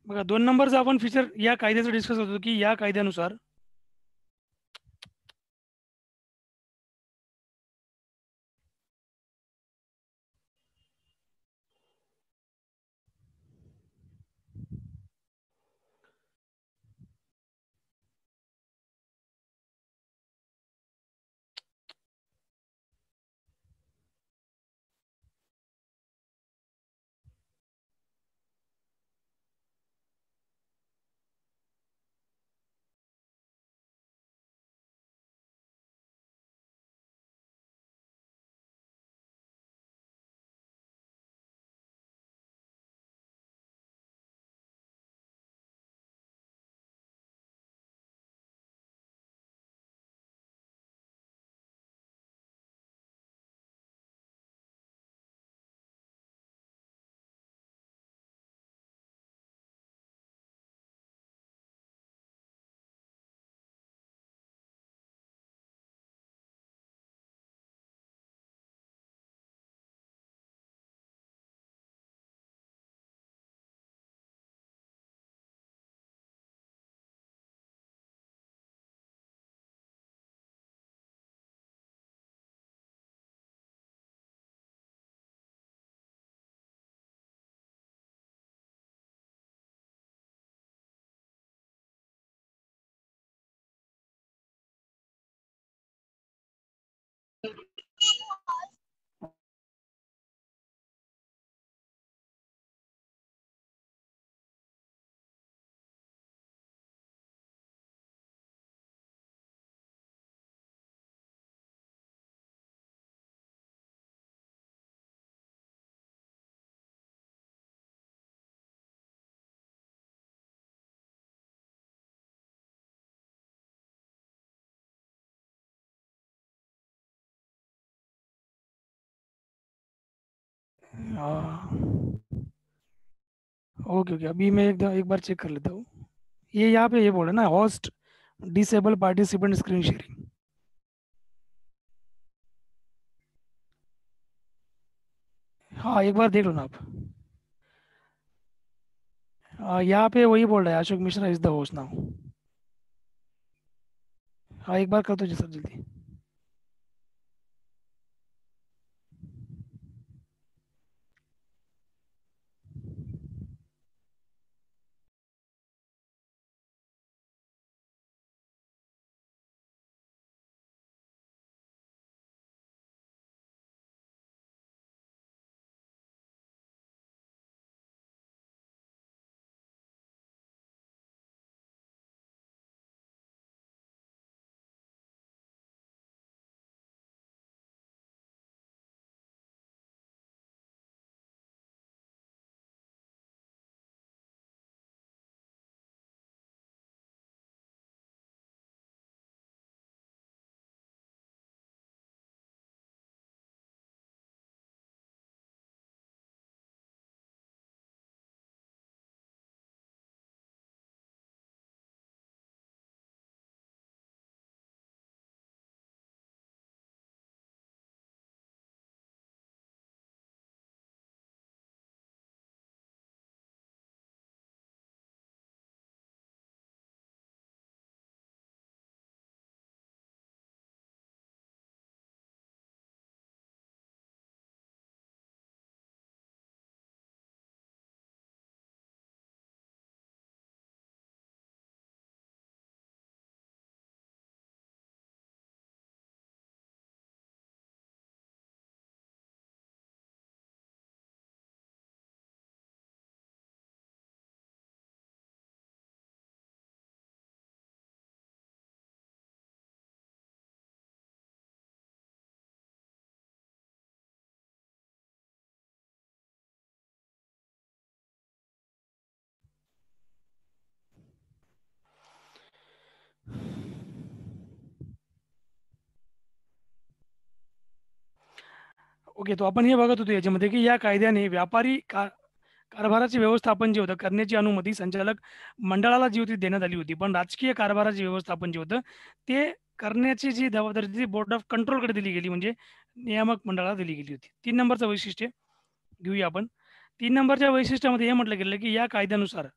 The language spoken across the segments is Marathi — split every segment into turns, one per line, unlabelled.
बघा 2 नंबरचा आपण फीचर या कायद्याचं डिस्कस होतो की या कायद्यानुसार ओके ओके, अभी मैं एक बार चेक कर लेता हूँ। ये यहाँ पे ये बोला ना, host disable participant screen sharing. हाँ, एक बार देख लो ना आप। यहाँ पे वही बोल रहा है, Ashok Mishra is the host now. हाँ, एक बार कर दो जी सर, जल्दी। ओके, तो आपण हे बघत होतो याच्यामध्ये की या कायद्याने व्यापारी कारभाराचे व्यवस्थापन जे होतं करण्याची अनुमती संचालक मंडळाला जी होती देण्यात आली होती, पण राजकीय कारभाराचे व्यवस्थापन जे होतं ते करण्याची जी जबाबदारी ती बोर्ड ऑफ कंट्रोलकडे दिली गेली, म्हणजे नियामक मंडळाला दिली गेली होती. 3 नंबरचं वैशिष्ट्य घेऊया आपण. 3 नंबरच्या वैशिष्ट्यामध्ये हे म्हटलं गेलं की या कायद्यानुसार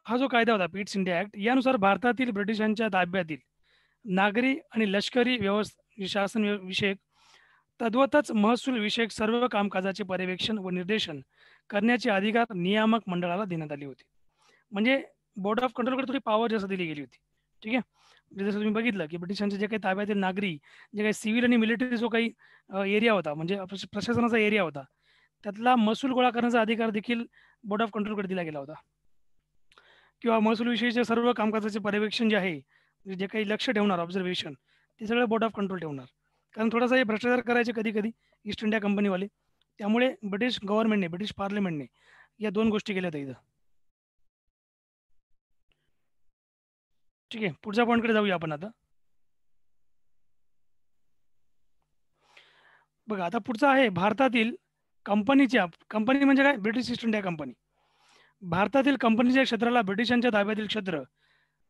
हा जो कायदा होता पिट्स इंडिया ऍक्ट, यानुसार भारतातील ब्रिटिशांच्या ताब्यातील नागरी आणि लष्करी शासन विषयक तद्वतच महसूल विषयक सर्व कामकाजाचे पर्यवेक्षण व निर्देशन करण्याचे अधिकार नियामक मंडळाला देण्यात आले होते. म्हणजे बोर्ड ऑफ कंट्रोलकडे थोडी पॉवर जास्त दिली गेली होती. ठीक आहे. म्हणजे जसं तुम्ही बघितलं की ब्रिटिशांचे जे काही ताब्यातील नागरी, जे काही सिव्हिल आणि मिलिटरी जो काही एरिया होता, म्हणजे प्रशासनाचा एरिया होता, त्यातला महसूल गोळा करण्याचा अधिकार देखील बोर्ड ऑफ कंट्रोलकडे दिला गेला होता. किंवा महसूलविषयीचे सर्व कामकाजाचे पर्यवेक्षण जे आहे, म्हणजे जे काही लक्ष ठेवणार ऑब्झर्वेशन, ते सगळं बोर्ड ऑफ कंट्रोल ठेवणार. कारण थोडासा हे भ्रष्टाचार करायचे कधी कधी ईस्ट इंडिया कंपनीवाले. त्यामुळे ब्रिटिश गव्हर्नमेंटने, ब्रिटिश पार्लमेंटने या दोन गोष्टी केल्या होत्या इथं. ठीक आहे, पुढच्या पॉईंटकडे जाऊया आपण आता. बघा आता पुढचा आहे भारतातील कंपनी म्हणजे काय, ब्रिटिश ईस्ट इंडिया कंपनी. भारतातील कंपनीच्या क्षेत्राला ब्रिटिशांच्या ताब्यातील क्षेत्र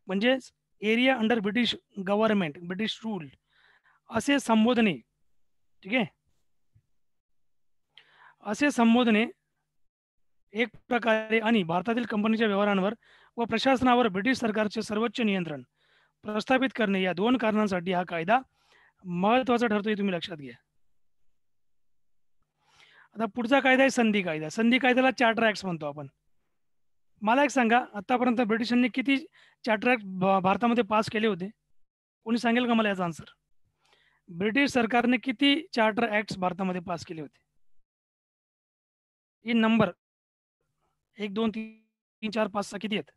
म्हणजेच area under British government, British rule असे संबोधणे. ठीक आहे, असे संबोधने एक प्रकारे, आणि भारतातील कंपनीच्या व्यवहारांवर व प्रशासनावर ब्रिटिश सरकारचे सर्वोच्च नियंत्रण प्रस्थापित करणे, या दोन कारणांसाठी हा कायदा महत्वाचा ठरतो, हे तुम्ही लक्षात घ्या. आता पुढचा कायदा आहे संधी कायदा. संधी कायद्याला चार्टर ऍक्ट म्हणतो आपण. मला एक सांगा, आतापर्यंत ब्रिटिशांनी किती चार्टर ऍक्ट भारतामध्ये पास केले होते? कोणी सांगेल का मला याचा आन्सर? ब्रिटिश सरकारने किती चार्टर ऍक्ट भारतामध्ये पास केले होते? इन नंबर, 1 2 3 4 5 6 किती आहेत?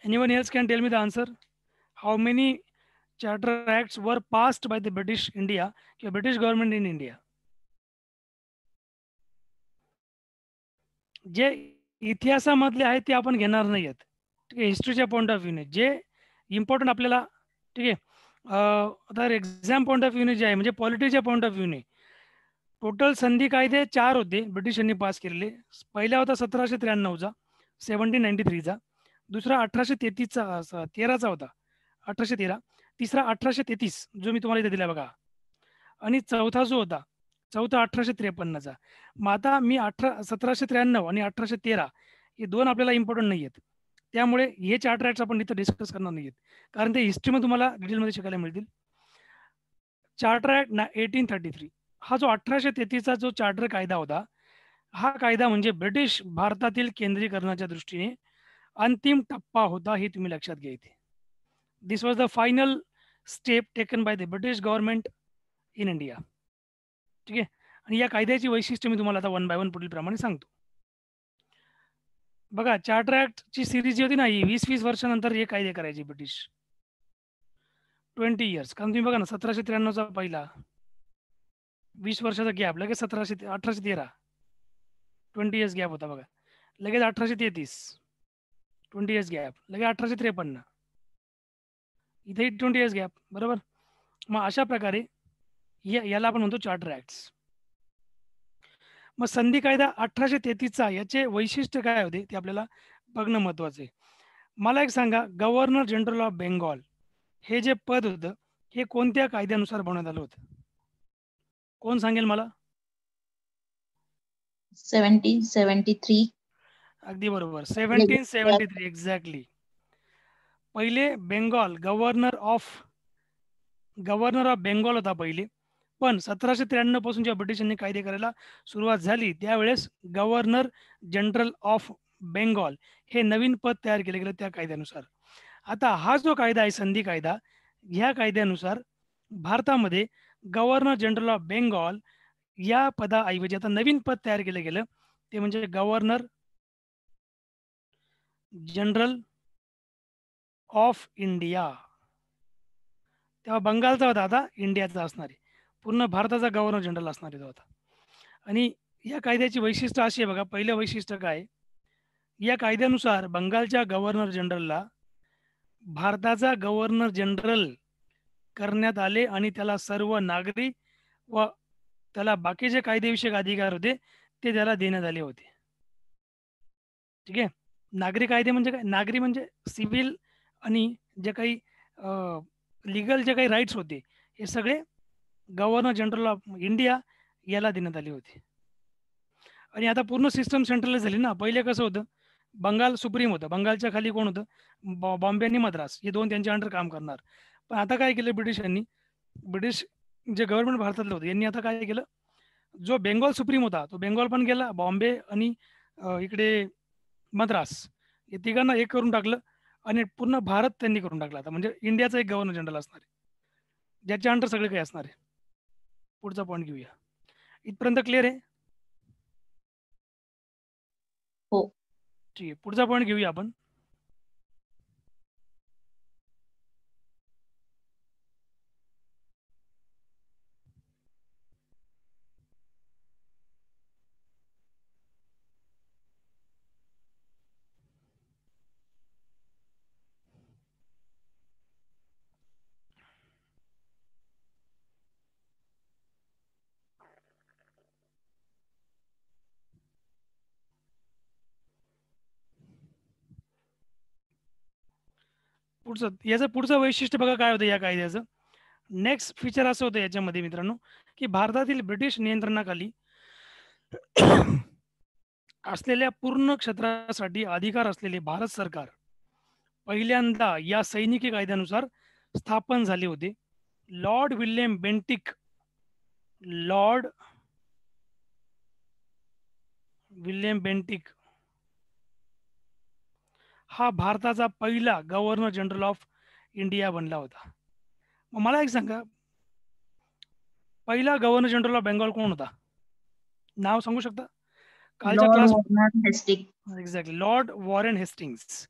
Anyone else can tell me the answer? How many charter acts were passed by the British India किंवा ब्रिटिश गव्हर्नमेंट इन इंडिया? जे इतिहासामधले आहेत ते आपण घेणार नाही आहेत. ठीक आहे, हिस्ट्रीच्या पॉईंट ऑफ व्ह्यूने जे इम्पॉर्टंट आपल्याला. ठीक आहे, आता एक्झाम पॉईंट ऑफ व्ह्यूने जे आहे, म्हणजे पॉलिटीच्या पॉईंट ऑफ व्ह्यूने टोटल संधी कायदे 4 होते ब्रिटिशांनी पास केलेले. पहिला होता 1793चा, 1793चा. दुसरा 1833चा, 13चा होता, 1813. तिसरा 1833 जो मी तुम्हाला इथे दिला बघा. आणि चौथा जो होता, चौथा 1853चा. मग आता मी 1793 आणि 1813 हे दोन आपल्याला इम्पॉर्टंट नाही आहेत. त्यामुळे हे चार्टर ऍक्ट आपण इथं डिस्कस करणार नाहीत, कारण ते हिस्ट्रीमध्ये तुम्हाला डिटेलमध्ये शिकायला मिळतील. चार्टर ऍक्ट 1833 हा जो 1833चा जो चार्टर कायदा होता, हा कायदा म्हणजे ब्रिटिश भारतातील केंद्रीकरणाच्या दृष्टीने अंतिम टप्पा होता, हे तुम्ही लक्षात घ्या इथे. This was the final step taken by the British government in India. ठीक आहे, आणि या कायद्याची वैशिष्ट्य मी तुम्हाला आता वन बाय वन पुढील प्रमाणे सांगतो. बघा, चार्टर ऍक्टची सिरीज जी होती ना, ही 20-20 वर्षानंतर हे कायदे करायचे ब्रिटिश. 20 इयर्स. कारण तुम्ही बघा ना, 1793चा पहिला, 20 वर्षाचा गॅप, लगेच 1813 20 इयर्स गॅप होता बघा. लगेच 1833 20 इयर्स गॅप. लगेच 1853 इथे 20 इयर्स गॅप. बरोबर. मग अशा प्रकारे याला आपण म्हणतो चार्टर ऍक्ट्स. मग संधी कायदा 1833चा याचे वैशिष्ट्य काय होते ते आपल्याला बघणं महत्वाचं आहे. मला एक सांगा, गव्हर्नर जनरल ऑफ बेंगॉल हे जे पद होतं, हे कोणत्या कायद्यानुसार बनवण्यात आलं होतं? कोण सांगेल मला?
1773.
अगदी बरोबर, 1773 एक्झॅक्टली. पहिले बेंगॉल गव्हर्नर ऑफ बेंगॉल होता पहिले. पण 1793 पासून जेव्हा ब्रिटिशांनी कायदे करायला सुरुवात झाली, त्यावेळेस गव्हर्नर जनरल ऑफ बेंगॉल हे नवीन पद तयार केले गेले त्या कायद्यानुसार. आता हा जो कायदा आहे संधी कायदा, ह्या कायद्यानुसार भारतामध्ये गव्हर्नर जनरल ऑफ बेंगॉल या पदाऐवजी आता नवीन पद तयार केलं गेलं, ते म्हणजे गव्हर्नर जनरल ऑफ इंडिया. तेव्हा बंगालचा होता, आता इंडियाचा असणार आहे. पूर्ण भारताचा गव्हर्नर जनरल असणार आहे तो आता. आणि या कायद्याची वैशिष्ट्य अशी आहे बघा. पहिलं वैशिष्ट्य काय, या कायद्यानुसार बंगालच्या गव्हर्नर जनरलला भारताचा गव्हर्नर जनरल करण्यात आले, आणि त्याला सर्व नागरी व त्याला बाकीचे कायदेविषयक अधिकार होते ते त्याला देण्यात आले होते. ठीक आहे, नागरी कायदे म्हणजे काय, नागरी म्हणजे सिव्हिल आणि जे काही लिगल जे काही राईट्स होते, हे सगळे गव्हर्नर जनरल ऑफ इंडिया याला देण्यात आले होते. आणि आता पूर्ण सिस्टम सेंट्रलाइज झाली ना. पहिले कसं होतं, बंगाल सुप्रीम होतं, बंगालच्या खाली कोण होतं, बॉम्बे आणि मद्रास, हे दोन त्यांच्या अंडर काम करणार. पण आता काय केलं ब्रिटिशांनी, ब्रिटिश जे गव्हर्नमेंट भारतातलं होतं यांनी आता काय केलं, जो बेंगॉल सुप्रीम होता तो बेंगॉल पण गेला, बॉम्बे आणि इकडे मद्रास, हे तिघांना एक करून टाकलं आणि पूर्ण भारत त्यांनी करून टाकला. आता म्हणजे इंडियाचा एक गव्हर्नर जनरल असणार आहे, ज्याच्या अंडर सगळे काही असणार आहे. पुढचा पॉईंट घेऊया. इथपर्यंत क्लिअर आहे?
हो.
ठीक आहे, पुढचा पॉईंट घेऊया आपण. याचं पुढचं वैशिष्ट्य बघा काय होतं या कायद्याचं. नेक्स्ट फीचर असं होतं याच्यामध्ये मित्रांनो, की भारतातील ब्रिटिश नियंत्रणाखाली असलेल्या पूर्ण क्षेत्रासाठी अधिकार असलेले भारत सरकार पहिल्यांदा या सैनिकी कायद्यानुसार स्थापन झाले होते. Lord William Bentinck, Lord William Bentinck हा भारताचा पहिला गव्हर्नर जनरल ऑफ इंडिया बनला होता. मग मला एक सांगा, पहिला गव्हर्नर जनरल ऑफ बेंगॉल कोण होता? नाव सांगू शकता? कालच्या
Lord
class
Warren Hasting.
Exactly, Lord Warren Hastings.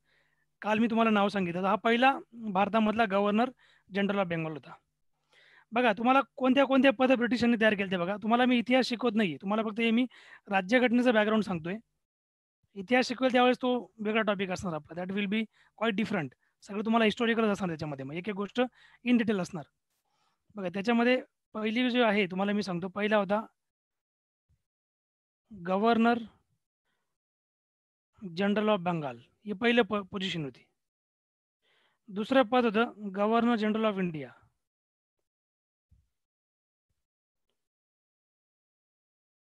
काल मी तुम्हाला नाव सांगितलं, हा पहिला भारतामधला गव्हर्नर जनरल ऑफ बेंगॉल होता. बघा, तुम्हाला कोणत्या कोणत्या पद ब्रिटिशांनी तयार केले ते बघा. तुम्हाला मी इतिहास शिकवत नाही, तुम्हाला फक्त हे मी राज्यघटनेचं बॅकग्राऊंड सांगतोय. इतिहास शिकवेल त्यावेळेस तो वेगळा टॉपिक असणार आपला, that will be quite different. सगळं तुम्हाला हिस्टॉरिकलच असणार त्याच्यामध्ये, मग एक एक गोष्ट इन डिटेल असणार. बघा, त्याच्यामध्ये पहिली जो आहे तुम्हाला मी सांगतो, पहिला होता गव्हर्नर जनरल ऑफ बंगाल, ही पहिलं पोझिशन होती. दुसरं पद होतं गव्हर्नर जनरल ऑफ इंडिया.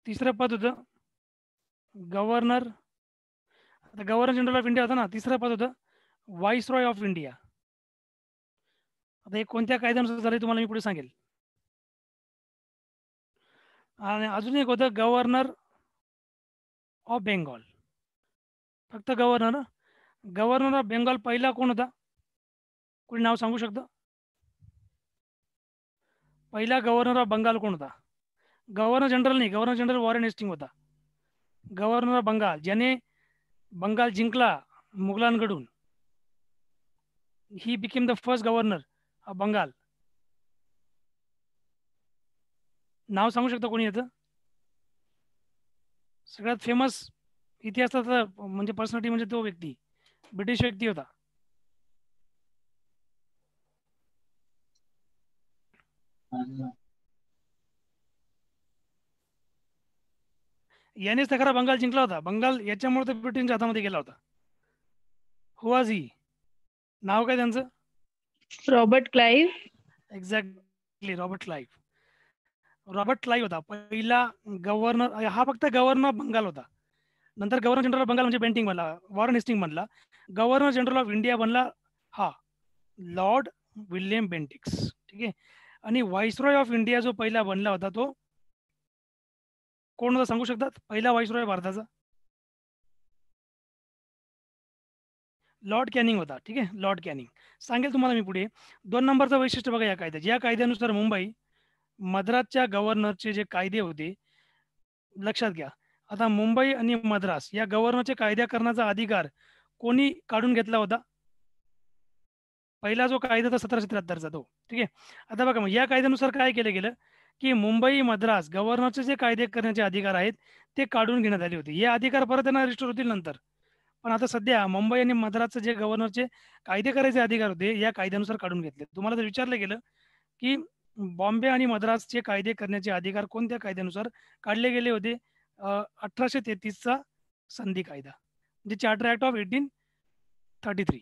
तिसरं पद होतं गव्हर्नर, आता गव्हर्नर जनरल ऑफ इंडिया होता ना, तिसरं पद होतं व्हाईसरॉय ऑफ इंडिया. आता हे कोणत्या कायद्यानुसार झाले तुम्हाला मी पुढे सांगेल. आणि अजून एक होतं गव्हर्नर ऑफ बेंगॉल, फक्त गव्हर्नर. गव्हर्नर ऑफ बेंगॉल पहिला कोण होता, कोणी नाव सांगू शकतं? पहिला गव्हर्नर ऑफ बंगाल कोण होता? गव्हर्नर जनरल नाही, गव्हर्नर जनरल वॉरेन हेस्टिंग होता. गव्हर्नर ऑफ बंगाल, ज्याने बंगाल जिंकला मुघलांकडून, he became the first governor of Bengal. नाव सांगू शकता कोणी याचं? सगळ्यात फेमस इतिहासाचा म्हणजे पर्सनॅलिटी म्हणजे तो व्यक्ती, ब्रिटिश व्यक्ती होता. यानेच तर खरा बंगाल जिंकला होता. बंगाल याच्यामुळे तर ब्रिटिशच्या हातामध्ये गेला होता. हुआझी, नाव काय त्यांचं?
Robert Clive.
Exactly, Robert Clive. Robert Clive होता पहिला गव्हर्नर. हा फक्त गव्हर्नर ऑफ बंगाल होता. नंतर गव्हर्नर जनरल ऑफ बंगाल म्हणजे बेंटिंग बनला, वॉरेन हेस्टिंग बनला. गव्हर्नर जनरल ऑफ इंडिया बनला हा लॉर्ड विल्यम बेंटिक्स. ठीक आहे. आणि व्हाईसरॉय ऑफ इंडिया जो पहिला बनला होता तो कोण होता सांगू शकतात? पहिला व्हाईसरॉय भारताचा लॉर्ड कॅनिंग होता. ठीक आहे, लॉर्ड कॅनिंग. सांगेल तुम्हाला मी पुढे. 2 नंबरचं वैशिष्ट्य बघा या कायद्याचे. या कायद्यानुसार मुंबई मद्रासच्या गव्हर्नरचे जे कायदे होते, लक्षात घ्या, आता मुंबई आणि मद्रास या गव्हर्नरचे कायद्या करण्याचा अधिकार कोणी काढून घेतला होता? पहिला जो कायदा होता 1773चा तो. ठीक आहे. आता बघा, मग या कायद्यानुसार काय केलं गेलं, की मुंबई मद्रास गव्हर्नरचे जे कायदे करण्याचे अधिकार आहेत ते काढून घेण्यात आले होते. हे अधिकार परत त्यांना रिस्टोर होतील नंतर. पण आता सध्या मुंबई आणि मद्रासचे जे गव्हर्नरचे कायदे करायचे अधिकार होते या कायद्यानुसार काढून घेतले. तुम्हाला जर विचारलं गेलं की बॉम्बे आणि मद्रासचे कायदे करण्याचे अधिकार कोणत्या कायद्यानुसार काढले गेले होते? 1833चा संधी कायदा, म्हणजे चार्टर ऍक्ट ऑफ 1833.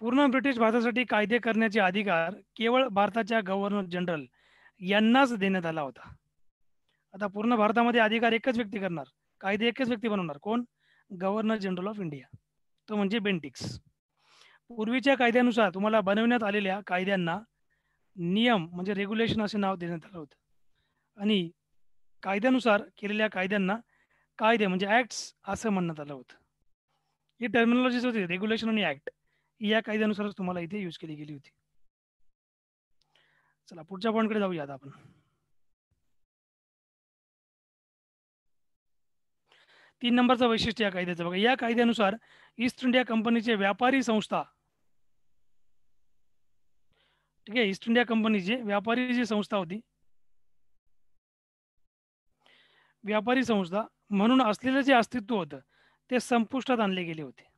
पूर्ण ब्रिटिश भारतासाठी कायदे करण्याचे अधिकार केवळ भारताच्या गव्हर्नर जनरल यांनाच देण्यात आला होता. आता पूर्ण भारतामध्ये अधिकार एकच व्यक्ती करणार, कायदे एकच व्यक्ती बनवणार, कोण? गव्हर्नर जनरल ऑफ इंडिया, तो म्हणजे बेंटिक्स. पूर्वीच्या कायद्यानुसार तुम्हाला बनवण्यात आलेल्या कायद्यांना नियम म्हणजे रेग्युलेशन असे नाव देण्यात आलं होतं, आणि कायद्यानुसार केलेल्या कायद्यांना कायदे म्हणजे ॲक्ट्स असं म्हणण्यात आलं होतं. ही टर्मिनॉलॉजीज होती, रेग्युलेशन आणि ॲक्ट, या कायद्यानुसारच तुम्हाला इथे यूज केली गेली होती. चला पुढच्या पॉईंटकडे जाऊया आता आपण. 3 नंबरचं वैशिष्ट्य या कायद्याचं बघा. या कायद्यानुसार ईस्ट इंडिया कंपनीचे व्यापारी संस्था, ठीक आहे, ईस्ट इंडिया कंपनीची व्यापारी जी संस्था होती, व्यापारी संस्था म्हणून असलेलं जे अस्तित्व होतं ते संपुष्टात आणले गेले होते.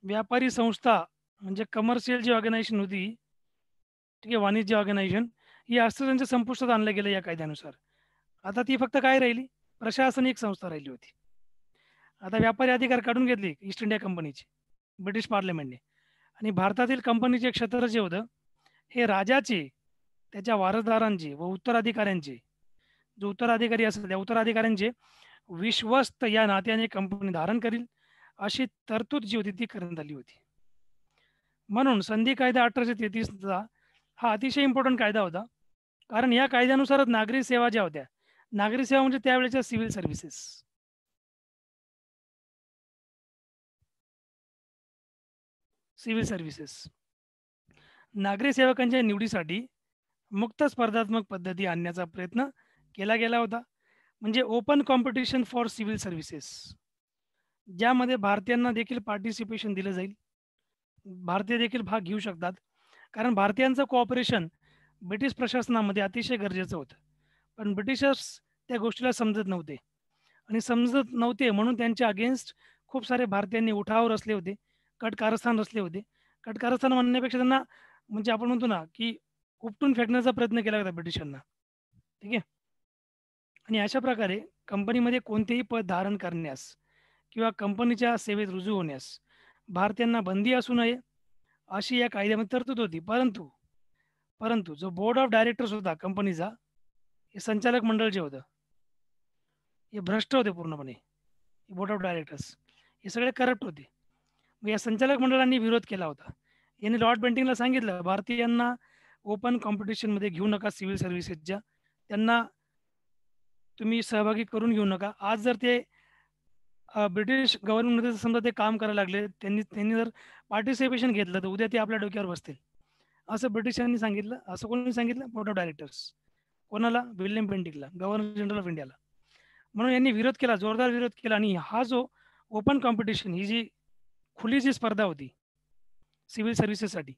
व्यापारी संस्था म्हणजे कमर्शियल जी ऑर्गनायझेशन होती, ठीक आहे, वाणिज्य ऑर्गनायझेशन, ही अस्तित्वाच्या संपुष्टात आणलं गेलं या कायद्यानुसार. आता ती फक्त काय राहिली, प्रशासनिक संस्था राहिली होती. आता व्यापारी अधिकार काढून घेतले ईस्ट इंडिया कंपनीचे ब्रिटिश पार्लमेंटने, आणि भारतातील कंपनीचे क्षेत्र जे होतं हे राजाचे, त्याच्या वारसदारांचे व उत्तराधिकाऱ्यांचे, जो उत्तराधिकारी असेल त्या उत्तराधिकाऱ्यांचे विश्वस्त या नात्याने कंपनी धारण करील अशी तरतूद जी होती ती करण्यात आली होती. म्हणून संधी कायदा 1833चा हा अतिशय इम्पॉर्टंट कायदा होता, कारण या कायद्यानुसारच नागरी सेवा ज्या होत्या, नागरी सेवा म्हणजे त्यावेळेच्या सिव्हिल सर्व्हिसेस, सिव्हिल सर्व्हिसेस नागरी सेवकांच्या निवडीसाठी मुक्त स्पर्धात्मक पद्धती आणण्याचा प्रयत्न केला गेला होता. म्हणजे open competition for civil services, ज्यामध्ये भारतीयांना देखील पार्टिसिपेशन दिलं जाईल, भारतीय देखील भाग घेऊ शकतात, कारण भारतीयांचं कोऑपरेशन ब्रिटिश प्रशासनामध्ये अतिशय गरजेचं होतं. पण ब्रिटिशर्स त्या गोष्टीला समजत नव्हते, आणि समजत नव्हते म्हणून त्यांच्या अगेन्स्ट खूप सारे भारतीयांनी उठाव रचले होते, कट कारस्थान रचले होते. कट कारस्थान म्हणण्यापेक्षा त्यांना म्हणजे आपण म्हणतो ना की उपटून फेकण्याचा प्रयत्न केला होता ब्रिटिशांना, ठीक आहे. आणि अशा प्रकारे कंपनीमध्ये कोणतेही पद धारण करण्यास किंवा कंपनीच्या सेवेत रुजू होण्यास भारतीयांना बंदी असू नये अशी या कायद्यामध्ये तरतूद होती. परंतु परंतु जो बोर्ड ऑफ डायरेक्टर्स होता कंपनीचा, हे संचालक मंडळ जे होतं हे भ्रष्ट होते पूर्णपणे. बोर्ड ऑफ डायरेक्टर्स हे सगळे करप्ट होते. मग या संचालक मंडळांनी विरोध केला होता. यांनी लॉर्ड बेंटिंगला सांगितलं भारतीयांना ओपन कॉम्पिटिशनमध्ये घेऊ नका, सिव्हिल सर्व्हिसेसच्या त्यांना तुम्ही सहभागी करून घेऊ नका. आज जर ते ब्रिटिश गव्हर्नमेंटमध्ये समजा ते काम करायला लागले, त्यांनी त्यांनी जर पार्टिसिपेशन घेतलं तर उद्या ते आपल्या डोक्यावर बसतील, असं ब्रिटिशांनी सांगितलं. असं कोणी सांगितलं? Board of directors. कोणाला? विल्यम बेंटिंकला, गव्हर्नर जनरल ऑफ इंडियाला. म्हणून यांनी विरोध केला, जोरदार विरोध केला, आणि हा जो ओपन कॉम्पिटिशन, ही जी खुली जी स्पर्धा होती सिव्हिल सर्व्हिसेससाठी,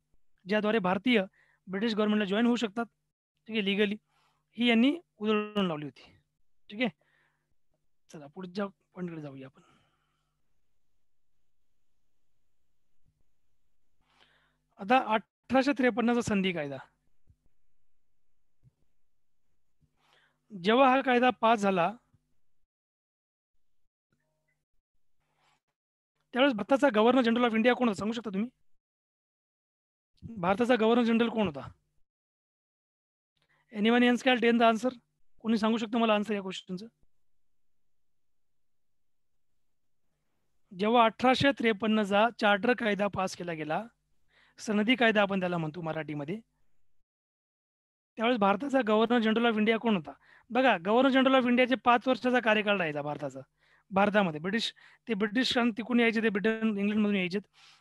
ज्याद्वारे भारतीय ब्रिटिश गव्हर्नमेंटला जॉईन होऊ शकतात, ठीक आहे, लिगली, ही यांनी उधळून लावली होती. ठीक आहे. चला पुढच्या पॉईंटकडे जाऊया आपण. आता 1853चा संधी कायदा. जेव्हा हा कायदा पास झाला त्यावेळेस भारताचा गव्हर्नर जनरल ऑफ इंडिया कोण होता सांगू शकता तुम्ही? भारताचा गव्हर्नर जनरल कोण होता? Anyone else can ten the answer? कोणी सांगू शकतो मला आन्सर या क्वेश्चनचं? जेव्हा 1853चा चार्टर कायदा पास केला गेला, सनदी कायदा आपण त्याला म्हणतो मराठीमध्ये, त्यावेळेस भारताचा गव्हर्नर जनरल ऑफ इंडिया कोण होता? बघा, गव्हर्नर जनरल ऑफ इंडियाचे 5 वर्षाचा कार्यकाळ राहायचा भारतामध्ये. ते ब्रिटिश तिकडून यायचे, ते ब्रिटन इंग्लंडमधून यायचे.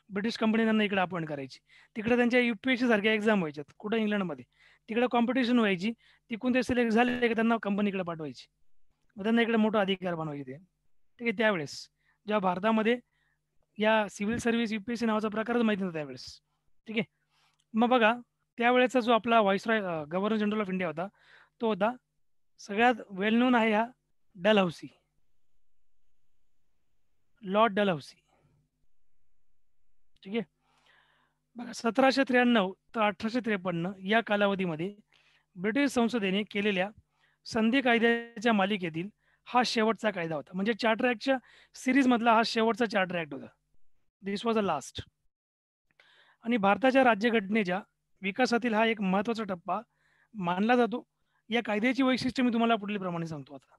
ब्रिटिश कंपनी त्यांना इकडे अपॉइंट करायची. तिकडे त्यांच्या UPSC सारख्या एक्झाम व्हायच्यात कुठं इंग्लंडमध्ये. तिकडे कॉम्पिटिशन व्हायची, तिकडून ते सिलेक्ट झाले की त्यांना कंपनीकडे पाठवायची, मग त्यांना इकडे मोठा अधिकार बनवायचे ते, ठीक आहे. त्यावेळेस जेव्हा भारतामध्ये या सिव्हिल सर्व्हिस UPSC नावाचा प्रकारच माहिती नव्हता त्यावेळेस, ठीक आहे. मग बघा, त्यावेळेचा जो आपला viceroy governor general of India होता, तो होता सगळ्यात वेल नोन आहे हा डलहौसी, लॉर्ड डलहौसी, ठीक आहे. बघा, 1793 तर 1853 या कालावधीमध्ये ब्रिटिश संसदेने केलेल्या संधी कायद्याच्या मालिकेतील हा शेवटचा कायदा होता. म्हणजे चार्टर ॲक्टच्या सिरीजमधला हा शेवटचा चार्टर ॲक्ट होता. This was a last. आणि भारताच्या राज्यघटनेच्या विकासातील हा एक महत्त्वाचा टप्पा मानला जातो. या कायद्याची वैशिष्ट्य मी तुम्हाला पुढील प्रमाणे सांगतो. आता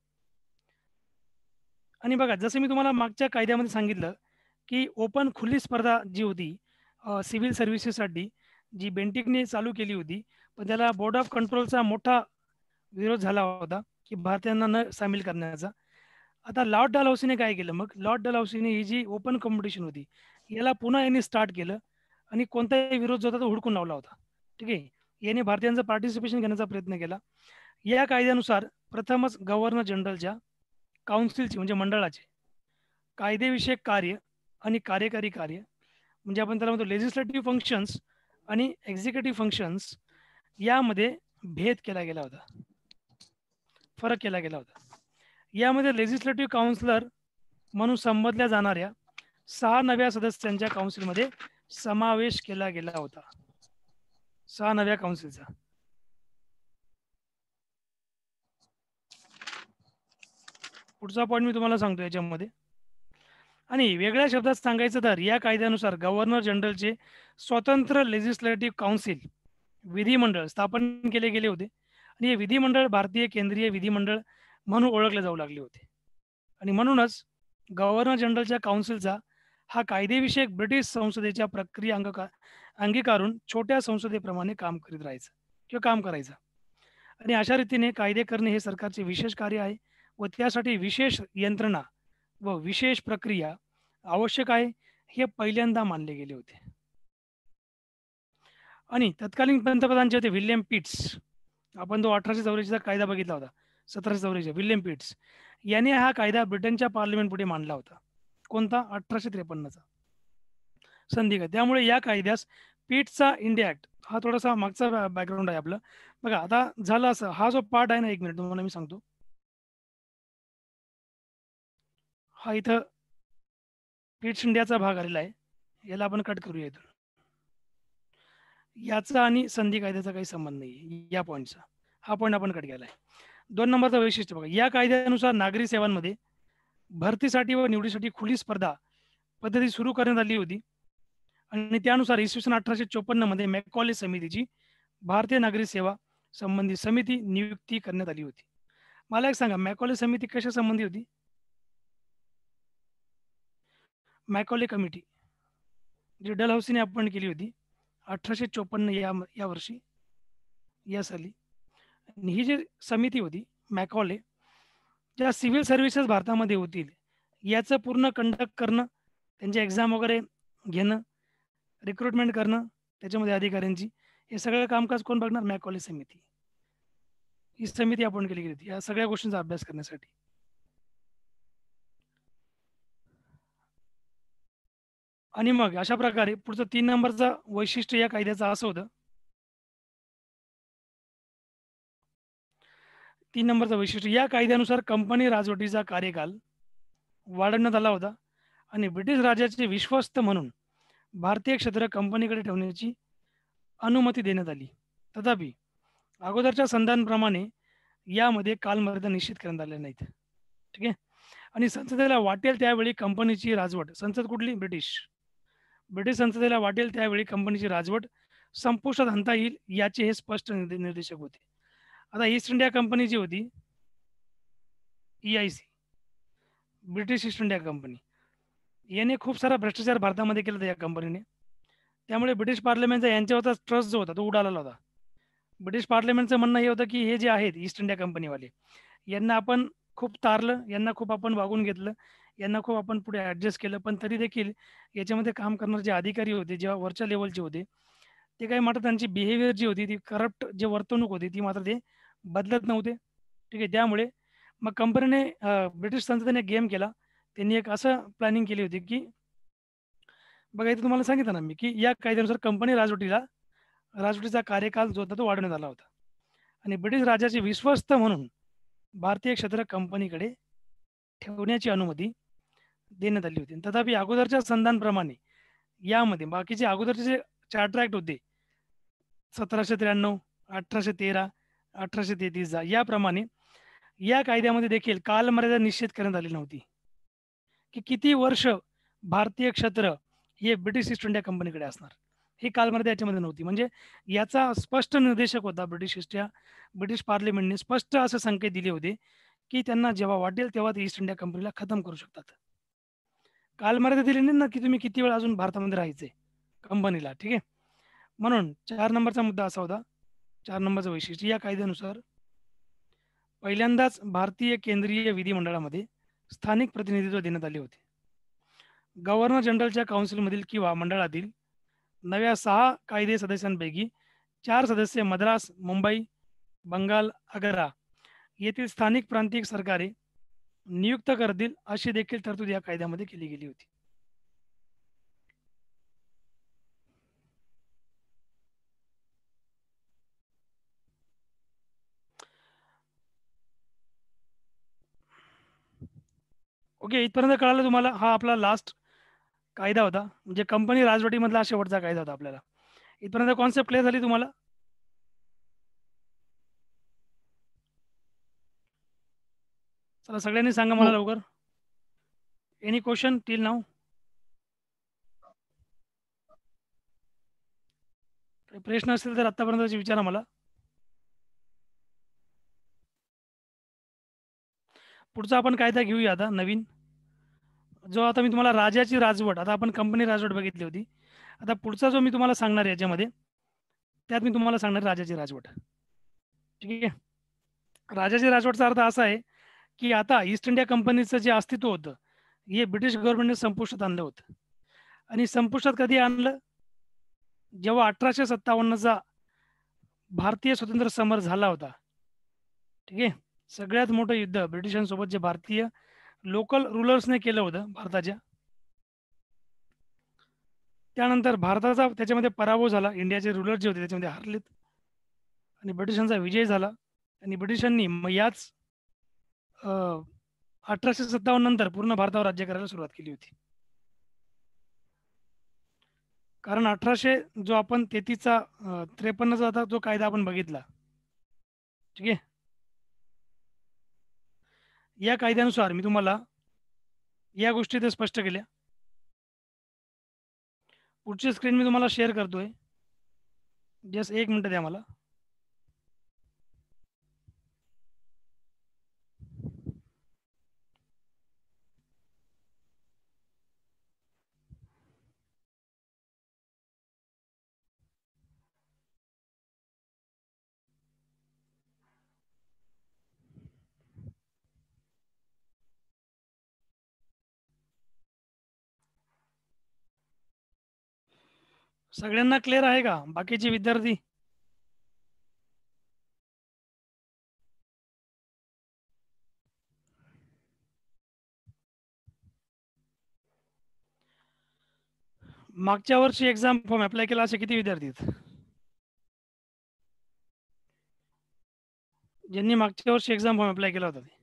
आणि बघा जसं मी तुम्हाला मागच्या कायद्यामध्ये सांगितलं, की ओपन खुली स्पर्धा जी होती सिव्हिल सर्व्हिसेससाठी जी बेंटिकने चालू केली होती, पण त्याला बोर्ड ऑफ कंट्रोलचा मोठा विरोध झाला होता, की भारतीयांना न सामील करण्याचा. आता लॉर्ड डलहौसीने काय केलं मग? लॉर्ड डलहौसीने ही जी ओपन कॉम्पिटिशन होती, याला पुन्हा यांनी स्टार्ट केलं आणि कोणताही विरोध जो होता तो हुडकून लावला होता. ठीक आहे. याने भारतीयांचं पार्टिसिपेशन घेण्याचा प्रयत्न केला. या कायद्यानुसार प्रथमच गव्हर्नर जनरलच्या काउन्सिलची म्हणजे मंडळाचे कायदेविषयक कार्य आणि कार्यकारी कार्य म्हणजे आपण त्याला म्हणतो लेजिस्लेटिव्ह फंक्शन्स आणि एक्झिक्युटिव्ह फंक्शन्स यामध्ये भेद केला गेला होता, फरक केला गेला होता. यामध्ये लेजिस्लेटिव्ह काउन्सिलर म्हणून संबोधल्या जाणाऱ्या 6 नव्या सदस्यांच्या काउन्सिलमध्ये समावेश केला गेला होता. 6 नव्या काउन्सिलचा. पुढचा पॉईंट मी तुम्हाला सांगतो याच्यामध्ये. आणि वेगळ्या शब्दात सांगायचं तर या कायद्यानुसार गव्हर्नर जनरलचे स्वतंत्र लेजिस्लेटिव्ह काउन्सिल विधिमंडळ स्थापन केले गेले होते आणि हे विधिमंडळ भारतीय केंद्रीय विधिमंडळ म्हणून ओळखले जाऊ लागले होते. आणि म्हणूनच गव्हर्नर जनरलच्या काउन्सिलचा हा कायदेविषयक ब्रिटिश संसदेच्या प्रक्रिया अंगीकारून छोट्या संसदेप्रमाणे काम करीत राहायचं किंवा काम करायचं. आणि अशा रीतीने कायदे करणे हे सरकारचे विशेष कार्य आहे व त्यासाठी विशेष यंत्रणा व विशेष प्रक्रिया आवश्यक आहे हे पहिल्यांदा मानले गेले होते. आणि तत्कालीन पंतप्रधान जे होते विल्यम पिट्स, आपण तो 1884चा कायदा बघितला होता, 1784 विल्यम पिट्स याने हा कायदा ब्रिटनच्या पार्लिमेंट पुढे मांडला होता. कोणता? 1853चा संधी कायदा. त्यामुळे या कायद्यास पिट्सचा इंडिया ऍक्ट हा थोडासा मागचा बॅकग्राऊंड आहे आपलं. बघा आता झालं असं, हा जो पार्ट आहे ना, 1 मिनिट तुम्हाला मी सांगतो. हा इथं पिट्स इंडियाचा भाग आलेला आहे, याला आपण कट करूया इथून. याचा आणि संधी कायद्याचा काही संबंध नाही या पॉईंटचा. हा पॉईंट आपण कट केला आहे. 2 नंबरचं वैशिष्ट्य बघा, या कायद्यानुसार नागरी सेवांमध्ये भरतीसाठी व निवडीसाठी खुली स्पर्धा पद्धती सुरू करण्यात आली होती आणि त्यानुसार इसवी सन 1854 मध्ये मॅकॉले समितीची भारतीय नागरी सेवा संबंधी समिती नियुक्ती करण्यात आली होती. मला एक सांगा, मॅकॉले समिती कशा संबंधी होती? मॅकॉले कमिटी जी डलहौसीने अपॉइंट केली होती 1854 या वर्षी या साली. आणि ही जी समिती होती मॅकॉले, ज्या सिव्हिल सर्व्हिसेस भारतामध्ये होतील याचं पूर्ण कंडक्ट करणं, त्यांचे एक्झाम वगैरे घेणं, रिक्रुटमेंट करणं त्याच्यामध्ये अधिकाऱ्यांची, हे सगळं कामकाज कोण बघणार? मॅकॉले समिती. ही समिती आपण केली गेली होती या सगळ्या गोष्टींचा अभ्यास करण्यासाठी. आणि मग अशा प्रकारे पुढचं 3 नंबरचं वैशिष्ट्य या कायद्याचं असं होतं. 3 नंबरचं वैशिष्ट्य, या कायद्यानुसार कंपनी राजवटीचा कार्यकाल वाढवण्यात आला होता आणि ब्रिटिश राजाचे विश्वस्त म्हणून भारतीय क्षेत्र कंपनीकडे ठेवण्याची अनुमती देण्यात आली. तथापि अगोदरच्या संधांप्रमाणे यामध्ये कालमर्यादा निश्चित करण्यात आल्या नाहीत. ठीक आहे. आणि संसदेला वाटेल त्यावेळी कंपनीची राजवट, संसद कुठली? ब्रिटिश संसदेला वाटेल त्यावेळी कंपनीची राजवट संपुष्टात आणता येईल याचे हे स्पष्ट निर्देशक होते. आता ईस्ट इंडिया कंपनी जी होती, EIC British east India company, याने खूप सारा भ्रष्टाचार भारतामध्ये केला होता या कंपनीने. त्यामुळे ब्रिटिश पार्लमेंटचा यांच्यावरचा ट्रस्ट जो होता तो उडाला होता. ब्रिटिश पार्लमेंटचं म्हणणं हे होतं की हे जे आहेत ईस्ट इंडिया कंपनीवाले, यांना आपण खूप तारलं, यांना खूप आपण वागून घेतलं, यांना खूप आपण पुढे ॲडजस्ट केलं, पण तरी देखील याच्यामध्ये काम करणारे जे अधिकारी होते, जेव्हा वरच्या लेवलचे होते, ते काही मात्र त्यांची बिहेवियर जी होती ती करप्ट जे वर्तणूक होती ती मात्र ते बदलत नव्हते. ठीक आहे. त्यामुळे मग कंपनीने ब्रिटिश संसदेने गेम केला. त्यांनी एक असं प्लॅनिंग केली होती की बघा इथे तुम्हाला सांगितलं ना मी की या कायद्यानुसार कंपनी राजवटीचा कार्यकाल जो होता तो वाढवण्यात आला होता आणि ब्रिटिश राजाचे विश्वस्त म्हणून भारतीय क्षेत्र कंपनीकडे ठेवण्याची अनुमती देण्यात आली होती. तथापि अगोदरच्या संधांप्रमाणे यामध्ये बाकीचे अगोदरचे जे चार्टर ऍक्ट होते 1793, 1813, 1833 याप्रमाणे या कायद्यामध्ये देखील कालमर्यादा निश्चित करण्यात आली नव्हती की किती वर्ष भारतीय क्षेत्र हे ब्रिटिश ईस्ट इंडिया कंपनीकडे असणार. ही कालमर्यादा याच्यामध्ये नव्हती. म्हणजे याचा स्पष्ट निर्देशक होता ब्रिटिश पार्लिमेंटने स्पष्ट असे संकेत दिले होते की त्यांना जेव्हा वाटेल तेव्हा ते ईस्ट इंडिया कंपनीला खतम करू शकतात. कालमर्यादा दिली नाही ना की तुम्ही किती वेळ अजून भारतामध्ये राहायचंय कंपनीला. ठीक आहे. म्हणून 4 नंबरचा मुद्दा असा होता, 4 नंबरचं वैशिष्ट्य या कायद्यानुसार पहिल्यांदाच भारतीय केंद्रीय विधिमंडळामध्ये स्थानिक प्रतिनिधित्व देण्यात आले होते. गव्हर्नर जनरलच्या काउन्सिलमधील किंवा मंडळातील नव्या 6 कायदे सदस्यांपैकी 4 सदस्य मद्रास, मुंबई, बंगाल, आग्रा येथील स्थानिक प्रांतिक सरकारे नियुक्त करतील अशी देखील तरतूद या कायद्यामध्ये केली गेली होती. ओके, इथपर्यंत कळालं तुम्हाला? हा आपला लास्ट कायदा होता, म्हणजे कंपनी राजवटीमधला शेवटचा कायदा होता आपल्याला. इथपर्यंत कॉन्सेप्ट क्लिअर झाली तुम्हाला? चला सगळ्यांनी सांगा मला
हो.
लवकर. एनी क्वेश्चन टिल नाव? काही प्रश्न असतील तर आतापर्यंतचे विचारा मला. पुढचा आपण कायदा घेऊया आता नवीन, जो आता मी तुम्हाला राजाची राजवट, आता आपण कंपनी राजवट बघितली होती. आता पुढचा जो मी तुम्हाला सांगणार आहे याच्यामध्ये, त्यात मी तुम्हाला सांगणार राजाची राजवट. ठीक आहे. राजाची राजवटचा अर्थ असा आहे की आता ईस्ट इंडिया कंपनीचं जे अस्तित्व होतं हे ब्रिटिश गव्हर्नमेंटने संपुष्टात आणलं होतं. आणि संपुष्टात कधी आणलं? जेव्हा 1857चा भारतीय स्वतंत्र समर झाला होता. ठीक आहे. सगळ्यात मोठं युद्ध ब्रिटिशांसोबत जे भारतीय लोकल रुलर्सने केलं होतं भारताच्या, त्यानंतर भारताचा त्याच्यामध्ये पराभव झाला. इंडियाचे रुलर जे होते त्याच्यामध्ये हारलेत आणि ब्रिटिशांचा विजय झाला. आणि ब्रिटिशांनी मग याच 1857 नंतर पूर्ण भारतावर राज्य करायला सुरुवात केली होती. कारण 1800 जो आपण 33चा 53चा आता जो कायदा आपण बघितला, ठीक आहे, या कायद्यानुसार मी तुम्हाला या गोष्टी इथे स्पष्ट केल्या. पुढची स्क्रीन मी तुम्हाला शेअर करतोय. जस्ट 1 मिनिट द्या मला. सगळ्यांना क्लिअर आहे का बाकीचे विद्यार्थी? मागच्या वर्षी एक्झाम फॉर्म अप्लाय केला असे किती विद्यार्थी आहेत? ज्यांनी मागच्या वर्षी एक्झाम फॉर्म अप्लाय केला होता ते?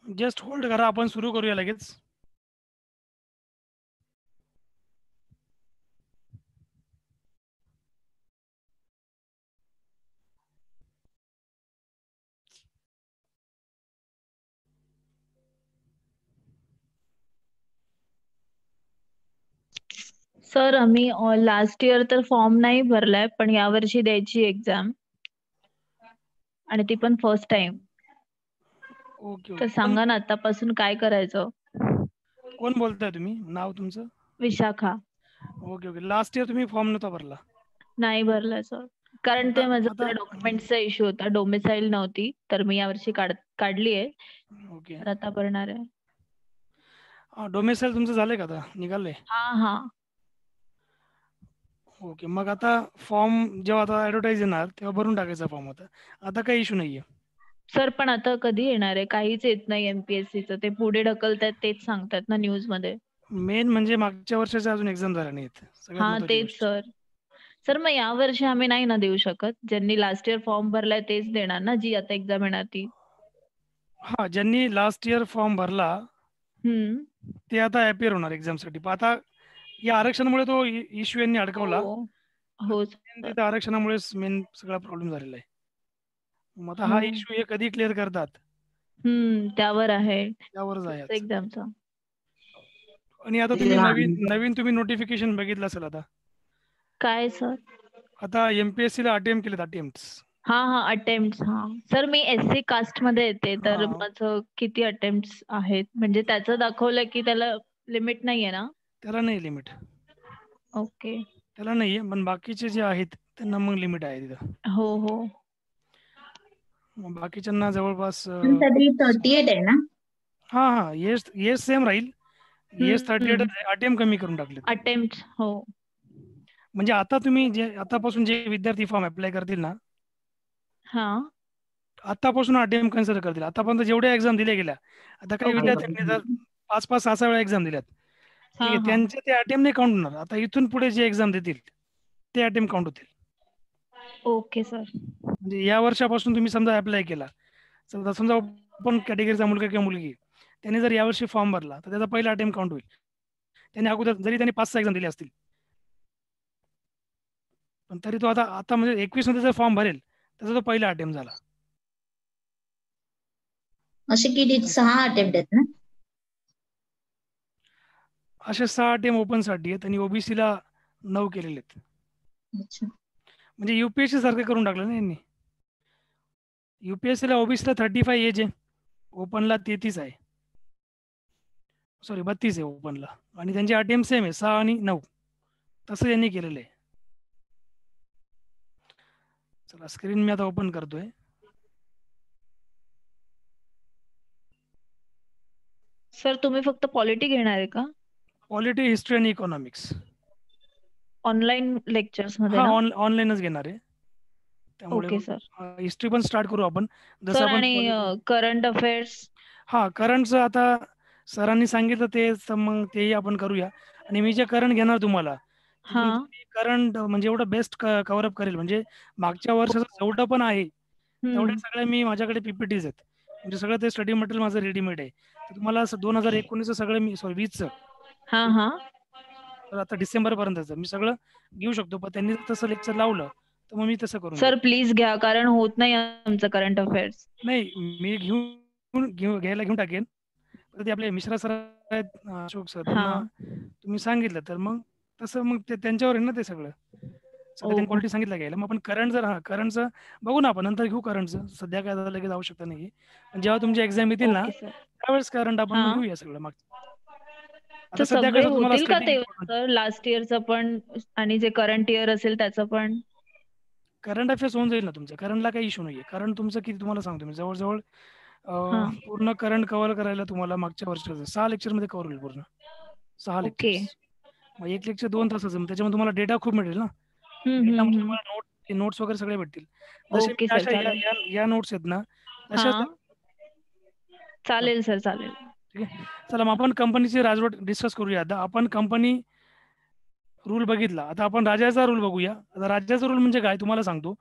जस्ट होल्ड करा, आपण सुरू करूया लगेच.
सर आम्ही लास्ट इयर तर फॉर्म नाही भरलाय, पण यावर्षी द्यायची एक्झाम, आणि ती पण फर्स्ट टाइम.
ओके
तर
ओके.
सांगा ना आतापासून काय करायचं.
कोण बोलताय तुम्ही? नाव तुमचं?
Vishakha.
Okay okay. Last year तुम्ही फॉर्म नव्हता भरला?
नाही भरलाय सर. कारण ते
आता
माझं
आता
डॉक्युमेंट्सचा इश्यू होता. डोमिसाईल नव्हती. तर मी यावर्षी काढली आहे.
ओके.
तर आता भरणार आहे.
डोमेसाईल तुमचं झालंय का आता निघालंय?
हां, हां.
ओके. मग आता फॉर्म जेव्हा आता ॲडव्हर्टाइज येणार तेव्हा भरून टाकायचा फॉर्म आता. आता काही इश्यू नाहीये.
सर पण आता कधी येणार आहे? काहीच येत नाही एम-पी-एस-सीचं. ते पुढे ढकलतायत तेच सांगतात ना न्यूजमध्ये.
मेन म्हणजे मागच्या वर्षाच्या अजून एक्झाम झाल्या नाहीत. सगळ्यात
हां,
महत्त्वाची
तेच
गोष्ट.
सर. सर मग यावर्षी आम्ही नाही ना देऊ शकत? ज्यांनी लास्ट इयर फॉर्म भरलाय तेच देणार ना, जी आता एक्झाम येणार ती?
हां, ज्यांनी लास्ट इयर फॉर्म भरला
हं.
ते आता ॲपियर होणार एक्झामसाठी. पण आता या आरक्षणामुळे तो इश्यू यांनी अडकवला.
हो.
आणि
हो
main
सर.
तिथं आरक्षणामुळेच मेन सगळा प्रॉब्लेम झालेला आहे. मग आता हा
हो.
इश्यू हे कधी क्लिअर करतात
त्यावर आहे.
त्यावरच आहे आज.
एक्झामचा.
आणि आता तुम्ही नवीन नवीन तुम्ही नोटिफिकेशन बघितलं असेल आता.
काय सर?
आता एम-पी-एस-सीला अटेम्प्ट केलेत अटेम्प्ट्स.
हां, अटेम्प्ट्स. हां. सर मी एस-सी कास्टमध्ये येते, तर
हां,
माझं किती अटेम्प्ट्स आहेत? म्हणजे त्याचं दाखवलं की त्याला लिमिट नाहीये ना?
त्याला नाही लिमिट.
ओके.
त्याला नाहीये, पण बाकीचे जे आहेत त्यांना मग लिमिट आहे तिथं.
हो, हो.
मग बाकीच्यांना जवळपास
पण तरी 38 आहे ना?
हां. येस येस सेम राहील. येस 38 आहे. अटेम्प्ट कमी करून टाकलेत.
अटेम्प्ट्स हो.
म्हणजे आता तुम्ही जे आतापासून जे विद्यार्थी फॉर्म अप्लाय करतील ना,
हां.
आतापासून अटेम्प्ट कन्सिडर करतील. आतापर्यंत जेवढ्या एक्झाम दिल्या गेल्या, आता काही
ओके.
विद्यार्थ्यांनी जर 5-5, 6-6 वेळा एक्झाम दिल्यात. ठीक आहे.
हां, हां.
त्यांचे ते अटेम्प्ट नाही काउंट होणार. आता इथून पुढे जे एक्झाम देतील, ते अटेम्प्ट काउंट होतील.
Okay sir.
म्हणजे या वर्षापासून तुम्ही समजा अप्लाय केला. समजा ओपन कॅटेगरीचा मुलगा किंवा मुलगी, त्याने जर यावर्षी फॉर्म भरला, तर त्याचा पहिला अटेम्प्ट काउंट होईल. त्याने अगोदर जरी त्याने 5-6 एक्झाम दिले असतील. पण तरी तो आता आता म्हणजे 21 मध्ये जर फॉर्म भरेल, त्याचा तो पहिला अटेम्प्ट झाला.
असे किती
असं
6 अटेम्प्ट आहेत ना?
असे 6 अटेम्प्ट ओपनसाठी आहेत आणि ओबीसीला 9 केलेले आहेत.
अच्छा.
म्हणजे युपीएससी सारखं करून टाकलं ना यांनी. युपीएससीला ओबीसीला 35 एज आहे, ओपनला 33 आहे. सॉरी 32 आहे ओपनला. आणि त्यांचे अटेम्प्ट सेम आहे 6 आणि 9. तसं यांनी केलेलं आहे. चला स्क्रीन मी आता ओपन करतोय.
सर तुम्ही फक्त पॉलिटी घेणार आहे का?
पॉलिटी, हिस्ट्री आणि इकॉनॉमिक्स.
ऑनलाईन लेक्चर्समध्ये
हा
ना?
ऑनलाईनच घेणार आहे. त्यामुळे
ओके
मग
सर.
हिस्ट्री पण स्टार्ट करू आपण. जसं
सर
आपण
आणि
पॉलिटी
करंट अफेअर्स?
करंटचं आता सरांनी सांगितलं ते तर मग तेही आपण करूया. आणि मी जे करंट घेणार तुम्हाला, ते तुमचं
हां.
करंट म्हणजे एवढं बेस्ट कव्हर अप करेल. म्हणजे मागच्या वर्षाचं जेवढं पण आहे, तेवढ्या
हं.
सगळ्या मी माझ्याकडे पीपीटीज आहेत. म्हणजे सगळं ते स्टडी मटेरियल माझं रेडीमेड आहे. तर तुम्हाला असं 2019चं सगळं मी सॉरी 20चं
हां, हां.
तर आता डिसेंबरपर्यंतचं मी सगळं घेऊ शकतो. पण त्यांनी जर तसं लेक्चर लावलं, तर मग मी तसं करून देईन.
सर प्लीज घ्या, कारण होत नाही आमचं करंट अफेअर्स.
नाही, मी घ्यायला घेऊन टाकेन. तर ते आपले मिश्रा सर आहेत, अशोक सर, त्यांना
हां.
तुम्ही सांगितलं तर मग तसं मग ते त्यांच्यावर आहे ना ते सगळं. सध्या त्यांनी
ओह!
क्वालिटी सांगितलं घ्यायला. मग आपण करंट जर करंटचं बघू ना आपण नंतर घेऊ करंटचं. सध्या काय झालं लगेच आवश्यकता नाही. पण जेव्हा तुमची एक्झाम येतील ना,
ओके सर.
त्यावेळेस करंट आपण मग
हां.
घेऊया सगळं मागचं.
तर
आता सध्या
सगळे
कसं तुम्हाला
होतील का
स्टडी
ते
इम्पॉर्टंट.
सर लास्ट इयरचं पण आणि जे करंट इयर असेल त्याचं पण?
करंट अफेअर्स होऊन जाईल ना तुमचं. करंटला काही इश्यू नाहीये. करंट तुमचं किती तुम्हाला सांगतो मी जवळ-जवळ
हां.
पूर्ण करंट कव्हर करायला तुम्हाला मागच्या वर्षाचं 6 लेक्चरमध्ये कव्हर होईल पूर्ण. 6
ओके.
लेक्चर्स. मग एक लेक्चर 2 तासाचं. मग त्याच्यामध्ये तुम्हाला डेटा खूप मिळेल ना.
हं,
डेटा
हं,
म्हणजे
हं.
तुम्हाला नोट्स वगैरे सगळे भेटतील. जसे
ओके
मी
सर
अशा या
चालेल.
या या नोट्स आहेत ना, तशाच त्या
हां. चालेल सर, चालेल.
ठीक आहे. चला मग आपण कंपनीची राजवट डिस्कस करूया आता. आपण कंपनी रूल बघितला. आता आपण राजाचा रूल बघूया. आता राज्याचा रूल म्हणजे काय तुम्हाला सांगतो.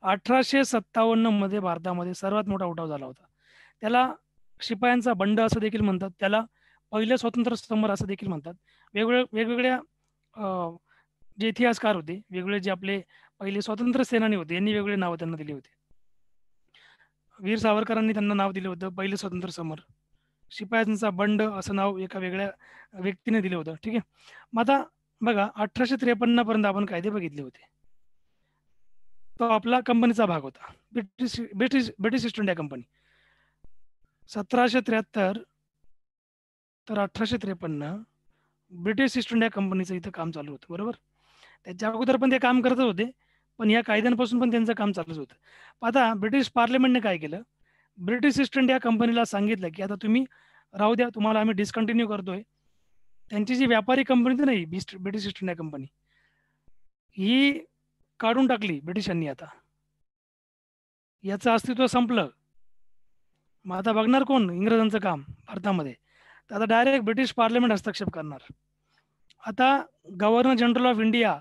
1857 मध्ये भारतामध्ये सर्वात मोठा उठाव झाला होता. त्याला शिपायांचा बंड असं देखील म्हणतात. त्याला पहिलं स्वातंत्र्य समर असं देखील म्हणतात. वेगवेगळ्या अ, जे इतिहासकार होते, वेगवेगळे जे आपले पहिले स्वातंत्र्य सेनानी होते, यांनी वेगवेगळे नावं त्यांना दिली होती. वीर सावरकरांनी त्यांना नाव दिलं होतं पहिलं स्वातंत्र्य समर. शिपायांचा बंड असं नाव एका वेगळ्या व्यक्तीने दिलं होतं. ठीक आहे. मग आता बघा 1853 पर्यंत आपण कायदे बघितले होते. तो आपला कंपनीचा भाग होता. British east India company. 1773 तर 1853 ब्रिटिश ईस्ट इंडिया कंपनीचं इथं काम चालू होतं. बरोबर? त्याच्या अगोदर पण ते काम करतच होते. पण या कायद्यांपासून पण त्यांचं काम चालूच होतं. आता ब्रिटिश पार्लमेंटने काय केलं, ब्रिटिश ईस्ट इंडिया कंपनीला सांगितलं की आता तुम्ही राहू द्या, तुम्हाला आम्ही डिस्कंटिन्यू करतोय. त्यांची जी व्यापारी कंपनी होती नाही, ब्रिटिश ईस्ट इंडिया कंपनी, ही काढून टाकली ब्रिटिशांनी. आता याचं अस्तित्व संपलं. मग आता बघणार कोण इंग्रजांचं काम भारतामध्ये? तर आता डायरेक्ट ब्रिटिश पार्लमेंट हस्तक्षेप करणार. आता गव्हर्नर जनरल ऑफ इंडिया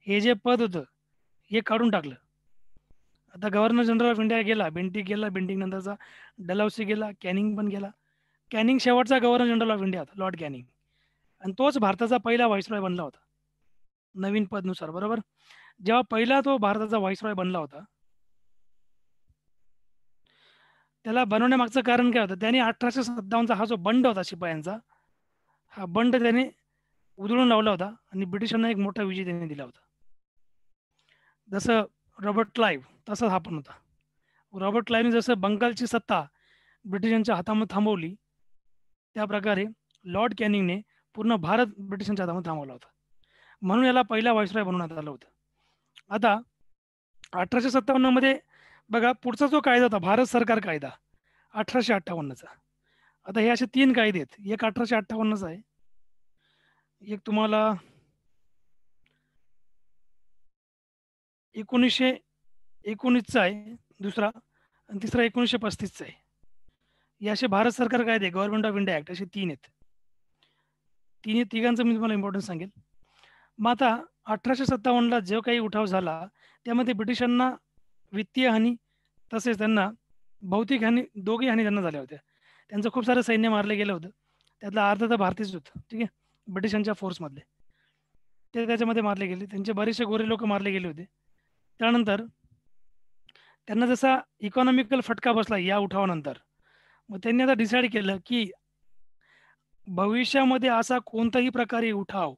हे जे पद होतं हे काढून टाकलं. आता गव्हर्नर जनरल ऑफ इंडिया गेला, बेंटिक गेला, बेंटिक नंतरचा डलहौसी गेला, कॅनिंग पण गेला. कॅनिंग शेवटचा गव्हर्नर जनरल ऑफ इंडिया होता, लॉर्ड कॅनिंग. आणि तोच भारताचा पहिला व्हाईसरॉय बनला होता नवीन पदनुसार, बरोबर. जेव्हा पहिला तो भारताचा व्हाईसरॉय बनला होता, त्याला बनवण्यामागचं कारण काय होतं? त्याने 1857चा हा जो बंड होता शिपायांचा, हा बंड त्याने उधळून लावला होता आणि ब्रिटिशांना एक मोठा विजय त्याने दिला होता. जसं रॉबर्ट क्लाइव्ह तसाच हा पण होता. रॉबर्ट क्लाइव्हने जसं बंगालची सत्ता ब्रिटिशांच्या हातामध्ये थांबवली, त्या प्रकारे लॉर्ड कॅनिंगने पूर्ण भारत ब्रिटिशांच्या हातामध्ये थांबवला होता. म्हणून याला पहिला व्हाईसरॉय बनवण्यात आलं होतं. आता 1857 मध्ये बघा, पुढचा जो कायदा होता भारत सरकार कायदा 1858चा. आता हे असे 3 कायदे आहेत. एक 1858चा आहे, एक तुम्हाला 1919चा आहे दुसरा, आणि तिसरा 1935चा आहे. हे असे भारत सरकार कायदे, गव्हर्नमेंट ऑफ इंडिया ऍक्ट, असे 3 आहेत. तिघांचं मी तुम्हाला इम्पॉर्टन्स सांगेल. मग आता 1857ला जो काही उठाव झाला त्यामध्ये ब्रिटिशांना वित्तीय हानी तसेच त्यांना भौतिक हानी, दोघी हानी त्यांना झाल्या होत्या. त्यांचं खूप सारं सैन्य मारले गेलं होतं. त्यातलं अर्ध तर भारतीयच होतं, ठीक आहे, ब्रिटिशांच्या फोर्समधले. ते त्याच्यामध्ये मारले गेले. त्यांचे बरेचसे गोरे लोक मारले गेले होते. त्यानंतर त्यांना जसा इकॉनॉमिकल फटका बसला या उठावानंतर, मग त्यांनी आता डिसाईड केलं की भविष्यामध्ये असा कोणताही प्रकारे उठाव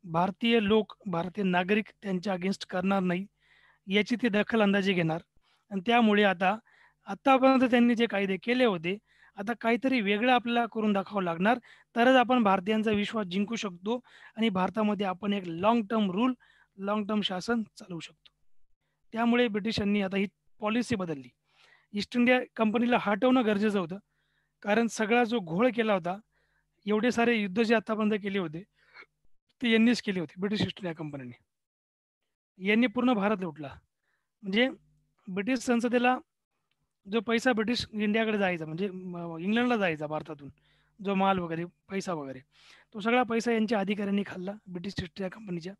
भारतीय लोक, भारतीय नागरिक त्यांच्या अगेन्स्ट करणार नाही, याची ते दखल अंदाजे घेणार. आणि त्यामुळे आता आत्तापर्यंत त्यांनी जे कायदे केले होते, आता काहीतरी वेगळं आपल्याला करून दाखवावं लागणार, तरच आपण भारतीयांचा विश्वास जिंकू शकतो आणि भारतामध्ये आपण एक long term rule, long term शासन चालवू शकतो. त्यामुळे ब्रिटिशांनी आता ही पॉलिसी बदलली. ईस्ट इंडिया कंपनीला हटवणं गरजेचं होतं, कारण सगळा जो घोळ केला होता, एवढे सारे युद्ध जे आतापर्यंत केले होते ते यांनीच केले होते, ब्रिटिश ईस्ट इंडिया कंपनीने. यांनी पूर्ण भारत लुटला. म्हणजे ब्रिटिश संसदेला जो पैसा ब्रिटिश इंडियाकडे जायचा, म्हणजे इंग्लंडला जायचा भारतातून, जो माल वगैरे, पैसा वगैरे, तो सगळा पैसा यांच्या अधिकाऱ्यांनी खाल्ला, ब्रिटिश ईस्ट इंडिया कंपनीच्या,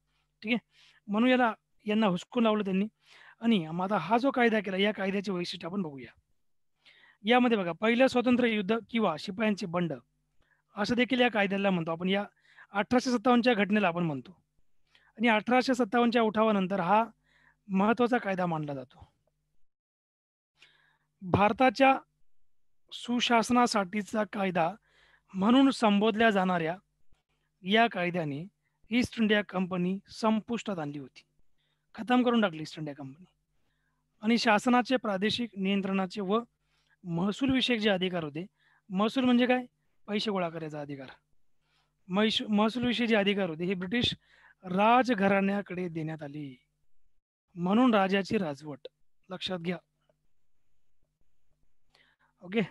ठीक आहे. म्हणून यांना हुसकून लावलं त्यांनी. आणि मग आता हा जो कायदा केला, या कायद्याचे वैशिष्ट्य आपण बघूया. यामध्ये बघा, पहिलं स्वातंत्र्य युद्ध किंवा शिपायांचे बंड असं देखील या कायद्याला म्हणतो आपण. या 1857च्या घटनेला आपण म्हणतो. आणि 1857च्या उठावानंतर हा महत्वाचा कायदा मानला जातो. भारताच्या सुशासनासाठीचा कायदा म्हणून संबोधल्या जाणाऱ्या या कायद्याने ईस्ट इंडिया कंपनी संपुष्टात आणली होती, खतम करून टाकली ईस्ट इंडिया कंपनी. आणि शासनाचे प्रादेशिक नियंत्रणाचे व महसूल विषयक जे अधिकार होते, महसूल म्हणजे काय, पैसे गोळा करायचा अधिकार, महसूल विषयी जे अधिकार होते हे ब्रिटिश राजघराण्याकडे देण्यात आले. म्हणून राजाची राजवट, लक्षात घ्या. ओके.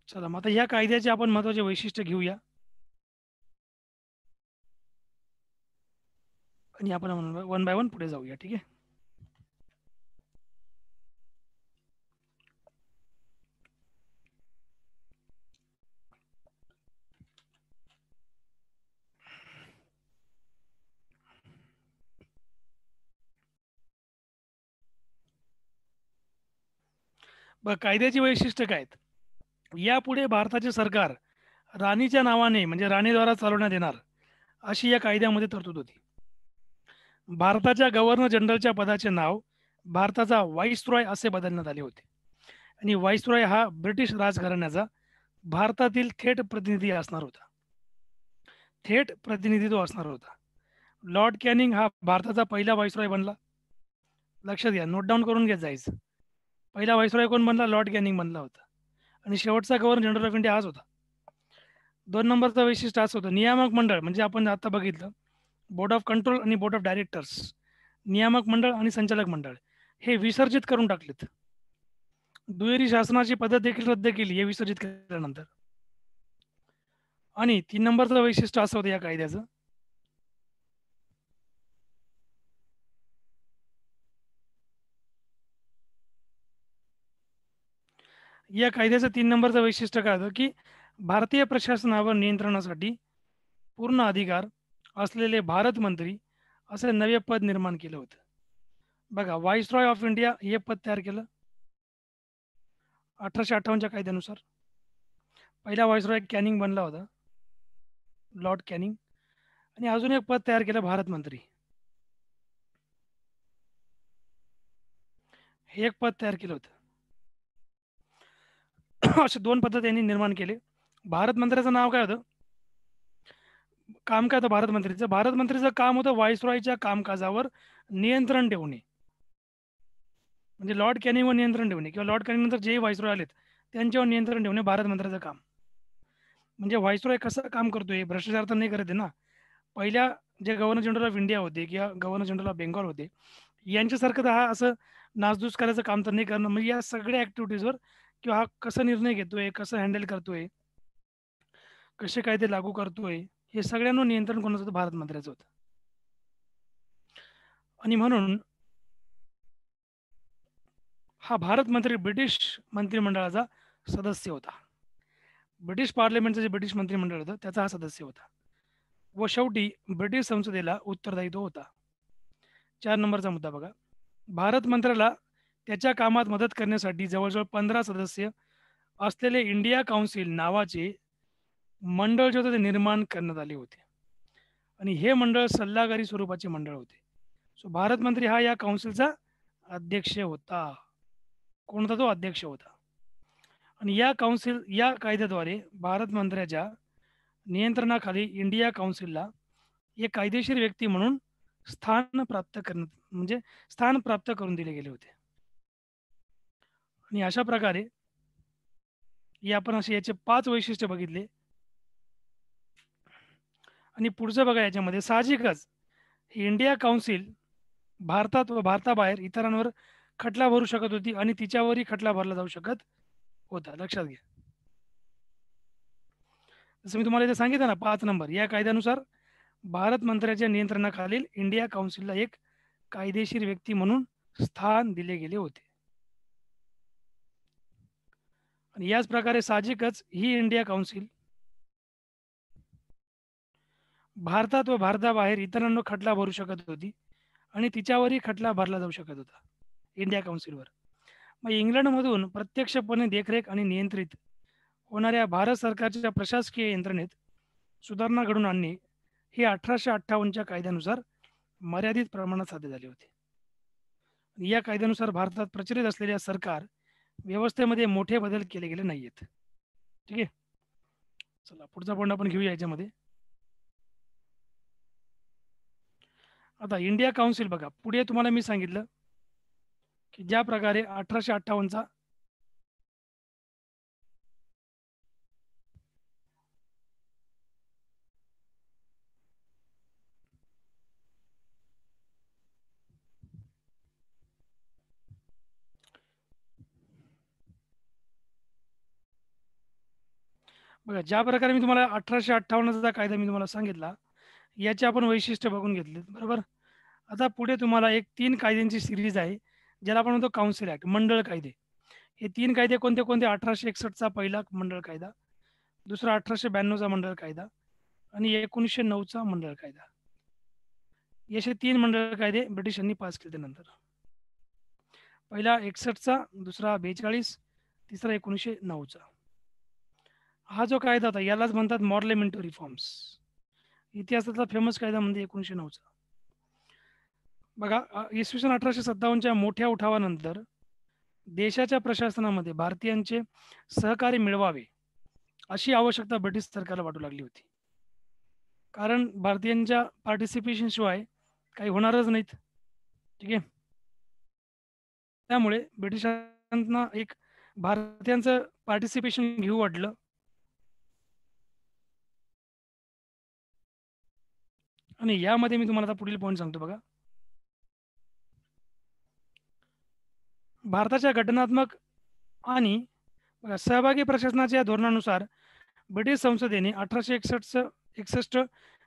चला, मग आता या कायद्याचे आपण महत्वाचे वैशिष्ट्य घेऊया आणि आपण वन बाय वन पुढे जाऊया, ठीक आहे. बघ, कायद्याची वैशिष्ट्य काय आहेत. यापुढे भारताचे सरकार राणीच्या नावाने, म्हणजे राणीद्वारा चालवण्यात येणार, अशी या कायद्यामध्ये तरतूद होती. भारताच्या गव्हर्नर जनरलच्या पदाचे नाव भारताचा व्हाईसरॉय असे बदलण्यात आले होते. आणि व्हाईसरॉय हा ब्रिटिश राजघराण्याचा भारतातील थेट प्रतिनिधी असणार होता, थेट प्रतिनिधित्व असणार होता. लॉर्ड कॅनिंग हा भारताचा पहिला व्हाईसरॉय बनला. लक्षात घ्या, नोट डाऊन करून घेत जायचं. पहिला व्हाईसरॉय कोण बनला? लॉर्ड कॅनिंग बनला होता. आणि शेवटचा गव्हर्नर जनरल ऑफ इंडिया हाच होता. 2 नंबरचं वैशिष्ट्य असं होतं, नियामक मंडळ म्हणजे आपण आता बघितलं बोर्ड ऑफ कंट्रोल आणि बोर्ड ऑफ डायरेक्टर्स, नियामक मंडळ आणि संचालक मंडळ हे विसर्जित करून टाकलेत. दुहेरी शासनाची पद्धत देखील रद्द केली हे विसर्जित केल्यानंतर. आणि 3 नंबरचं वैशिष्ट्य असं होतं या कायद्याचं, या कायद्याचं 3 नंबरचं वैशिष्ट्य काय होतं, की भारतीय प्रशासनावर नियंत्रणासाठी पूर्ण अधिकार असलेले भारत मंत्री असे नवे पद निर्माण केलं होतं. बघा, व्हाईसरॉय ऑफ इंडिया हे पद तयार केलं 1858च्या कायद्यानुसार. पहिला व्हाईसरॉय कॅनिंग बनला होता, लॉर्ड कॅनिंग. आणि अजून एक पद तयार केलं भारत मंत्री, हे एक पद तयार केलं होतं. असे 2 पद त्यांनी निर्माण केले. भारत मंत्र्याचं नाव काय होतं, काम काय होतं भारत मंत्रीचं? भारत मंत्रीचं काम होतं व्हाईसरॉयच्या कामकाजावर नियंत्रण ठेवणे, म्हणजे लॉर्ड कॅनिंगवर नियंत्रण ठेवणे किंवा लॉर्ड कॅनिंग नंतर जे व्हाईसरॉय आलेत त्यांच्यावर नियंत्रण ठेवणे भारत मंत्र्याचं काम. म्हणजे व्हाईसरॉय कसं काम करतोय, भ्रष्टाचार तर नाही करत आहे ना. पहिल्या जे गव्हर्नर जनरल ऑफ इंडिया होते किंवा गव्हर्नर जनरल ऑफ बेंगॉल होते, यांच्यासारखं तर हा असं नासधूस करायचं काम तर नाही करणं. म्हणजे या सगळ्या ॲक्टिव्हिटीजवर किंवा हा कसा निर्णय घेतोय, कसं हँडल करतोय, कसे कायदे लागू करतोय, हे सगळ्यांवर नियंत्रण कोणाचं होतं, भारत मंत्र्याचं होतं. आणि म्हणून हा भारत मंत्री ब्रिटिश मंत्रिमंडळाचा सदस्य होता. ब्रिटिश पार्लमेंटचं जे ब्रिटिश मंत्रिमंडळ होतं त्याचा हा सदस्य होता व शेवटी ब्रिटिश संसदेला उत्तरदायित्व होता. 4 नंबरचा मुद्दा बघा, भारत मंत्र्याला त्याच्या कामात मदत करण्यासाठी जवळजवळ 15 सदस्य असलेले इंडिया काउन्सिल नावाचे मंडळ जे होते ते निर्माण करण्यात आले होते. आणि हे मंडळ सल्लागारी स्वरूपाचे मंडळ होते. सो भारत मंत्री हा या काउन्सिलचा अध्यक्ष होता. कोण होता? तो अध्यक्ष होता. आणि या कायद्याद्वारे भारत मंत्र्याच्या नियंत्रणाखाली इंडिया काउन्सिलला एक कायदेशीर व्यक्ती म्हणून स्थान प्राप्त करून दिले गेले होते. आणि अशा प्रकारे आपण असे याचे 5 वैशिष्ट्य बघितले. आणि पुढचं बघा, याच्यामध्ये साहजिकच ही इंडिया काउन्सिल भारतात व भारताबाहेर इतरांवर खटला भरू शकत होती आणि तिच्यावरही खटला भरला जाऊ शकत होता. लक्षात घ्या. जसं मी तुम्हाला इथे सांगितलं ना, 5 नंबर या कायद्यानुसार भारत मंत्र्याच्या नियंत्रणाखालील इंडिया काउन्सिलला एक कायदेशीर व्यक्ती म्हणून स्थान दिले गेले होते. आणि याच प्रकारे साहजिकच ही इंडिया काउन्सिल भारतात व भारताबाहेर इतरांवर खटला भरू शकत होती आणि तिच्यावरही खटला भरला जाऊ शकत होता इंडिया काउन्सिलवर. मग इंग्लंडमधून प्रत्यक्षपणे देखरेख आणि नियंत्रित होणाऱ्या भारत सरकारच्या प्रशासकीय यंत्रणेत सुधारणा घडवून आणणे हे 1858च्या कायद्यानुसार मर्यादित प्रमाणात साध्य झाले होते. या कायद्यानुसार भारतात प्रचलित असलेल्या सरकार व्यवस्थेमध्ये मोठे बदल केले गेले नाहीयेत. ठीक आहे, चला पुढचा पॉईंट आपण घेऊया याच्यामध्ये. आता इंडिया काउन्सिल बघा, पुढे तुम्हाला मी सांगितलं की ज्या प्रकारे 1858चा बघा, ज्या प्रकारे मी तुम्हाला 1858चा कायदा मी तुम्हाला सांगितला, याचे आपण वैशिष्ट्य बघून घेतले, बरोबर. आता पुढे तुम्हाला एक 3 कायद्यांची सिरीज आहे, ज्याला आपण म्हणतो काउन्सिल ऍक्ट, मंडळ कायदे. हे 3 कायदे कोणते कोणते? 1861चा पहिला मंडळ कायदा, दुसरा 1892चा मंडळ कायदा आणि 1909चा मंडळ कायदा. असे 3 मंडळ कायदे ब्रिटिशांनी पास केले नंतर. पहिला 61चा, दुसरा 42, तिसरा 1909चा. हा जो कायदा होता यालाच म्हणतात मॉर्लेमेंटो रिफॉर्म्स. इतिहासातला फेमस कायदा म्हणजे 1909चा. बघा, इसवी सन 1857च्या मोठ्या उठावानंतर देशाच्या प्रशासनामध्ये भारतीयांचे सहकार्य मिळवावे अशी आवश्यकता ब्रिटिश सरकारला वाटू लागली होती. कारण भारतीयांच्या पार्टिसिपेशन शिवाय काही होणारच नाहीत. ठीक आहे, त्यामुळे ब्रिटिशांना एक भारतीयांचं पार्टिसिपेशन घेऊ वाटलं आणि यामध्ये मी तुम्हाला आता पुढील पॉईंट सांगतो बघा. भारताच्या घटनात्मक आणि बघा, सहभागी प्रशासनाच्या धोरणानुसार ब्रिटिश संसदेने 1861,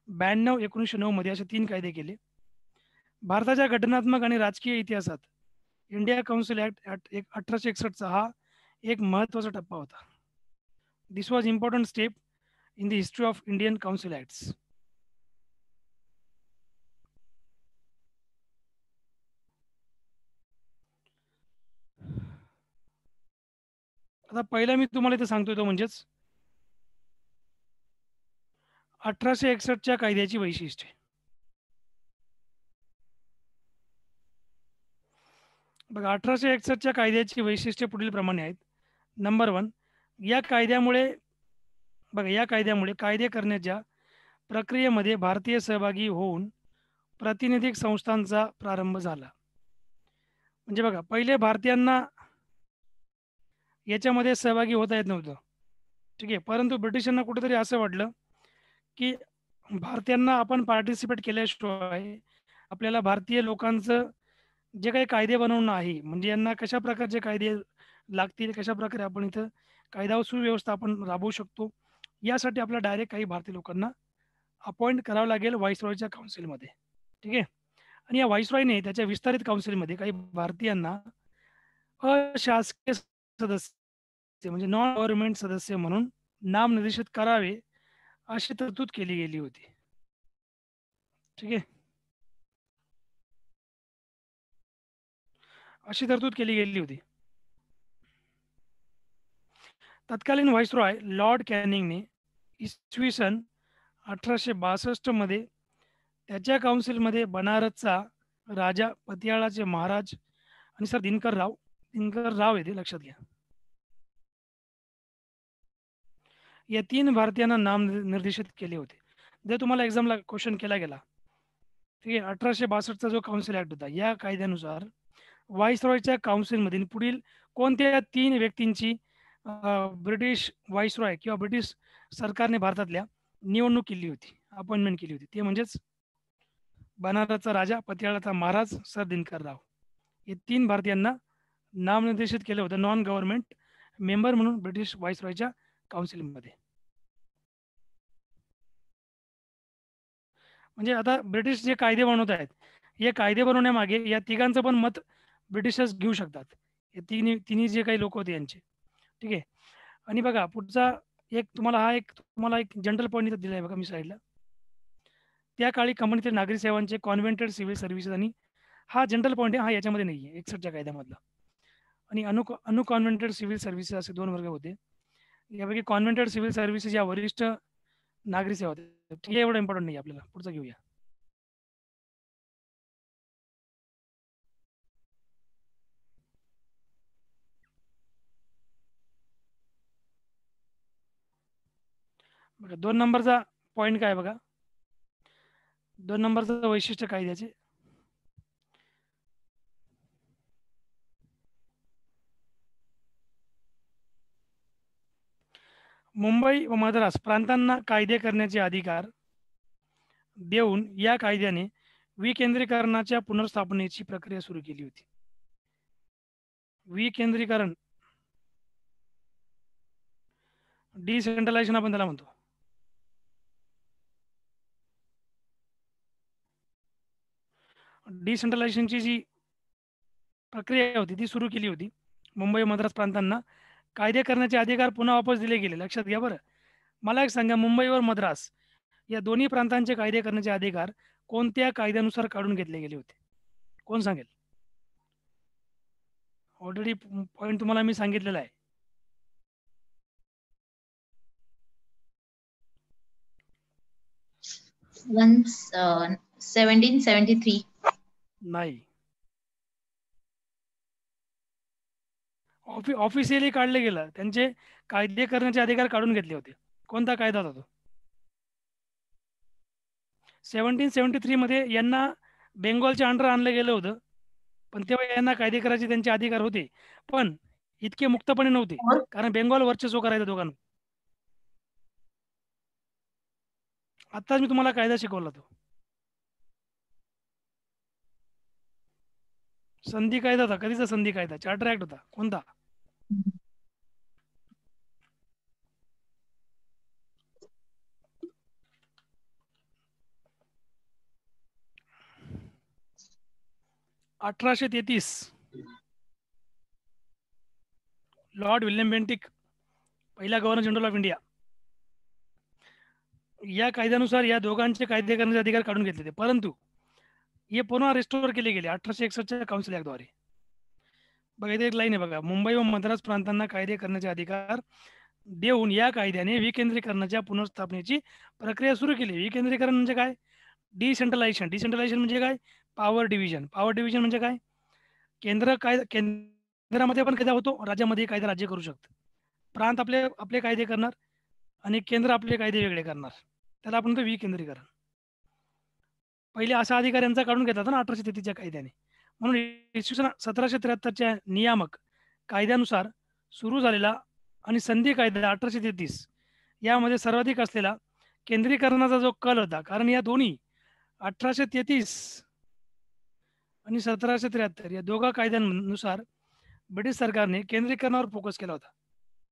92, 1909 मध्ये असे 3 कायदे केले. भारताच्या घटनात्मक आणि राजकीय इतिहासात इंडिया काउन्सिल ऍक्ट 1861चा हा एक महत्त्वाचा टप्पा होता. This was important step in the history of Indian council acts. आता पहिला मी तुम्हाला इथे सांगतोय तो म्हणजेच 1861च्या कायद्याची वैशिष्ट्ये. बघा, 1861च्या कायद्याची वैशिष्ट्ये पुढील प्रमाणे आहेत. नंबर 1, या कायद्यामुळे कायदे करण्याच्या प्रक्रियेमध्ये भारतीय सहभागी होऊन प्रातिनिधिक संस्थांचा प्रारंभ झाला. म्हणजे बघा, पहिले भारतीयांना याच्यामध्ये सहभागी होता येत नव्हतं. ठीक आहे, परंतु ब्रिटिशांना कुठेतरी असं वाटलं की भारतीयांना आपण पार्टिसिपेट केल्याशिवाय आपल्याला भारतीय लोकांचं जे काही कायदे बनवणं आहे, म्हणजे यांना कशा प्रकारचे कायदे लागतील, कशा प्रकारे आपण इथं कायदा व सुव्यवस्था आपण राबवू शकतो, यासाठी आपल्याला डायरेक्ट काही भारतीय लोकांना अपॉइंट करावं लागेल व्हाईसरॉयच्या काउन्सिलमध्ये. ठीक आहे, आणि या व्हाईसरॉयने त्याच्या विस्तारित काउन्सिलमध्ये काही भारतीयांना अशासकीय सदस्य म्हणजे नॉन गव्हर्नमेंट सदस्य म्हणून नामनिर्देशित करावे अशी तरतूद केली गेली होती. ठीक आहे, अशी तरतूद केली गेली होती. तत्कालीन व्हाईसरॉय लॉर्ड कॅनिंगने इसवी सन 1862 मध्ये त्याच्या काउन्सिलमध्ये बनारसचा राजा, पतियाळाचे महाराज आणि सर दिनकर राव येते लक्षात घ्या, या 3 भारतीयांना नाम निर्देशित केले होते. जर तुम्हाला एक्झामला क्वेश्चन केला गेला, ठीक आहे, 1862चा जो काउन्सिल ऍक्ट होता, या कायद्यानुसार व्हाईसरॉयच्या काउन्सिलमधील पुढील कोणत्या 3 व्यक्तींची ब्रिटिश व्हाईसरॉय किंवा ब्रिटिश सरकारने भारतातल्या निवडणूक केली होती, अपॉइंटमेंट केली होती, ते म्हणजेच बनारसचा राजा, पतियाळाचा महाराज, सर दिनकर राव. हे 3 भारतीयांना नामनिर्देशित केलं होतं नॉन गव्हर्नमेंट मेंबर म्हणून ब्रिटिश व्हाईसरॉयच्या काउन्सिलमध्ये. म्हणजे आता ब्रिटिश जे कायदे बनवत आहेत, हे कायदे बनवण्यामागे या तिघांचं पण मत ब्रिटिशर्स घेऊ शकतात, हे तिन्ही जे काही लोक होते यांचे. ठीक आहे, आणि बघा पुढचा तुम्हाला एक जनरल पॉईंट इथं दिला आहे बघा मी साईडला. त्या काळी कंपनीतील नागरी सेवांचे कॉन्व्हेंटेड सिव्हिल सर्व्हिसेस, आणि हा जनरल पॉईंट आहे, हा याच्यामध्ये नाही आहे 61च्या कायद्यामधला. आणि अनकॉन्व्हेंटेड सिव्हिल सर्व्हिसेस असे 2 वर्ग होते. यापैकी कॉन्व्हेंटेड सिव्हिल सर्व्हिसेस या वरिष्ठ नागरी सेवा होत्या. ठीक आहे, एवढं इम्पॉर्टंट नाही आपल्याला, पुढचं घेऊया. बघा 2 नंबरचा पॉईंट काय बघा, 2 नंबरचं वैशिष्ट्य कायद्याचे. मुंबई व मद्रास प्रांतांना कायदे करण्याचे अधिकार देऊन या कायद्याने विकेंद्रीकरणाच्या पुनर्स्थापनेची प्रक्रिया सुरू केली होती. विकेंद्रीकरण, डिसेंट्रलायझेशन आपण त्याला म्हणतो. डिसेंट्रलायझेशनची जी प्रक्रिया होती ती सुरू केली होती. मुंबई मद्रास प्रांतांना कायदे करण्याचे अधिकार पुन्हा वापस दिले गेले. लक्षात घ्या बरं. मला एक सांगा, मुंबई व मद्रास या दोन्ही प्रांतांचे कायदे करण्याचे अधिकार कोणत्या कायद्यानुसार काढून घेतले गेले होते? कोण सांगेल? ऑलरेडी पॉईंट तुम्हाला मी सांगितलेला आहे.
Once 1773.
नाही, ऑफिशियली काढले गेलं, त्यांचे कायदे करण्याचे अधिकार काढून घेतले होते. कोणता कायदा होता तो? 1773 मध्ये यांना बेंगॉलच्या अंडर आणलं गेलं होतं, पण तेव्हा यांना कायदे करायचे त्यांचे अधिकार होते, पण इतके मुक्तपणे नव्हते,
Or
कारण बेंगॉल वर्चस्व करायचं दोघांना. आत्ताच मी तुम्हाला कायदा शिकवला तो. संधी कायदा होता. कधीचा संधी कायदा? चार्टर ऍक्ट होता. कोणता? (1833) लॉर्ड विल्यम बेंटिक, पहिला गव्हर्नर जनरल ऑफ इंडिया, या कायद्यानुसार या दोघांचे कायदे करण्याचे अधिकार काढून घेतले होते, परंतु हे पुन्हा रिस्टोर केले गेले 1861च्या काउन्सिल ऍक्टद्वारे. बघा इथे एक लाईन आहे बघा, मुंबई व मद्रास प्रांतांना कायदे करण्याचे अधिकार देऊन या कायद्याने विकेंद्रीकरणाच्या पुनर्स्थापनेची प्रक्रिया सुरू केली. विकेंद्रीकरण म्हणजे काय? डिसेंट्रलायझेशन. डिसेंट्रलायझेशन म्हणजे काय? Power division. पॉवर डिव्हिजन म्हणजे काय? केंद्रामध्ये पण कायदा होतो, राज्यामध्ये कायदा राज्य करू शकतं. प्रांत आपले आपले कायदे करणार आणि केंद्र आपले कायदे वेगळे करणार. त्याला आपण म्हणतो विकेंद्रीकरण. पहिले असा अधिकार यांचा काढून घेतला होता ना 1833च्या कायद्याने. म्हणून इसवी सन 1773च्या नियामक कायद्यानुसार सुरू झालेला आणि संधी कायदा 1833 यामध्ये सर्वाधिक असलेला केंद्रीकरणाचा जो कल होता, कारण या दोन्ही 1833 आणि 1773 या दोघा कायद्यांनुसार ब्रिटिश सरकारने केंद्रीकरणावर फोकस केला होता.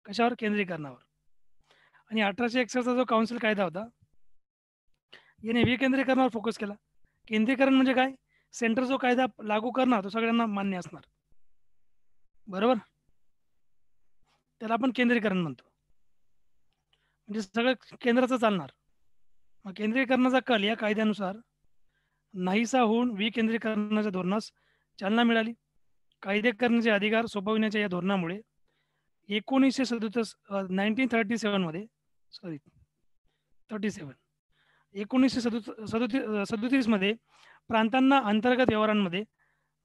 कशावर? केंद्रीकरणावर. आणि 1861चा जो काउन्सिल कायदा होता याने विकेंद्रीकरणावर फोकस केला. केंद्रीकरण म्हणजे काय? सेंटर जो कायदा लागू करणार तो सगळ्यांना मान्य असणार, बरोबर? त्याला आपण केंद्रीकरण म्हणतो, म्हणजे सगळं केंद्राचं चालणार. मग केंद्रीकरणाचा कल या कायद्यानुसार नाहीसा होऊन विकेंद्रीकरणाच्या धोरणास चालना मिळाली. कायदे करण्याचे अधिकार सोपविण्याच्या या धोरणामुळे 1937 मध्ये 1937 मध्ये प्रांतांना अंतर्गत व्यवहारांमध्ये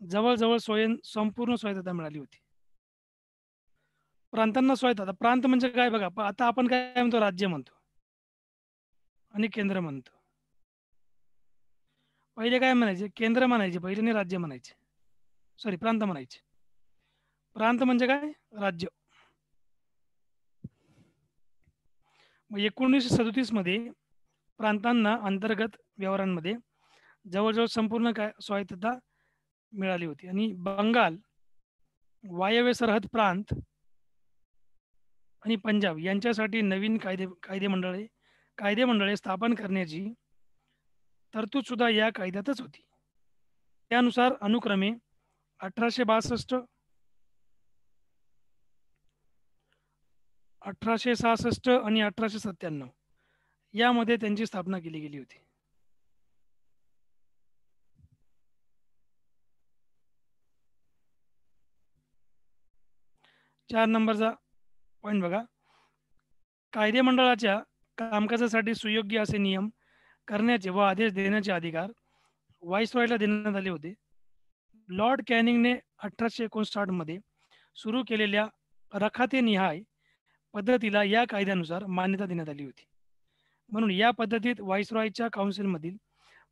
जवळजवळ संपूर्ण स्वायत्तता मिळाली होती. प्रांतांना स्वायत्तता. प्रांत म्हणजे काय बघा, आता आपण काय म्हणतो? राज्य म्हणतो आणि केंद्र म्हणतो. पहिले काय म्हणायचे? केंद्र म्हणायचे पहिले, नाही राज्य म्हणायचे. सॉरी, प्रांत म्हणायचे. प्रांत म्हणजे काय? राज्य. मग 1937 मध्ये प्रांतांना अंतर्गत व्यवहारांमध्ये जवळजवळ संपूर्ण काय स्वायत्तता मिळाली होती. आणि बंगाल, वायव्य सरहद प्रांत आणि पंजाब यांच्यासाठी नवीन कायदेमंडळे स्थापन करण्याची तरतूद सुद्धा या कायद्यातच होती. त्यानुसार अनुक्रमे 1862, 1866 आणि 1897 यामध्ये त्यांची स्थापना केली गेली होती. चार नंबरचा पॉईंट बघा, कायदेमंडळाच्या कामकाजासाठी सुयोग्य असे नियम करण्याचे व आदेश देण्याचे अधिकार व्हाईसरॉयला देण्यात आले होते. लॉर्ड कॅनिंगने 1859 मध्ये सुरू केलेल्या रखाते निहाय पद्धतीला या कायद्यानुसार मान्यता देण्यात आली होती. म्हणून या पद्धतीत व्हाईसरॉयच्या काउन्सिलमधील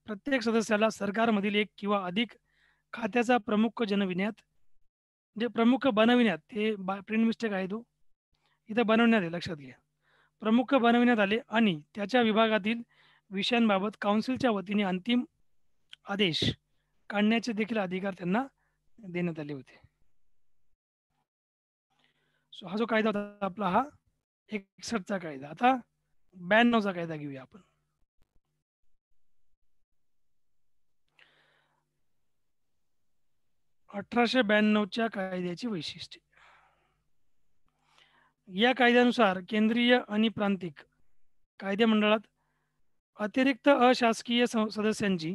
प्रत्येक सदस्याला सरकारमधील एक किंवा अधिक खात्याचा प्रमुख बनविण्यात, हे प्रिंट मिस्टेक आहे तो, इथं बनवण्यात आहे, लक्षात घ्या. प्रमुख बनविण्यात आले आणि त्याच्या विभागातील विषयांबाबत काउन्सिलच्या वतीने अंतिम आदेश काढण्याचे देखील अधिकार त्यांना देण्यात आले होते. सो हा जो कायदा होता आपला, हा 61चा कायदा. आता 92चा कायदा घेऊया आपण. (1892च्या कायद्याची वैशिष्ट्ये). या कायद्यानुसार केंद्रीय आणि प्रांतिक कायदेमंडळात अतिरिक्त अशासकीय सदस्यांची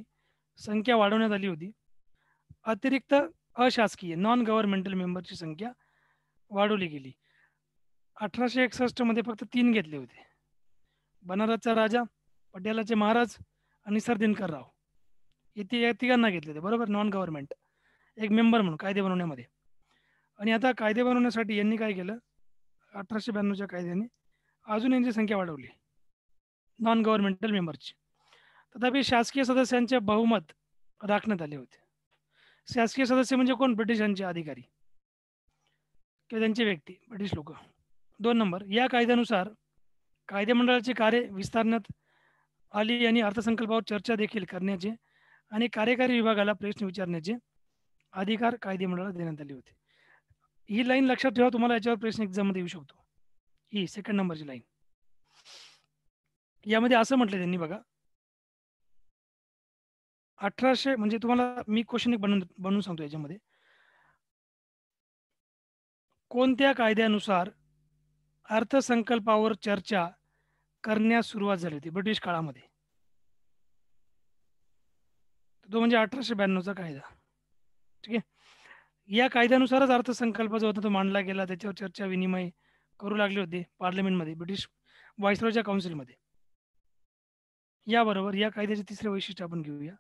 संख्या वाढवण्यात आली होती. अतिरिक्त अशासकीय नॉन गव्हर्नमेंटल मेंबरची संख्या वाढवली गेली. 1861 मध्ये फक्त 3 घेतले होते: बनारसचा राजा, पटियालाचे महाराज आणि सर दिनकर राव. या तिघांना घेतले होते, बरोबर, नॉन गव्हर्नमेंट एक मेंबर म्हणून कायदे बनवण्यामध्ये. आणि आता कायदे बनवण्यासाठी यांनी काय केलं? 1892च्या कायद्याने अजून यांची संख्या वाढवली नॉन गव्हर्नमेंटल मेंबरची. तथापि शासकीय सदस्यांचे बहुमत राखण्यात आले होते. शासकीय सदस्य म्हणजे कोण? ब्रिटिशांचे अधिकारी किंवा त्यांचे व्यक्ती, ब्रिटिश लोक. 2 नंबर, या कायद्यानुसार कायदेमंडळाची कार्य विस्तारण्यात आली आणि अर्थसंकल्पावर चर्चा देखील करण्याचे आणि कार्यकारी विभागाला प्रश्न विचारण्याचे अधिकार कायदे मंडळाला देण्यात आले होते. ही लाईन लक्षात ठेवा, तुम्हाला याच्यावर प्रश्न एक्झाम मध्ये येऊ शकतो. ही सेकंड नंबरची लाईन. यामध्ये असं म्हटलं त्यांनी बघा, 1800 म्हणजे तुम्हाला मी क्वेश्चन एक बनवून सांगतो याच्यामध्ये. कोणत्या कायद्यानुसार अर्थसंकल्पावर चर्चा करण्यास सुरुवात झाली होती ब्रिटिश काळामध्ये? तो म्हणजे 1892चा कायदा. ठीक आहे. या कायद्यानुसारच अर्थसंकल्प जो होता तो मांडला गेला, त्याच्यावर चर्चा विनिमय करू लागले होते पार्लमेंटमध्ये, ब्रिटिश व्हाईसरॉयच्या काउन्सिलमध्ये. याबरोबर या कायद्याचे तिसरे वैशिष्ट्य आपण घेऊया.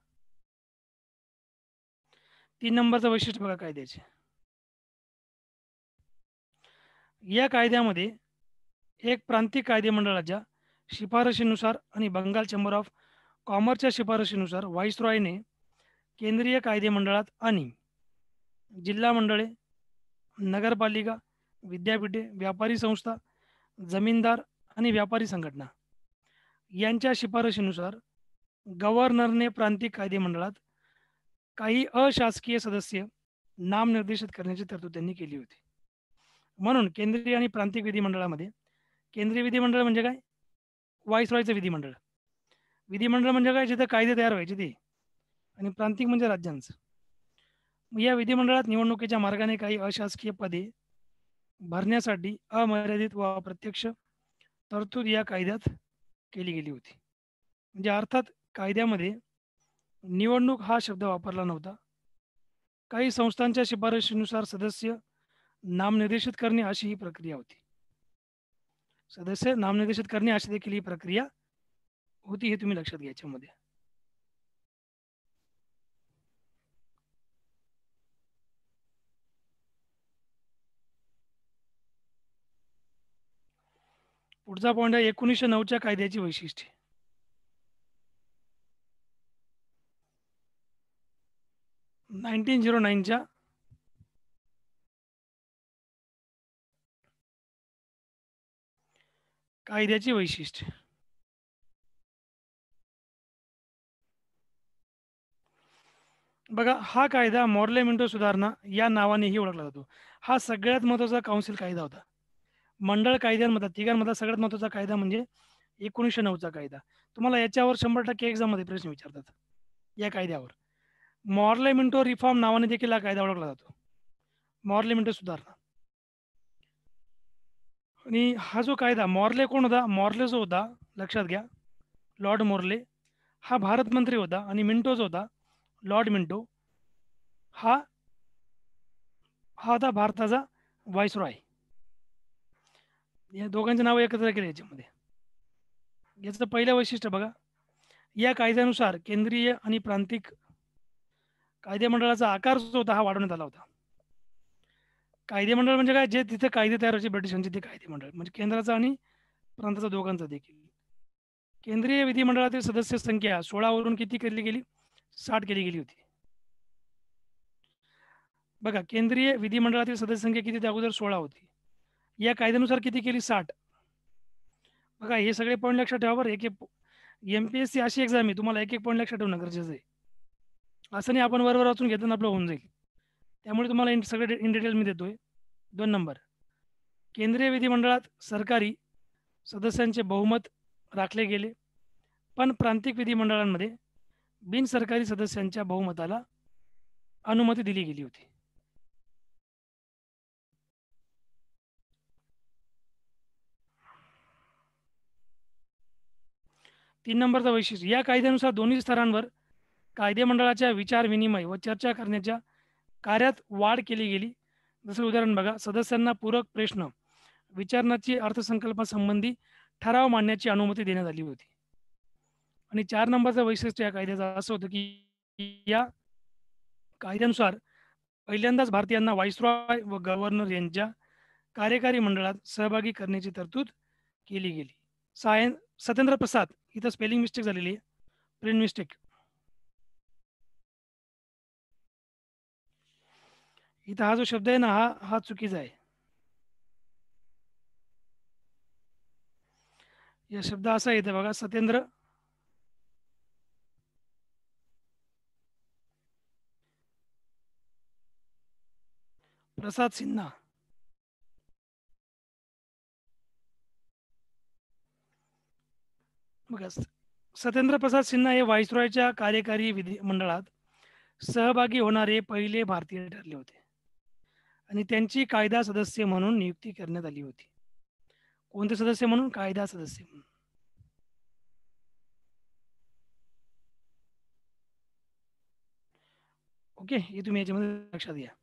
3 नंबरचं वैशिष्ट्य बघा कायद्याचे. या कायद्यामध्ये एक प्रांतिक कायदे मंडळाच्या शिफारशीनुसार आणि बंगाल चेंबर ऑफ कॉमर्सच्या शिफारशीनुसार व्हाईसरॉयने केंद्रीय कायदे मंडळात आणि जिल्हा मंडळे, नगरपालिका, विद्यापीठे, व्यापारी संस्था, जमीनदार आणि व्यापारी संघटना यांच्या शिफारशीनुसार गव्हर्नरने प्रांतिक कायदे मंडळात काही अशासकीय सदस्य नामनिर्देशित करण्याची तरतूद त्यांनी केली होती. म्हणून केंद्रीय आणि प्रांतिक विधिमंडळामध्ये, केंद्रीय विधिमंडळ म्हणजे काय? व्हाईसरॉयचं विधिमंडळ. विधिमंडळ म्हणजे काय? जिथे कायदे तयार व्हायचे ते. आणि प्रांतिक म्हणजे राज्यांचं. मग या विधिमंडळात निवडणुकीच्या मार्गाने काही अशासकीय पदे भरण्यासाठी अमर्यादित व अप्रत्यक्ष तरतूद या कायद्यात केली गेली होती. म्हणजे अर्थात कायद्यामध्ये निवडणूक हा शब्द वापरला नव्हता. काही संस्थांच्या शिफारशीनुसार सदस्य नामनिर्देशित करणे अशी ही प्रक्रिया होती. सदस्य नामनिर्देशित करणे अशी देखील ही प्रक्रिया होती, हे तुम्ही लक्षात घ्या याच्यामध्ये. पुढचा पॉईंट आहे 1909च्या कायद्याची वैशिष्ट्ये. च्या कायद्याची वैशिष्ट्ये. बघा, हा कायदा मॉर्ले मिंटो सुधारणा या नावानेही ओळखला जातो. हा सगळ्यात महत्त्वाचा काउन्सिल कायदा होता. मंडळ कायद्यांमधला तिघांमधला सगळ्यात महत्त्वाचा कायदा म्हणजे 1909चा कायदा. तुम्हाला याच्यावर 100% एक्झाम मध्ये प्रश्न विचारतात या कायद्यावर. मॉर्ले मिंटो रिफॉर्म नावाने देखील हा कायदा ओळखला जातो. मॉर्ले मिंटो सुधारणा. आणि हा जो कायदा, मॉर्ले कोण होता? मॉर्ले जो होता, लक्षात घ्या, लॉर्ड मॉर्ले हा भारत मंत्री होता. आणि मिंटो जो होता, लॉर्ड मिंटो, हा हा होता भारताचा व्हाईसरॉय. या दोघांचे नाव एकत्र केले याच्यामध्ये. याचं पहिलं वैशिष्ट्य बघा, या कायद्यानुसार केंद्रीय आणि प्रांतिक कायदे मंडळाचा आकार जो होता हा वाढवण्यात आला होता. कायदे मंडळ म्हणजे काय? जे तिथे कायदे तयार व्हायचे ब्रिटिशांचे ते कायदे मंडळ, म्हणजे केंद्राचा आणि प्रांताचा दोघांचा देखील. केंद्रीय विधिमंडळातील सदस्य संख्या 16 वरून किती केली गेली? 60 केली गेली होती. बघा, केंद्रीय विधिमंडळातील सदस्य संख्या किती? त्या अगोदर 16 होती. या कायद्यानुसार किती केली? 60. बघा, हे सगळे पॉईंट लक्षात ठेवा बरं. एक एक MPSC अशी एक्झाम आहे, तुम्हाला एक एक पॉईंट लक्षात ठेवणं गरजेचं आहे. असं नाही आपण वरवर वाचून घेताना आपलं होऊन जाईल. त्यामुळे तुम्हाला सगळे इन डिटेल मी देतोय. 2 नंबर, केंद्रीय विधिमंडळात सरकारी सदस्यांचे बहुमत राखले गेले, पण प्रांतिक विधिमंडळांमध्ये बिनसरकारी सदस्यांच्या बहुमताला अनुमती दिली गेली होती. तीन नंबरचं वैशिष्ट्य, या कायद्यानुसार दोन्ही स्तरांवर कायदे मंडळाच्या विचार विनिमय व चर्चा करण्याच्या कार्यात वाढ केली गेली. जसं उदाहरण बघा, सदस्यांना पूरक प्रश्न विचारण्याची अर्थसंकल्पासंबंधी ठराव मांडण्याची अनुमती देण्यात आली होती. आणि 4 नंबरचं वैशिष्ट्य या कायद्याचं असं होतं की या कायद्यानुसार पहिल्यांदाच भारतीयांना व्हाईसरॉय व गव्हर्नर यांच्या कार्यकारी मंडळात सहभागी करण्याची तरतूद केली गेली. सत्येंद्र प्रसाद, इथं स्पेलिंग मिस्टेक झालेली आहे, प्रिंट मिस्टेक. इथं हा जो शब्द आहे ना, हा चुकीचा आहे. या शब्द असा येते बघा, सत्येंद्र प्रसाद सिन्हा. बघा, सत्येंद्र प्रसाद सिन्हा हे व्हाईसरॉयच्या कार्यकारी मंडळात सहभागी होणारे पहिले भारतीय ठरले होते आणि त्यांची कायदा सदस्य म्हणून नियुक्ती करण्यात आली होती. कोणते सदस्य म्हणून? कायदा सदस्य म्हणून. ओके, हे तुम्ही याच्यामध्ये लक्षात घ्या.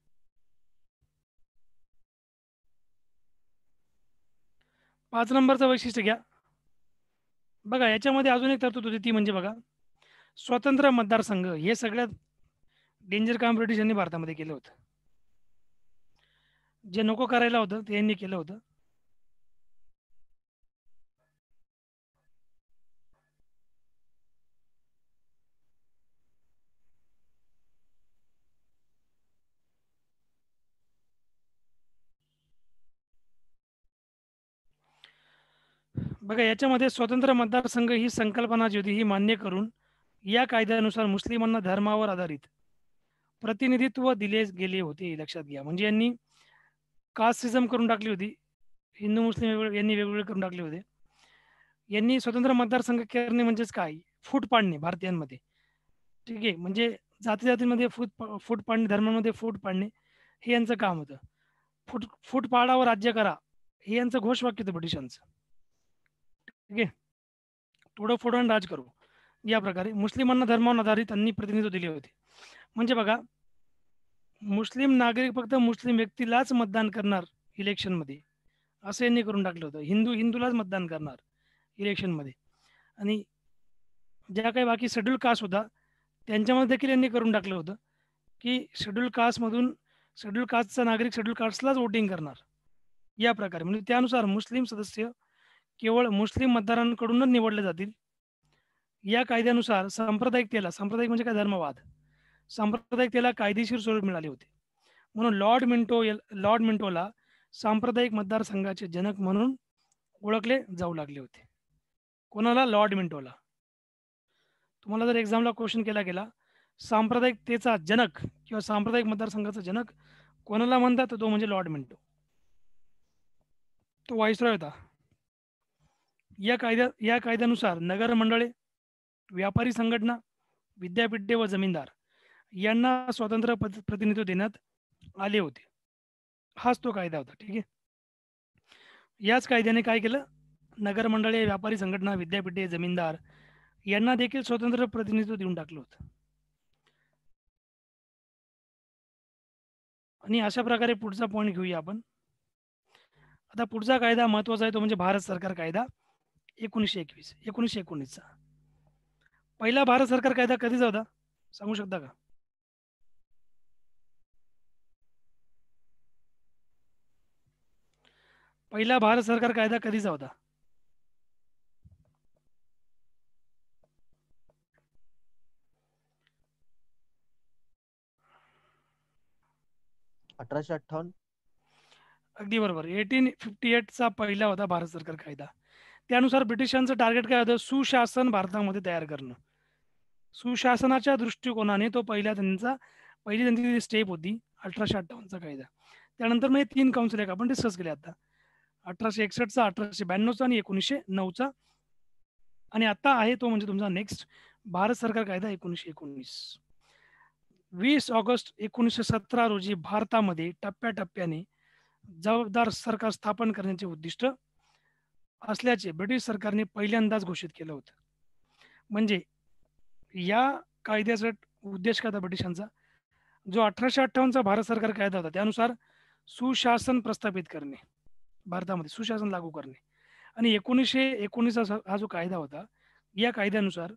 पाच नंबरचं वैशिष्ट्य घ्या. बघा, याच्यामध्ये अजून एक तरतूद होती, ती म्हणजे बघा, स्वतंत्र मतदारसंघ. हे सगळ्यात डेंजर काम ब्रिटिश यांनी भारतामध्ये केलं होतं. जे नको करायला होतं ते यांनी केलं होतं. बघा, याच्यामध्ये स्वतंत्र मतदारसंघ ही संकल्पना जी होती ही मान्य करून या कायद्यानुसार मुस्लिमांना धर्मावर आधारित प्रतिनिधित्व दिले गेले होते. लक्षात घ्या. म्हणजे यांनी कास्टिझम करून टाकली होती. हिंदू मुस्लिम यांनी वेगवेगळे करून टाकले होते. यांनी स्वतंत्र मतदारसंघ करणे म्हणजेच काय? फूट पाडणे भारतीयांमध्ये. ठीक आहे. म्हणजे जाती जातीमध्ये फूट पाडणे, धर्मामध्ये फूट पाडणे हे यांचं काम होतं. फूट पाडावं, राज्य करा, हे यांचं घोषवाक्य होतं ब्रिटिशांचं. ठीक आहे. तोडं फोडं आणि राज करू, या प्रकारे मुस्लिमांना धर्मावर आधारित त्यांनी प्रतिनिधित्व दिले होते. म्हणजे बघा, मुस्लिम नागरिक फक्त मुस्लिम व्यक्तीलाच मतदान करणार इलेक्शनमध्ये, असं यांनी करून टाकलं होतं. हिंदूलाच मतदान करणार इलेक्शनमध्ये. आणि ज्या काही बाकी शेड्यूल कास्ट होता त्यांच्यामध्ये देखील यांनी करून टाकलं होतं की शेड्यूल कास्टचा नागरिक शेड्यूल कास्टलाच वोटिंग करणार, या प्रकारे. म्हणजे त्यानुसार मुस्लिम सदस्य केवळ मुस्लिम मतदारांकडूनच निवडले जातील. या कायद्यानुसार सांप्रदायिकतेला, सांप्रदायिक म्हणजे काय? धर्मवाद. सांप्रदायिकतेला कायदेशीर स्वरूप मिळाले होते. म्हणून लॉर्ड मिंटोला सांप्रदायिक मतदारसंघाचे जनक म्हणून ओळखले जाऊ लागले होते. कोणाला? लॉर्ड मिंटोला. तुम्हाला जर एक्झामला क्वेश्चन केला गेला सांप्रदायिकतेचा जनक किंवा सांप्रदायिक मतदारसंघाचा जनक कोणाला म्हणतात, तर तो म्हणजे लॉर्ड मिंटो. तो व्हाईसरॉय होता. या कायद्यानुसार नगर मंडळे, व्यापारी संघटना, विद्यापीठे व जमीनदार यांना स्वतंत्र प्रतिनिधित्व देण्यात आले होते. हाच तो कायदा होता. ठीक आहे. याच कायद्याने काय केलं? नगर मंडळे, व्यापारी संघटना, विद्यापीठे, जमीनदार यांना देखील स्वतंत्र प्रतिनिधित्व देऊन टाकलं होतं. आणि अशा प्रकारे पुढचा पॉईंट घेऊया आपण. आता पुढचा कायदा महत्वाचा आहे, तो म्हणजे भारत सरकार कायदा 1919चा. पहिला भारत सरकार कायदा कधीचा होता, सांगू शकता का? पहिला भारत सरकार कायदा कधीचा होता? अगदी बरोबर. 1858चा पहिला होता भारत सरकार कायदा. त्यानुसार ब्रिटिशांचं टार्गेट काय होतं? सुशासन भारतामध्ये तयार करणं. सुशासनाच्या दृष्टिकोनाने तो पहिली त्यांची स्टेप होती 1858चा कायदा. त्यानंतर मग 3 काउन्सिल एक आपण डिस्कस केले आता. 1861चा, 1892चा आणि 1909चा. आणि आता आहे तो म्हणजे तुमचा नेक्स्ट भारत सरकार कायदा 1919. 20 ऑगस्ट 1917 रोजी भारतामध्ये टप्प्याटप्प्याने जबाबदार सरकार स्थापन करण्याचे उद्दिष्ट असल्याचे ब्रिटिश सरकारने पहिल्यांदाच घोषित केलं होतं. म्हणजे या कायद्याचा उद्देश काय होता ब्रिटिशांचा? जो 1858चा भारत सरकार कायदा होता त्यानुसार सुशासन प्रस्थापित करणे, भारतामध्ये सुशासन लागू करणे. आणि 1919चा हा जो कायदा होता, या कायद्यानुसार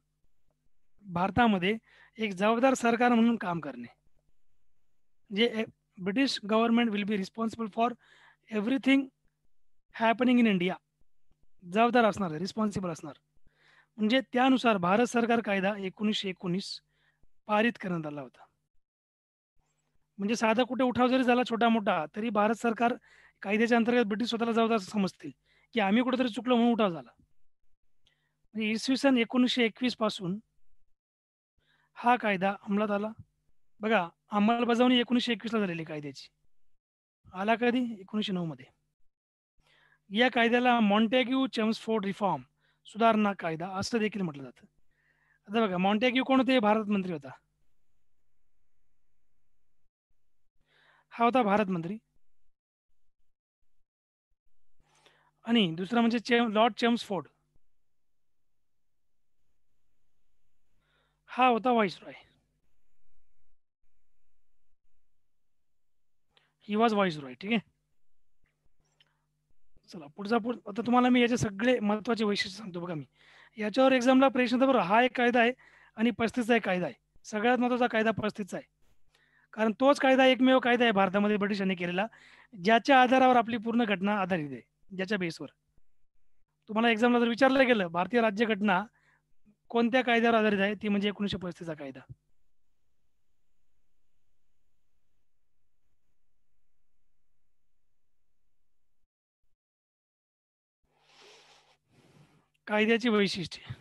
भारतामध्ये एक जबाबदार सरकार म्हणून काम करणे. जे British government will be responsible for everything happening in India. जबाबदार असणार, रिस्पॉन्सिबल असणार. म्हणजे त्यानुसार भारत सरकार कायदा 1919 पारित करण्यात आला होता. म्हणजे साधा कुठे उठाव जरी झाला छोटा मोठा, तरी भारत सरकार कायद्याच्या अंतर्गत ब्रिटिश स्वतःला जबाबदार समजतील की आम्ही कुठेतरी चुकलो म्हणून उठाव झाला. म्हणजे इसवी सन 1921 पासून हा कायदा अंमलात आला. बघा, अंमलबजावणी 1921ला झालेली कायद्याची. आला कधी? 1909 मध्ये. या कायद्याला मॉन्टॅग्यू चेम्सफोर्ड रिफॉर्म सुधारणा कायदा असं देखील म्हटलं जातं. आता बघा, मॉन्टॅग्यू कोण होते? भारत मंत्री होता. हा होता भारत मंत्री. आणि दुसरा म्हणजे लॉर्ड चेम्सफोर्ड, हा होता व्हाईसरॉय. He was viceroy. ठीक आहे. चला आता तुम्हाला मी याचे सगळे महत्वाचे वैशिष्ट्य सांगतो. बघा, मी याच्यावर एक्झामला प्रश्न येतो बरोबर. हा एक कायदा आहे आणि 35चा एक कायदा आहे. सगळ्यात महत्वाचा कायदा 35चा आहे, कारण तोच कायदा एकमेव कायदा आहे भारतामध्ये ब्रिटिशांनी केलेला, ज्याच्या आधारावर आपली पूर्ण घटना आधारित आहे, ज्याच्या बेसवर. तुम्हाला एक्झामला जर विचारलं गेलं भारतीय राज्यघटना कोणत्या कायद्यावर आधारित आहे, ती म्हणजे 1935चा कायदा. कायद्याची वैशिष्ट्ये.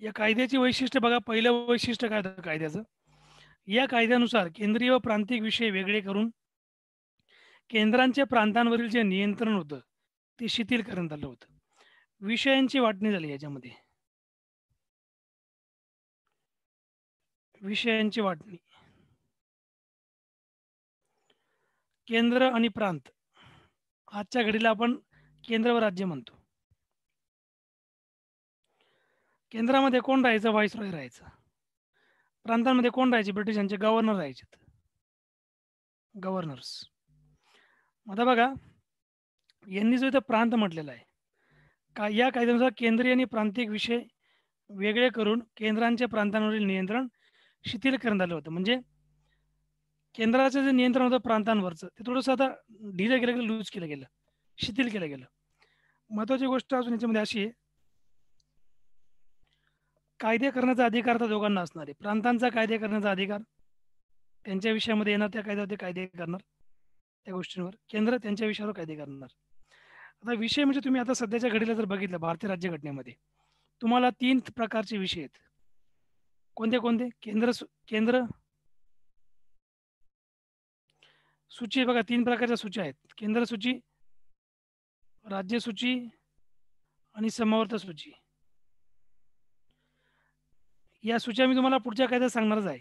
या कायद्याची वैशिष्ट्य बघा. पहिलं वैशिष्ट्य काय होतं कायद्याचं? या कायद्यानुसार केंद्रीय व प्रांतिक विषय वेगळे करून केंद्रांचे प्रांतांवरील जे नियंत्रण होतं ते शिथिल करण्यात आलं होतं. विषयांची वाटणी झाली याच्यामध्ये. विषयांची वाटणी. केंद्र आणि प्रांत. आजच्या घडीला आपण केंद्र व राज्य म्हणतो. केंद्रामध्ये कोण राहायचं? व्हाईसरॉय राहायचं. प्रांतांमध्ये कोण राहायचे? ब्रिटिशांचे गव्हर्नर राहायचे. गव्हर्नर्स. आता बघा, यांनी जो इथं प्रांत म्हटलेला आहे, या कायद्यानुसार केंद्रीय आणि प्रांतिक विषय वेगळे करून केंद्रांच्या प्रांतांवरील नियंत्रण शिथिल करण्यात आलं होतं. म्हणजे केंद्राचं जे नियंत्रण होतं प्रांतांवरचं, ते थोडंसं आता ढिलं केलं गेलं, लूज केलं गेलं, शिथिल केलं गेलं. महत्वाची गोष्ट अजून याच्यामध्ये अशी आहे, कायदे करण्याचा अधिकार तर दोघांना असणार आहे. प्रांतांचा कायदे करण्याचा अधिकार, त्यांच्या विषयामध्ये येणार त्या कायद्यावर कायदे करणार त्या गोष्टींवर. केंद्र त्यांच्या विषयावर कायदे करणार. आता विषय म्हणजे तुम्ही आता सध्याच्या घडीला जर बघितलं भारतीय राज्यघटनेमध्ये, तुम्हाला 3 प्रकारचे विषय आहेत. कोणते कोणते? केंद्र सूची बघा, 3 प्रकारच्या सूची आहेत. केंद्र सूची, राज्य सूची आणि समवर्त सूची. या सूच्या मी तुम्हाला पुढच्या कायद्यात सांगणारच आहे.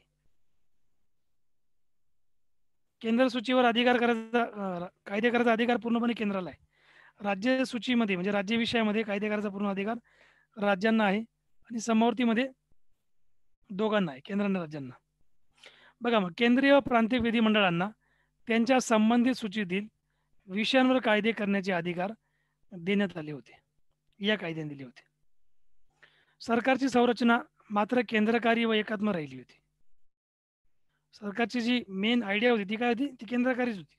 केंद्र सूचीवर अधिकार करायचा कायदे करायचा अधिकार पूर्णपणे केंद्राला आहे. राज्य सूचीमध्ये म्हणजे राज्य विषयामध्ये कायदे करायचा पूर्ण अधिकार राज्यांना आहे आणि समवर्तीमध्ये दोघांना आहे, केंद्र आणि राज्यांना. बघा, मग केंद्रीय व प्रांतिक विधिमंडळांना त्यांच्या संबंधित सूचीतील विषयांवर कायदे करण्याचे अधिकार देण्यात आले होते. या कायद्याने दिले होते. सरकारची संरचना मात्र केंद्रकारी व एकात्म राहिली होती. सरकारची जी मेन आयडिया होती ती काय होती? ती केंद्रकारीच होती.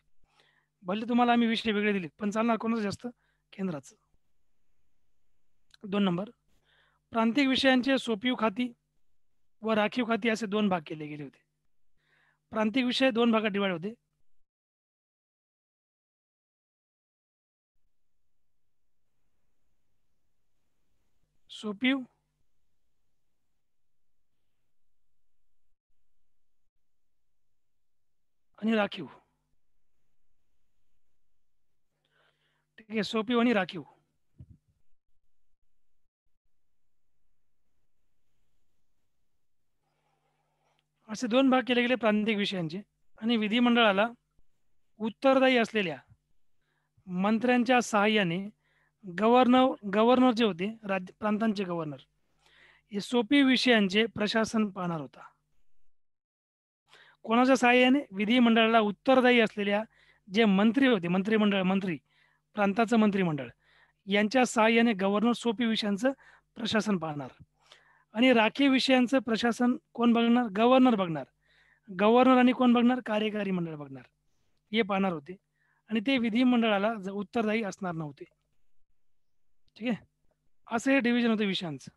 भले तुम्हाला आम्ही विषय वेगळे दिले, पण चालणार कोणाचं जास्त? केंद्राचं. 2 नंबर, प्रांतिक विषयांचे सोपीव खाती व राखीव खाती असे 2 भाग केले गेले होते. प्रांतिक विषय 2 भागात डिवाइड होते. सोपीव आणि राखीव. ठीक आहे, सोपीव आणि राखीव असे 2 भाग केले गेले प्रांतिक विषयांचे. आणि विधिमंडळाला उत्तरदायी असलेल्या मंत्र्यांच्या सहाय्याने गव्हर्नर जे होते प्रांतांचे गव्हर्नर, हे सोपी विषयांचे प्रशासन पाहणार होता. कोणाच्या सहाय्याने? विधिमंडळाला उत्तरदायी असलेल्या जे मंत्री होते, मंत्री, प्रांताचं मंत्रिमंडळ, यांच्या सहाय्याने गव्हर्नर सोपी विषयांचं प्रशासन पाहणार. आणि राखीव विषयांचं प्रशासन कोण बघणार? गव्हर्नर बघणार. गव्हर्नर आणि कोण बघणार? कार्यकारी मंडळ बघणार. हे पाहणार होते. आणि ते विधिमंडळाला उत्तरदायी असणार नव्हते. ठीक आहे, असं हे डिव्हिजन होतं विषयांचं.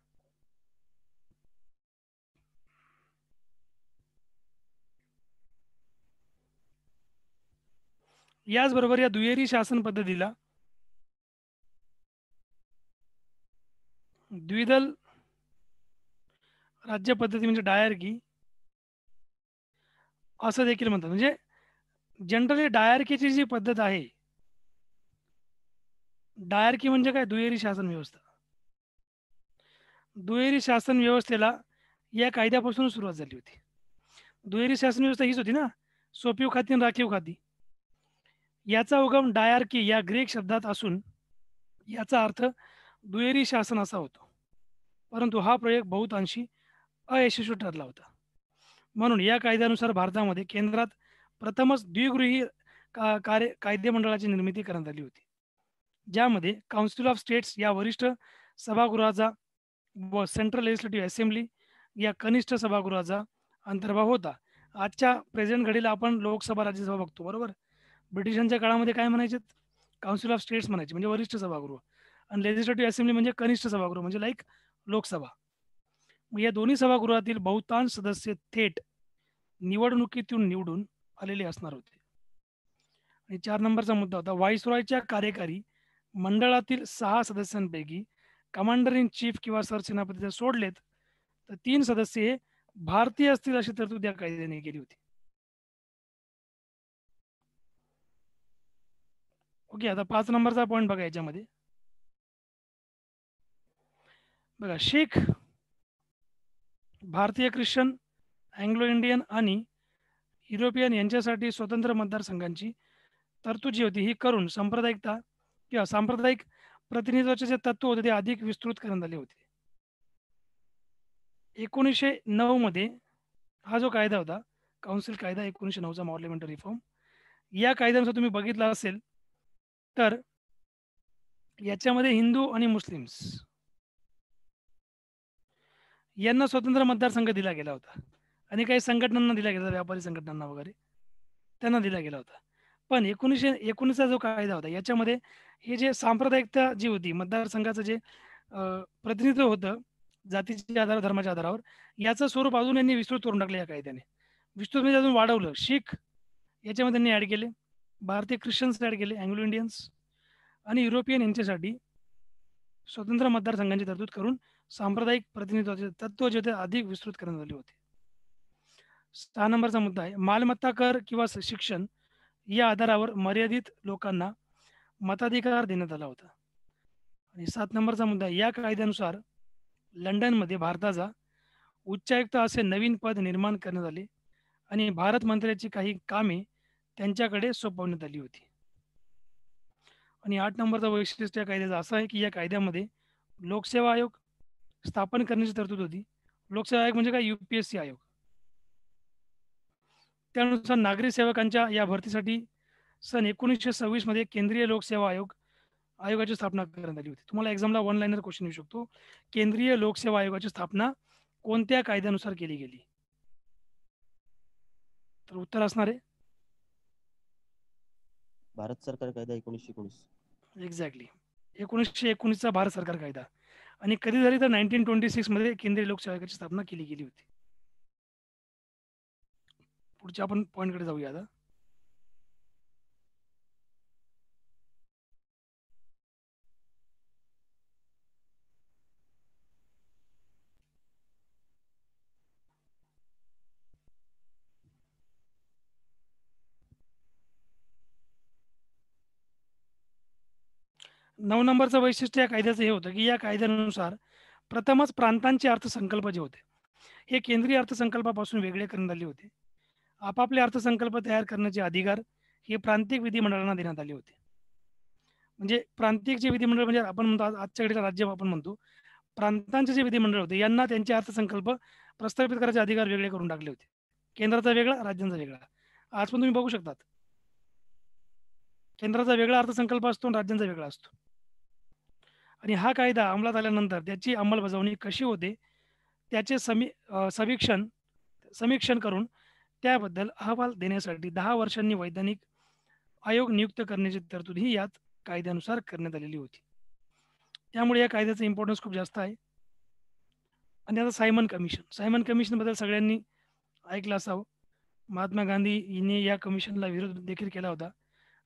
याचबरोबर या दुहेरी शासन पद्धतीला द्विदल राज्य पद्धती म्हणजे डायरकी असं देखील म्हणतात. म्हणजे जनरली डायरकीची जी पद्धत आहे, डायरकी म्हणजे काय, दुहेरी शासन व्यवस्था. दुहेरी शासन व्यवस्थेला या कायद्यापासून सुरुवात झाली होती. दुहेरी शासन व्यवस्था हीच होती ना, सोपीव खाती आणि राखीव खाती. याचा उगम डायरकी या ग्रीक शब्दात असून याचा अर्थ दुहेरी शासन असा होतो. परंतु हा प्रयोग बहुतांशी अयशस्वी ठरला होता. म्हणून या कायद्यानुसार भारतामध्ये केंद्रात प्रथमच द्विगृही कायदे मंडळाची निर्मिती करण्यात आली होती, ज्यामध्ये काउन्सिल ऑफ स्टेट्स या वरिष्ठ सभागृहाचा व सेंट्रल लेजिस्लेटिव्ह असेंब्ली या कनिष्ठ सभागृहाचा अंतर्भाव होता. आजच्या प्रेझेंट घडीला आपण लोकसभा राज्यसभा बघतो, बरोबर. ब्रिटिशांच्या काळामध्ये काय म्हणायचे, काउन्सिल ऑफ स्टेट्स म्हणायचे, म्हणजे वरिष्ठ सभागृह, आणि लेजिस्लेटिव्ह असेंब्ली म्हणजे कनिष्ठ सभागृह, म्हणजे लाईक लोकसभा. मग या दोन्ही सभागृहातील बहुतांश सदस्य थेट निवडणुकीतून निवडून आलेले असणार होते. आणि 4 नंबरचा मुद्दा होता, व्हाईसरॉयच्या कार्यकारी मंडळातील 6 सदस्यांपैकी कमांडर इन चीफ किंवा सरसेनापती जर सोडलेत तर 3 सदस्य हे भारतीय असतील अशी तरतूद या कायद्याने केली होती. ओके, आता 5 नंबरचा पॉईंट बघा याच्यामध्ये. बघा, शीख, भारतीय ख्रिश्चन, अँग्लो इंडियन आणि युरोपियन यांच्यासाठी स्वतंत्र मतदारसंघांची तरतूद जी होती ही करून सांप्रदायिकता किंवा सांप्रदायिक प्रतिनिधित्वाचे जे तत्व होते ते अधिक विस्तृत करण्यात आले होते. 1909 मध्ये हा जो कायदा होता, काउन्सिल कायदा 1909चा पार्लिमेंटरी रिफॉर्म, या कायद्यानुसार तुम्ही बघितला असेल तर याच्यामध्ये हिंदू आणि मुस्लिम्स यांना स्वतंत्र मतदारसंघ दिला गेला होता, आणि काही संघटनांना दिला गेला, व्यापारी संघटनांना वगैरे त्यांना दिला गेला होता. पण 1919चा जो कायदा होता याच्यामध्ये हे जे सांप्रदायिकता जी होती, मतदारसंघाचं जे प्रतिनिधित्व होतं जातीच्या आधारावर, धर्माच्या आधारावर, याचं स्वरूप अजून यांनी विस्तृत करून टाकलं या कायद्याने. विस्तृत म्हणजे अजून वाढवलं. शीख याच्यामध्ये त्यांनी ॲड केले, भारतीय ख्रिश्चन्स ॲड केले, अँग्लो इंडियन्स आणि युरोपियन यांच्यासाठी स्वतंत्र मतदारसंघांची तरतूद करून सांप्रदायिक प्रतिनिधित्वाचे तत्व जे होते अधिक विस्तृत करण्यात आले होते. 6 नंबरचा मुद्दा आहे, मालमत्ता कर किंवा शिक्षण या आधारावर मर्यादित लोकांना मताधिकार देण्यात आला होता. आणि 7 नंबरचा मुद्दा आहे, या कायद्यानुसार लंडनमध्ये भारताचा उच्चायुक्त असे नवीन पद निर्माण करण्यात आले आणि भारत मंत्र्याची काही कामे त्यांच्याकडे सोपवण्यात आली होती. आणि 8 नंबरचा वैशिष्ट्य या कायद्याचा असा आहे की या कायद्यामध्ये लोकसेवा आयोग स्थापन करण्याची तरतूद होती. लोकसेवा आयोग म्हणजे काय, UPSC आयोग. त्यानुसार नागरी सेवकांच्या या भरतीसाठी सन 1926 मध्ये केंद्रीय लोकसेवा आयोगाची स्थापना करण्यात आली होती. तुम्हाला एक्झामला 1 लाईनर क्वेश्चन येऊ शकतो, केंद्रीय लोकसेवा आयोगाची स्थापना कोणत्या कायद्यानुसार केली गेली? तर उत्तर असणार आहे
भारत सरकार कायदा 1919.
एक्झॅक्टली 1919चा भारत सरकार कायदा. आणि कधी झाली तर 1926 मध्ये केंद्रीय लोकसेवा आयोगाची स्थापना केली गेली होती. पुढच्या आपण पॉईंटकडे जाऊया आता. नऊ नंबरचं वैशिष्ट्य या कायद्याचं हे होतं की या कायद्यानुसार प्रथमच प्रांतांचे अर्थसंकल्प जे होते हे केंद्रीय अर्थसंकल्पापासून वेगळे करण्यात आले होते. आपापले अर्थसंकल्प तयार करण्याचे अधिकार हे प्रांतिक विधिमंडळांना देण्यात आले होते. म्हणजे प्रांतिक जे विधिमंडळ म्हणजे आपण म्हणतो आजच्या घडीला राज्य आपण म्हणतो, प्रांतांचे जे विधिमंडळ होते यांना त्यांचे अर्थसंकल्प प्रस्थापित करायचे अधिकार वेगळे करून टाकले होते. केंद्राचा वेगळा, राज्यांचा वेगळा. आज पण तुम्ही बघू शकतात, केंद्राचा वेगळा अर्थसंकल्प असतो आणि राज्यांचा वेगळा असतो. आणि हा कायदा अंमलात आल्यानंतर त्याची अंमलबजावणी कशी होते त्याचे समीक्षण करून त्याबद्दल अहवाल देण्यासाठी 10 वर्षांनी वैधानिक आयोग नियुक्त करण्याची तरतूद ही याच कायद्यानुसार करण्यात आलेली होती. त्यामुळे या कायद्याचं इम्पॉर्टन्स खूप जास्त आहे. आणि आता सायमन कमिशन बद्दल सगळ्यांनी ऐकलं असावं. महात्मा गांधी यांनी या कमिशनला विरोध देखील केला होता.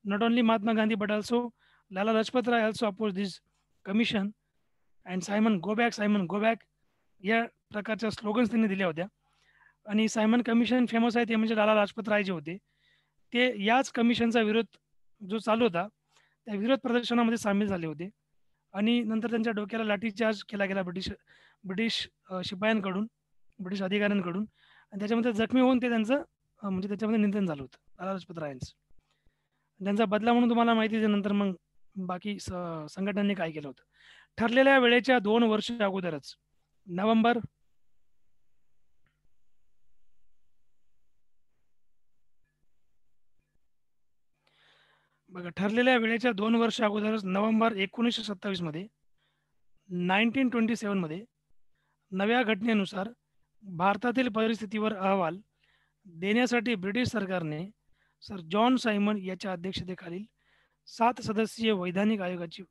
Not only Mahatma Gandhi but also Lala Lajpat Rai also oppose this commission and Simon go back या प्रकारच्या स्लोगन्स त्यांनी दिल्या होत्या. आणि सायमन कमिशन फेमस आहे ते म्हणजे लाला लाजपत राय जे होते ते याच कमिशनचा विरोध जो चालू होता त्या विरोध प्रदर्शनामध्ये सामील झाले होते. आणि नंतर त्यांच्या डोक्याला लाठीचार्ज केला गेला ब्रिटिश शिपायांकडून, ब्रिटिश अधिकाऱ्यांकडून. आणि त्याच्यामध्ये जखमी होऊन ते त्यांचं म्हणजे त्याच्यामध्ये निधन झालं होतं लाला लजपत रायांचं. त्यांचा बदला म्हणून तुम्हाला माहिती आहे नंतर मग बाकी संघटनांनी काय केलं होतं. ठरलेल्या वेळेच्या 2 वर्ष अगोदरच नोव्हेंबर बघा ठरलेल्या वेळेच्या 2 वर्ष अगोदरच नोव्हेंबर 1927 मध्ये 1927 मध्ये नव्या घटनेनुसार भारतातील परिस्थितीवर अहवाल देण्यासाठी ब्रिटिश सरकारने सर जॉन सायमन याच्या अध्यक्षतेखालील 7 सदस्यीय वैधानिक आयोगाची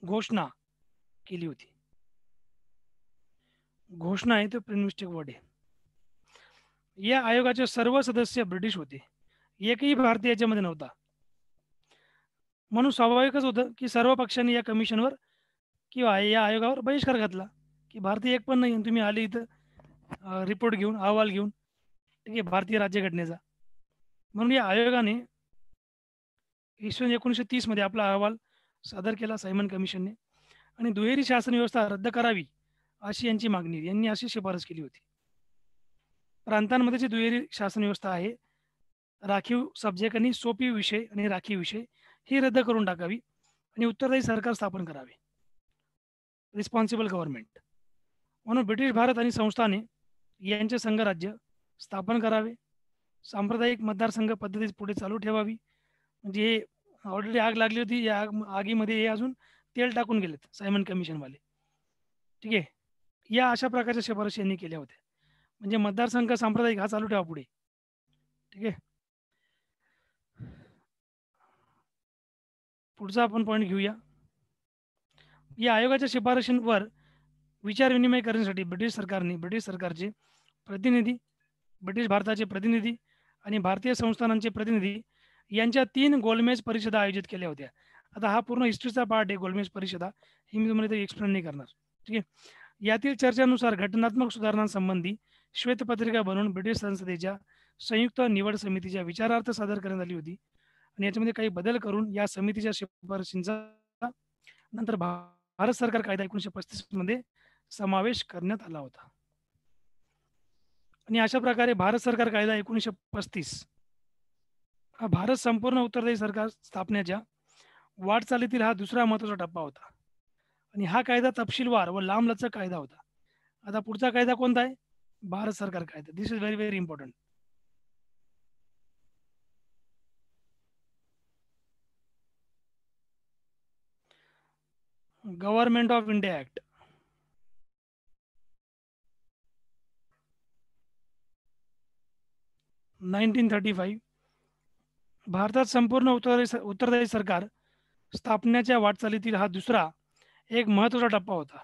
घोषणा केली होती. घोषणा आहे तो प्रिन्विस्टिक वर्ड आहे. या आयोगाचे सर्व सदस्य ब्रिटिश होते. एकही भारतीय याच्यामध्ये नव्हता. म्हणून स्वाभाविकच होतं की सर्व पक्षांनी या कमिशनवर किंवा या आयोगावर बहिष्कार घातला की भारतीय एक पण नाही आणि तुम्ही आले इथं रिपोर्ट घेऊन, अहवाल घेऊन, ठीक आहे, भारतीय राज्यघटनेचा. म्हणून या आयोगाने इसवी 1930 मध्ये आपला अहवाल सादर केला सायमन कमिशनने. आणि दुहेरी शासन व्यवस्था रद्द करावी अशी यांची मागणी, यांनी अशी शिफारस केली होती. प्रांतांमध्ये जी दुहेरी शासन व्यवस्था आहे, राखीव सब्जेक्ट आणि सोपी विषय आणि राखीव विषय ही रद्द करून टाकावी आणि उत्तरदायी सरकार स्थापन करावे, रिस्पॉन्सिबल गव्हर्नमेंट. म्हणून ब्रिटिश भारत आणि संस्थाने यांचे संघराज्य स्थापन करावे. सांप्रदायिक मतदारसंघ पद्धती पुढे चालू ठेवावी. म्हणजे हे ऑलरेडी आग लागली होती, या आगीमध्ये हे अजून तेल टाकून गेलेत सायमन कमिशनवाले, ठीक आहे. या अशा प्रकारच्या शिफारशी यांनी केल्या होत्या. म्हणजे मतदारसंघ सांप्रदायिक हा चालू ठेवा पुढे, ठीक आहे. पुढचा आपण पॉईंट घेऊया. या आयोगाच्या शिफारशींवर विचार विनिमय करण्यासाठी ब्रिटिश सरकारचे प्रतिनिधी, ब्रिटिश भारताचे प्रतिनिधी आणि भारतीय संस्थानांचे प्रतिनिधी यांच्या 3 गोलमेज परिषदा आयोजित केल्या होत्या. आता हा पूर्ण हिस्ट्रीचा पार्ट आहे गोलमेज परिषदा, ही मी तुम्हाला इथे एक्सप्लेन नाही करणार, ठीक आहे. यातील चर्चेनुसार घटनात्मक सुधारणांसंबंधी श्वेतपत्रिका बनवून ब्रिटिश संसदेच्या संयुक्त निवड समितीच्या विचारार्थ सादर करण्यात आली होती. आणि याच्यामध्ये काही बदल करून या समितीच्या शिफारशींचा नंतर भारत सरकार कायदा 1935 मध्ये समावेश करण्यात आला होता. आणि अशा प्रकारे भारत सरकार कायदा 1935 हा भारत संपूर्ण उत्तरदायी सरकार स्थापनेच्या वाटचालीतील हा दुसरा महत्त्वाचा टप्पा होता. आणि हा कायदा तपशीलवार व लांबलचक कायदा होता. आता पुढचा कायदा कोणता आहे? भारत सरकार कायदा. This is very very important. Government of India act. भारतात संपूर्ण उत्तरदायी सरकार स्थापनेच्या वाटचालीतील हा दुसरा एक महत्त्वाचा टप्पा होता.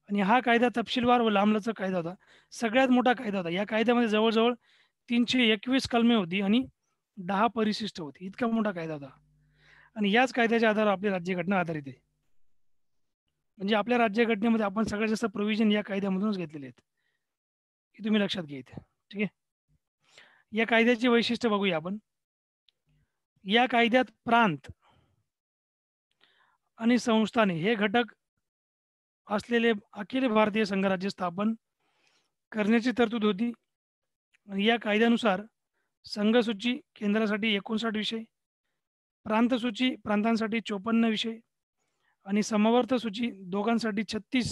आणि हा कायदा तपशीलवार व लांबलचक कायदा होता. सगळ्यात मोठा कायदा होता. या कायद्यामध्ये जवळजवळ 321 कलमे होती आणि 10 परिशिष्ट होती. इतका मोठा कायदा होता. आणि याच कायद्याच्या आधारावर आपली राज्यघटना आधारित आहे. म्हणजे आपल्या राज्यघटनेमध्ये आपण सगळ्यात जास्त प्रोव्हिजन या कायद्यामधूनच घेतलेले आहेत, हे तुम्ही लक्षात घ्यायचं, ठीक आहे. या कायद्याची वैशिष्ट्य बघूया आपण. या कायद्यात प्रांत आणि संस्थाने हे घटक असलेले अखिल भारतीय संघराज्य स्थापन करण्याची तरतूद होती. आणि या कायद्यानुसार संघसूची केंद्रासाठी 59 विषय, प्रांतसूची प्रांतांसाठी 54 विषय आणि समवर्त सूची दोघांसाठी 36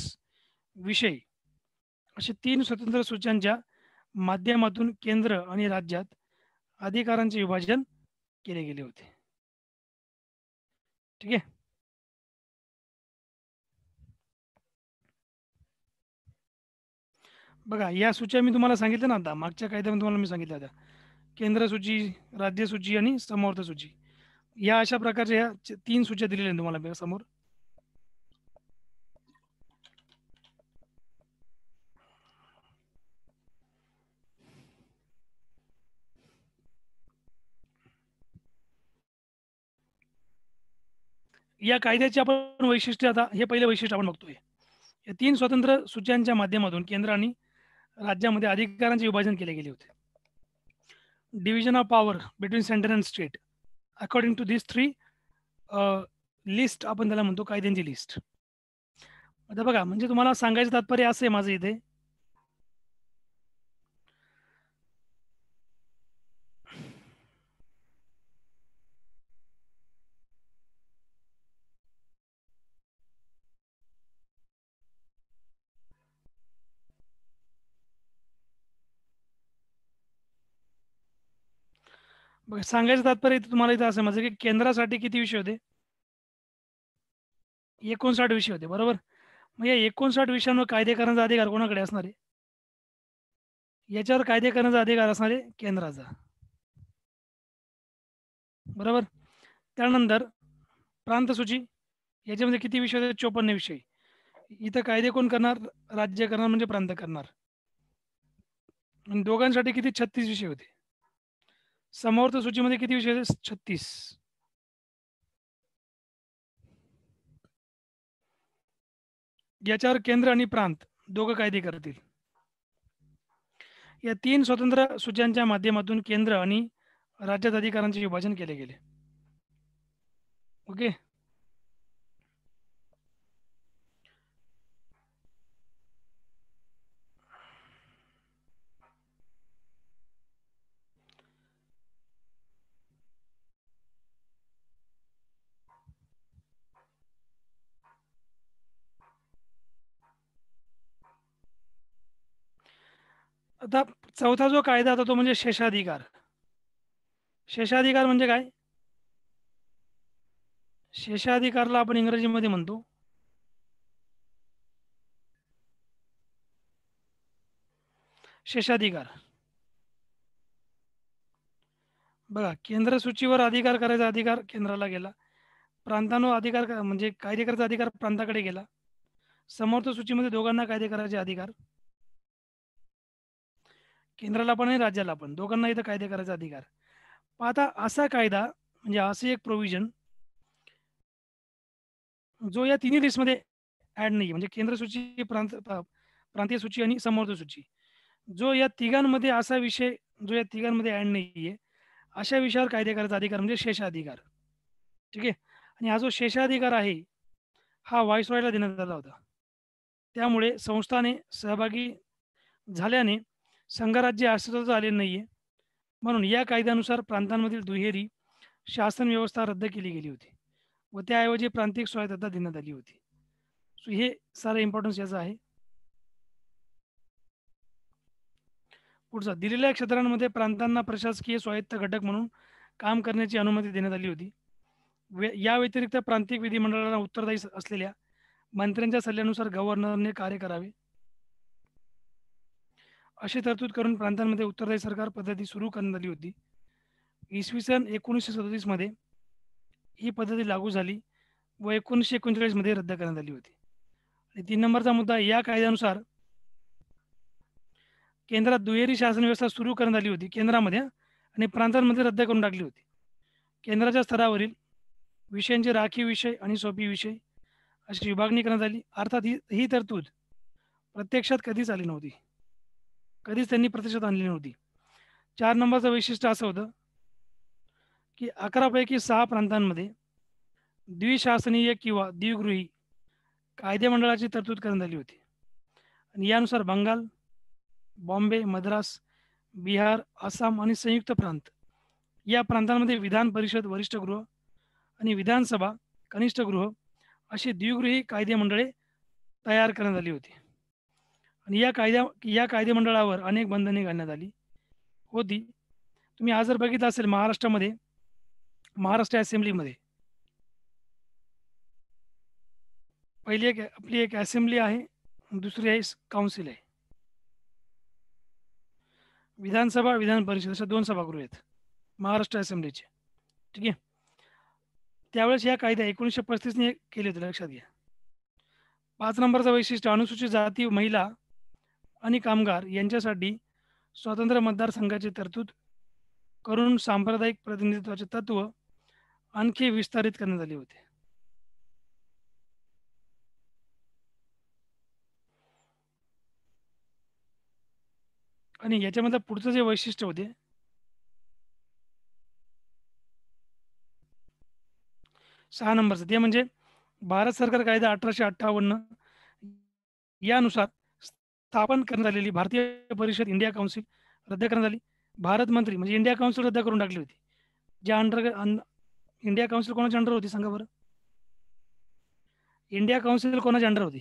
विषय असे 3 स्वतंत्र सूच्यांच्या माध्यमातून केंद्र आणि राज्यात अधिकारांचे विभाजन केले गेले होते, ठीक आहे. बघा या सूच्या मी तुम्हाला सांगितलं ना, आता मागच्या कायद्यामध्ये तुम्हाला मी सांगितलं होत्या, केंद्र सूची, राज्य सूची आणि समवर्त सूची. या अशा प्रकारच्या ह्या 3 सूच्या दिलेल्या आहेत तुम्हाला समोर. या कायद्याचे आपण वैशिष्ट्य, आता हे पहिलं वैशिष्ट्य आपण बघतोय. या 3 स्वतंत्र सूच्यांच्या माध्यमातून केंद्र आणि राज्यामध्ये अधिकारांचे विभाजन केले गेले होते. Division of power between centre and state according to this 3 list, आपण त्याला म्हणतो कायद्यांची लिस्ट. आता बघा, म्हणजे तुम्हाला सांगायचं तात्पर्य असं आहे माझं इथे, बघा सांगायचं तात्पर्य इथे तुम्हाला इथं असं माझं की केंद्रासाठी किती विषय होते? 59 विषय होते, बरोबर. मग या 59 विषयांवर कायदे करण्याचा अधिकार कोणाकडे असणार आहे? याच्यावर कायदे करण्याचा अधिकार असणार आहे केंद्राचा, बरोबर. त्यानंतर प्रांतसूची, याच्यामध्ये किती विषय होते? 54 विषय. इथं कायदे कोण करणार? राज्य करणार, म्हणजे प्रांत करणार. आणि दोघांसाठी किती? 36 विषय होते. समवर्त सूचीमध्ये किती विषय होते? 36. याच्यावर केंद्र आणि प्रांत दोघं कायदे करतील. या 3 स्वतंत्र सूच्यांच्या माध्यमातून केंद्र आणि राज्यात अधिकारांचे विभाजन केले गेले. ओके. आता चौथा जो कायदा होता तो म्हणजे शेषाधिकार. शेषाधिकार म्हणजे काय? शेषाधिकारला आपण इंग्रजीमध्ये म्हणतो शेषाधिकार. बघा, केंद्र सूचीवर अधिकार करायचा अधिकार केंद्राला गेला, प्रांतांवर अधिकार म्हणजे कायदे करायचा अधिकार प्रांताकडे गेला, समर्थ सूचीमध्ये दोघांना कायदे करायचे अधिकार केंद्राला पण आणि राज्याला पण, दोघांना इथं कायदे करायचा अधिकार. आता असा कायदा म्हणजे असे एक प्रोव्हिजन जो या तिन्ही लिस्टमध्ये ऍड नाही, म्हणजे केंद्र सूची, प्रांतीय सूची आणि समर्थ सूची, जो या तिघांमध्ये असा विषय जो या तिघांमध्ये ऍड नाहीये, अशा विषयावर कायदे करायचा अधिकार म्हणजे शेषाधिकार. ठीक आहे. आणि हा जो शेषाधिकार आहे हा व्हाईसरॉयला देण्यात आला होता. त्यामुळे संस्थाने सहभागी झाल्याने संघराज्य अस्तित्वात आले नाहीये, म्हणून या कायद्यानुसार प्रांतांमधील दुहेरी शासन व्यवस्था रद्द केली गेली होती व त्याऐवजी प्रांतिक स्वायत्तता देण्यात आली होती. सो हे सारं इम्पॉर्टन्स याचं आहे. पुढचा, दिलेल्या क्षेत्रांमध्ये प्रांतांना प्रशासकीय स्वायत्त घटक म्हणून काम करण्याची अनुमती देण्यात आली होती. या व्यतिरिक्त प्रांतिक विधिमंडळाला उत्तरदायी असलेल्या मंत्र्यांच्या सल्ल्यानुसार गव्हर्नरने कार्य करावे अशी तरतूद करून प्रांतांमध्ये उत्तरदायी सरकार पद्धती सुरू करण्यात आली होती. इसवी सन 1937 मध्ये ही पद्धती लागू झाली व 1939 मध्ये रद्द करण्यात आली होती. आणि 3 नंबरचा मुद्दा, या कायद्यानुसार केंद्रात दुहेरी शासन व्यवस्था सुरू करण्यात आली होती केंद्रामध्ये, आणि प्रांतांमध्ये रद्द करून टाकली होती. केंद्राच्या स्तरावरील विषयांचे राखीव विषय आणि सोपी विषय अशी विभागणी करण्यात आली. अर्थात ही तरतूद प्रत्यक्षात कधीच आली नव्हती, कधीच त्यांनी प्रत्यक्षात आणली नव्हती. 4 नंबरचं वैशिष्ट्य असं होतं की 11 पैकी 6 प्रांतांमध्ये द्विशासनीय किंवा द्विगृही कायदेमंडळाची तरतूद करण्यात आली होती. आणि यानुसार बंगाल, बॉम्बे, मद्रास, बिहार, आसाम आणि संयुक्त प्रांत या प्रांतांमध्ये विधान परिषद वरिष्ठ गृह आणि विधानसभा कनिष्ठ गृह अशी द्विगृही कायदेमंडळे तयार करण्यात आली होती. आणि या कायदेमंडळावर अनेक बंधने घालण्यात आली होती. तुम्ही आज जर बघितलं असेल महाराष्ट्रामध्ये, महाराष्ट्र असेंब्लीमध्ये पहिली आपली एक असेंब्ली आहे, दुसरी आहे काउन्सिल आहे. विधानसभा, विधान परिषद अशा 2 सभागृह आहेत महाराष्ट्र असेंब्लीचे. ठीक आहे. त्यावेळेस या कायद्या 1935ने केले होते, लक्षात घ्या. 5 नंबरचं वैशिष्ट्य, अनुसूचित जाती, महिला आणि कामगार यांच्यासाठी स्वतंत्र मतदारसंघाची तरतूद करून सांप्रदायिक प्रतिनिधित्वाचे तत्व आणखी विस्तारित करण्यात आले होते. आणि याच्यामधलं पुढचं जे वैशिष्ट्य होते, 6 नंबरचं, ते म्हणजे भारत सरकार कायदा 1858 यानुसार स्थापन करण्यात आलेली भारतीय परिषद इंडिया काउन्सिल रद्द करण्यात आली. भारत मंत्री म्हणजे इंडिया काउन्सिल रद्द करून टाकली होती. ज्या इंडिया काउन्सिल कोणाच्या अंडर होती सांगा बरं? इंडिया काउन्सिल कोणाच्या अंडर होती?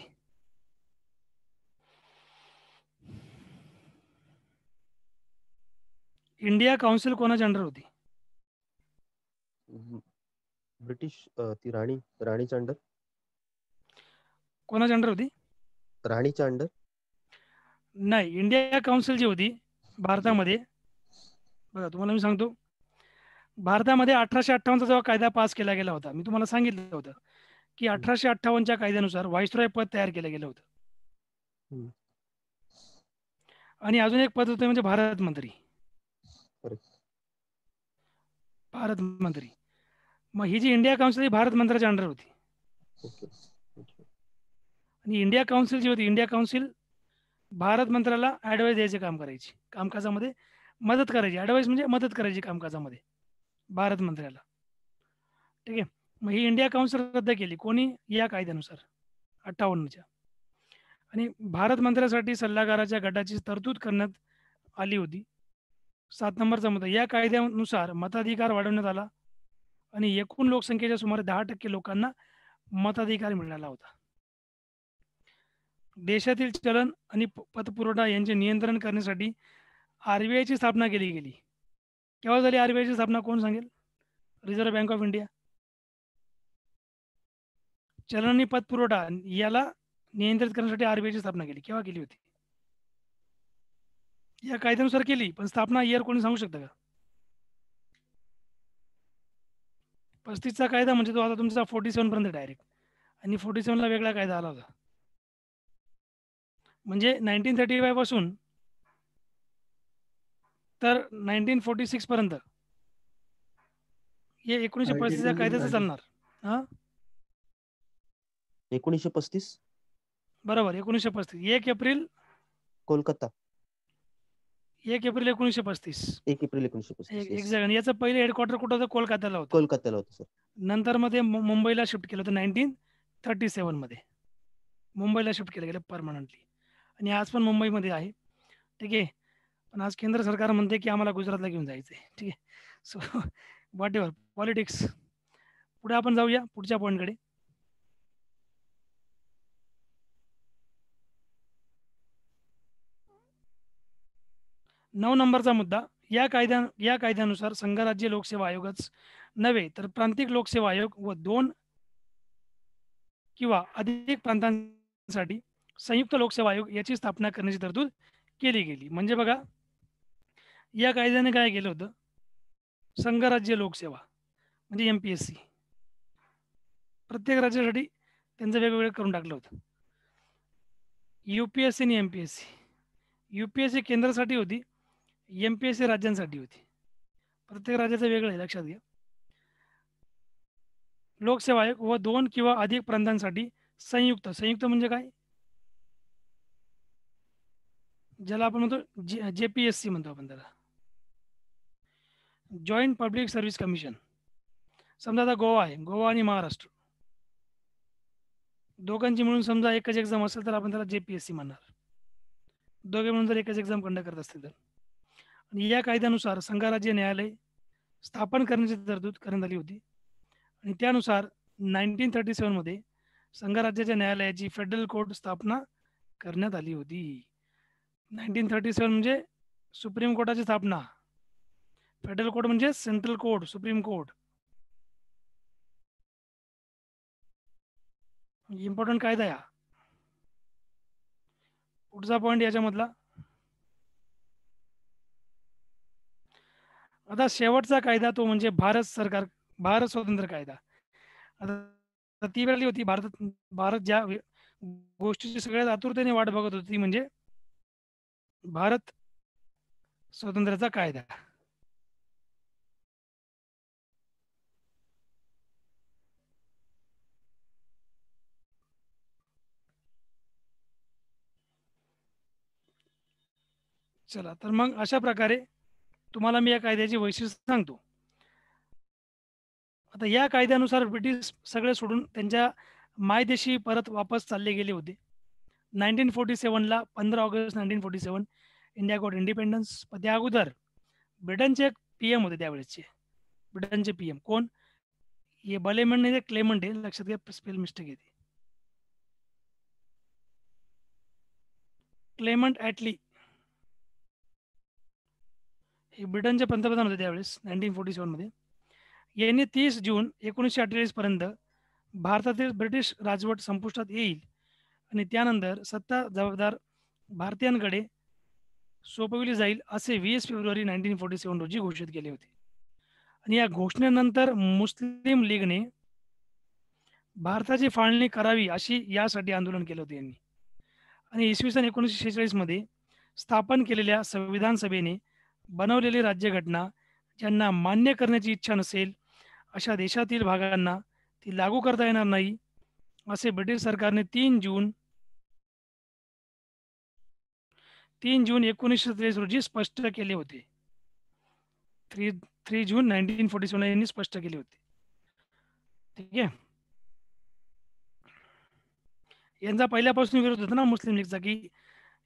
इंडिया काउन्सिल कोणाच्या अंडर होती?
ब्रिटिश ती राणीच्या अंडर.
कोणाच्या अंडर होती?
राणीच्या अंडर.
नाही, इंडिया काउन्सिल जी होती भारतामध्ये, बघा तुम्हाला मी सांगतो, भारतामध्ये 1858चा जेव्हा कायदा पास केला गेला होता, मी तुम्हाला सांगितलं होतं की 1858च्या कायद्यानुसार व्हाईसरॉय पद तयार केलं गेलं होतं. आणि अजून एक पद होतं म्हणजे भारत मंत्री. भारत मंत्री. मग ही जी इंडिया काउन्सिल ही भारत मंत्र्याच्या अंडर होती. आणि इंडिया काउन्सिल जी होती, इंडिया काउन्सिल भारत मंत्र्याला ॲडवाईस द्यायचे काम करायची, कामकाजामध्ये मदत करायची. ॲडवाईस म्हणजे मदत करायची कामकाजामध्ये भारत मंत्र्याला. ठीक आहे. मग ही इंडिया काउन्सिल रद्द केली कोणी? या कायद्यानुसार 58च्या. आणि भारत मंत्र्यासाठी सल्लागाराच्या गटाची तरतूद करण्यात आली होती. 7 नंबरचा मुद्दा, या कायद्यानुसार मताधिकार वाढवण्यात आला आणि एकूण लोकसंख्येच्या सुमारे 10% लोकांना मताधिकार मिळाला होता. देशातील चलन आणि पतपुरवठा यांचे नियंत्रण करण्यासाठी RBI ची स्थापना केली गेली. केव्हा झाली RBI ची स्थापना? कोण सांगेल? Reserve bank of India. चलन आणि पतपुरवठा याला नियंत्रित करण्यासाठी RBI ची स्थापना केली. केव्हा केली होती? या कायद्यानुसार केली, पण स्थापना इयर कोणी सांगू शकतं का? 35चा कायदा म्हणजे तो आता तुमचा 47 पर्यंत डायरेक्ट, आणि 47 ला वेगळा कायदा आला होता. म्हणजे 1935 पासून तर 1946 पर्यंत हे 1935च्या कायद्याचं चालणार. हा,
1935.
बरोबर, 1935. 1 एप्रिल
कोलकाता.
1 एप्रिल 1935.
1 एप्रिल 1935.
एक जण. याचं पहिले हेडक्वार्टर कुठं होतं? कोलकात्याला होतं.
कोलकात्याला होतं सर.
नंतर मध्ये मुंबईला शिफ्ट केलं होतं 1937 मध्ये. मुंबईला शिफ्ट केलं गेलं परमनंटली, आणि आज पण मुंबईमध्ये आहे. ठीक आहे. पण आज केंद्र सरकार म्हणते की आम्हाला गुजरातला घेऊन जायचं आहे. ठीक आहे. So what ever politics. पुढे आपण जाऊया पुढच्या पॉईंटकडे. नऊ नंबरचा मुद्दा, या कायद्यानुसार संघराज्य लोकसेवा आयोगच नव्हे तर प्रांतिक लोकसेवा आयोग व 2 किंवा अधिक प्रांतांसाठी संयुक्त लोकसेवा आयोग याची स्थापना करण्याची तरतूद केली गेली. म्हणजे बघा, या कायद्याने काय केलं होतं? संघराज्य लोकसेवा म्हणजे MPSC प्रत्येक राज्यासाठी त्यांचं वेगवेगळं करून टाकलं होतं. UPSC आणि MPSC. UPSC केंद्रासाठी होती, MPSC राज्यांसाठी होती. प्रत्येक राज्याचं वेगळं आहे, लक्षात घ्या. लोकसेवा आयोग व 2 किंवा अधिक प्रांतांसाठी संयुक्त म्हणजे काय? ज्याला आपण म्हणतो JPSC म्हणतो आपण त्याला, जॉईंट पब्लिक सर्व्हिस कमिशन. समजा आता गोवा आहे, गोवा आणि महाराष्ट्र दोघांची मिळून समजा एकच एक्झाम असेल तर आपण त्याला JPSC म्हणणार. दोघे म्हणून जर एकच एक्झाम कंडक्ट करत असतील तर. आणि या कायद्यानुसार संघराज्य न्यायालय स्थापन करण्याची तरतूद करण्यात आली होती. आणि त्यानुसार 1937 मध्ये संघराज्याच्या न्यायालयाची फेडरल कोर्ट स्थापना करण्यात आली होती. 1937 म्हणजे सुप्रीम कोर्टाची स्थापना. फेडरल कोर्ट म्हणजे central court, supreme court. Important कायदा या. पुढचा पॉईंट याच्यामधला, आता शेवटचा कायदा तो म्हणजे भारत स्वतंत्र कायदा. आता ती वेळ आली होती भारत ज्या गोष्टीची सगळ्यात आतुरतेने वाट बघत होती ती म्हणजे भारत स्वातंत्र्याचा कायदा. चला तर मग अशा प्रकारे तुम्हाला मी या कायद्याची वैशिष्ट्य सांगतो. आता या कायद्यानुसार ब्रिटिश सगळे सोडून त्यांच्या मायदेशी परत वापस चालले गेले होते. 1947ला 15 ऑगस्ट 1947 इंडिया गॉट इंडिपेंडन्स. पण त्या अगोदर ब्रिटनचे एक PM होते त्यावेळेसचे. ब्रिटनचे PM कोण? हे बलेमंड नाही, क्लेमंट आहे, लक्षात घ्या, स्पेल मिस्टेक येते. क्लेमंट ॲटली हे ब्रिटनचे पंतप्रधान होते त्यावेळेस 1947 मध्ये. यांनी 30 जून 1948 पर्यंत भारतातील ब्रिटिश राजवट संपुष्टात येईल आणि त्यानंतर सत्ता जबाबदार भारतीयांकडे सोपविली जाईल असे 20 फेब्रुवारी 1947 रोजी घोषित केले होते. आणि या घोषणेनंतर मुस्लिम लीगने भारताची फाळणी करावी अशी यासाठी आंदोलन केलं होतं यांनी. आणि इसवी सन 1946 मध्ये स्थापन केलेल्या संविधान सभेने बनवलेली राज्यघटना ज्यांना मान्य करण्याची इच्छा नसेल अशा देशातील भागांना ती लागू करता येणार नाही असे ब्रिटिश सरकारने 3 जून 1947 रोजी स्पष्ट केले होते. 3 जून 1947 यांनी स्पष्ट केले होते. ठीक आहे. यांचा पहिल्यापासून विरोध होता ना मुस्लिम लीगचा, की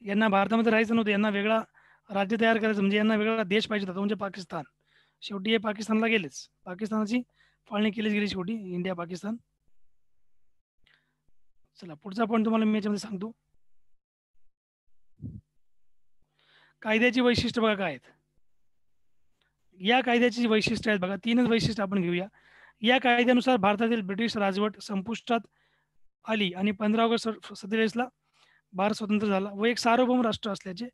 यांना भारतामध्ये राहायचं नव्हतं, यांना वेगळा राज्य तयार करायचं, म्हणजे यांना वेगळा देश पाहिजे होता, म्हणजे पाकिस्तान. शेवटी हे पाकिस्तानला गेलेच. पाकिस्तानाची फाळणी केलीच गेली शेवटी, इंडिया पाकिस्तान. चला पुढचा पॉईंट तुम्हाला मी याच्यामध्ये सांगतो. कायद्याची वैशिष्ट्य बघा काय आहेत. या कायद्याची वैशिष्ट्य आहेत बघा, 3च वैशिष्ट्य आपण घेऊया. या कायद्यानुसार भारतातील ब्रिटिश राजवट संपुष्टात आली आणि 15 ऑगस्ट 47ला भारत स्वतंत्र झाला व एक सार्वभौम राष्ट्र असल्याचे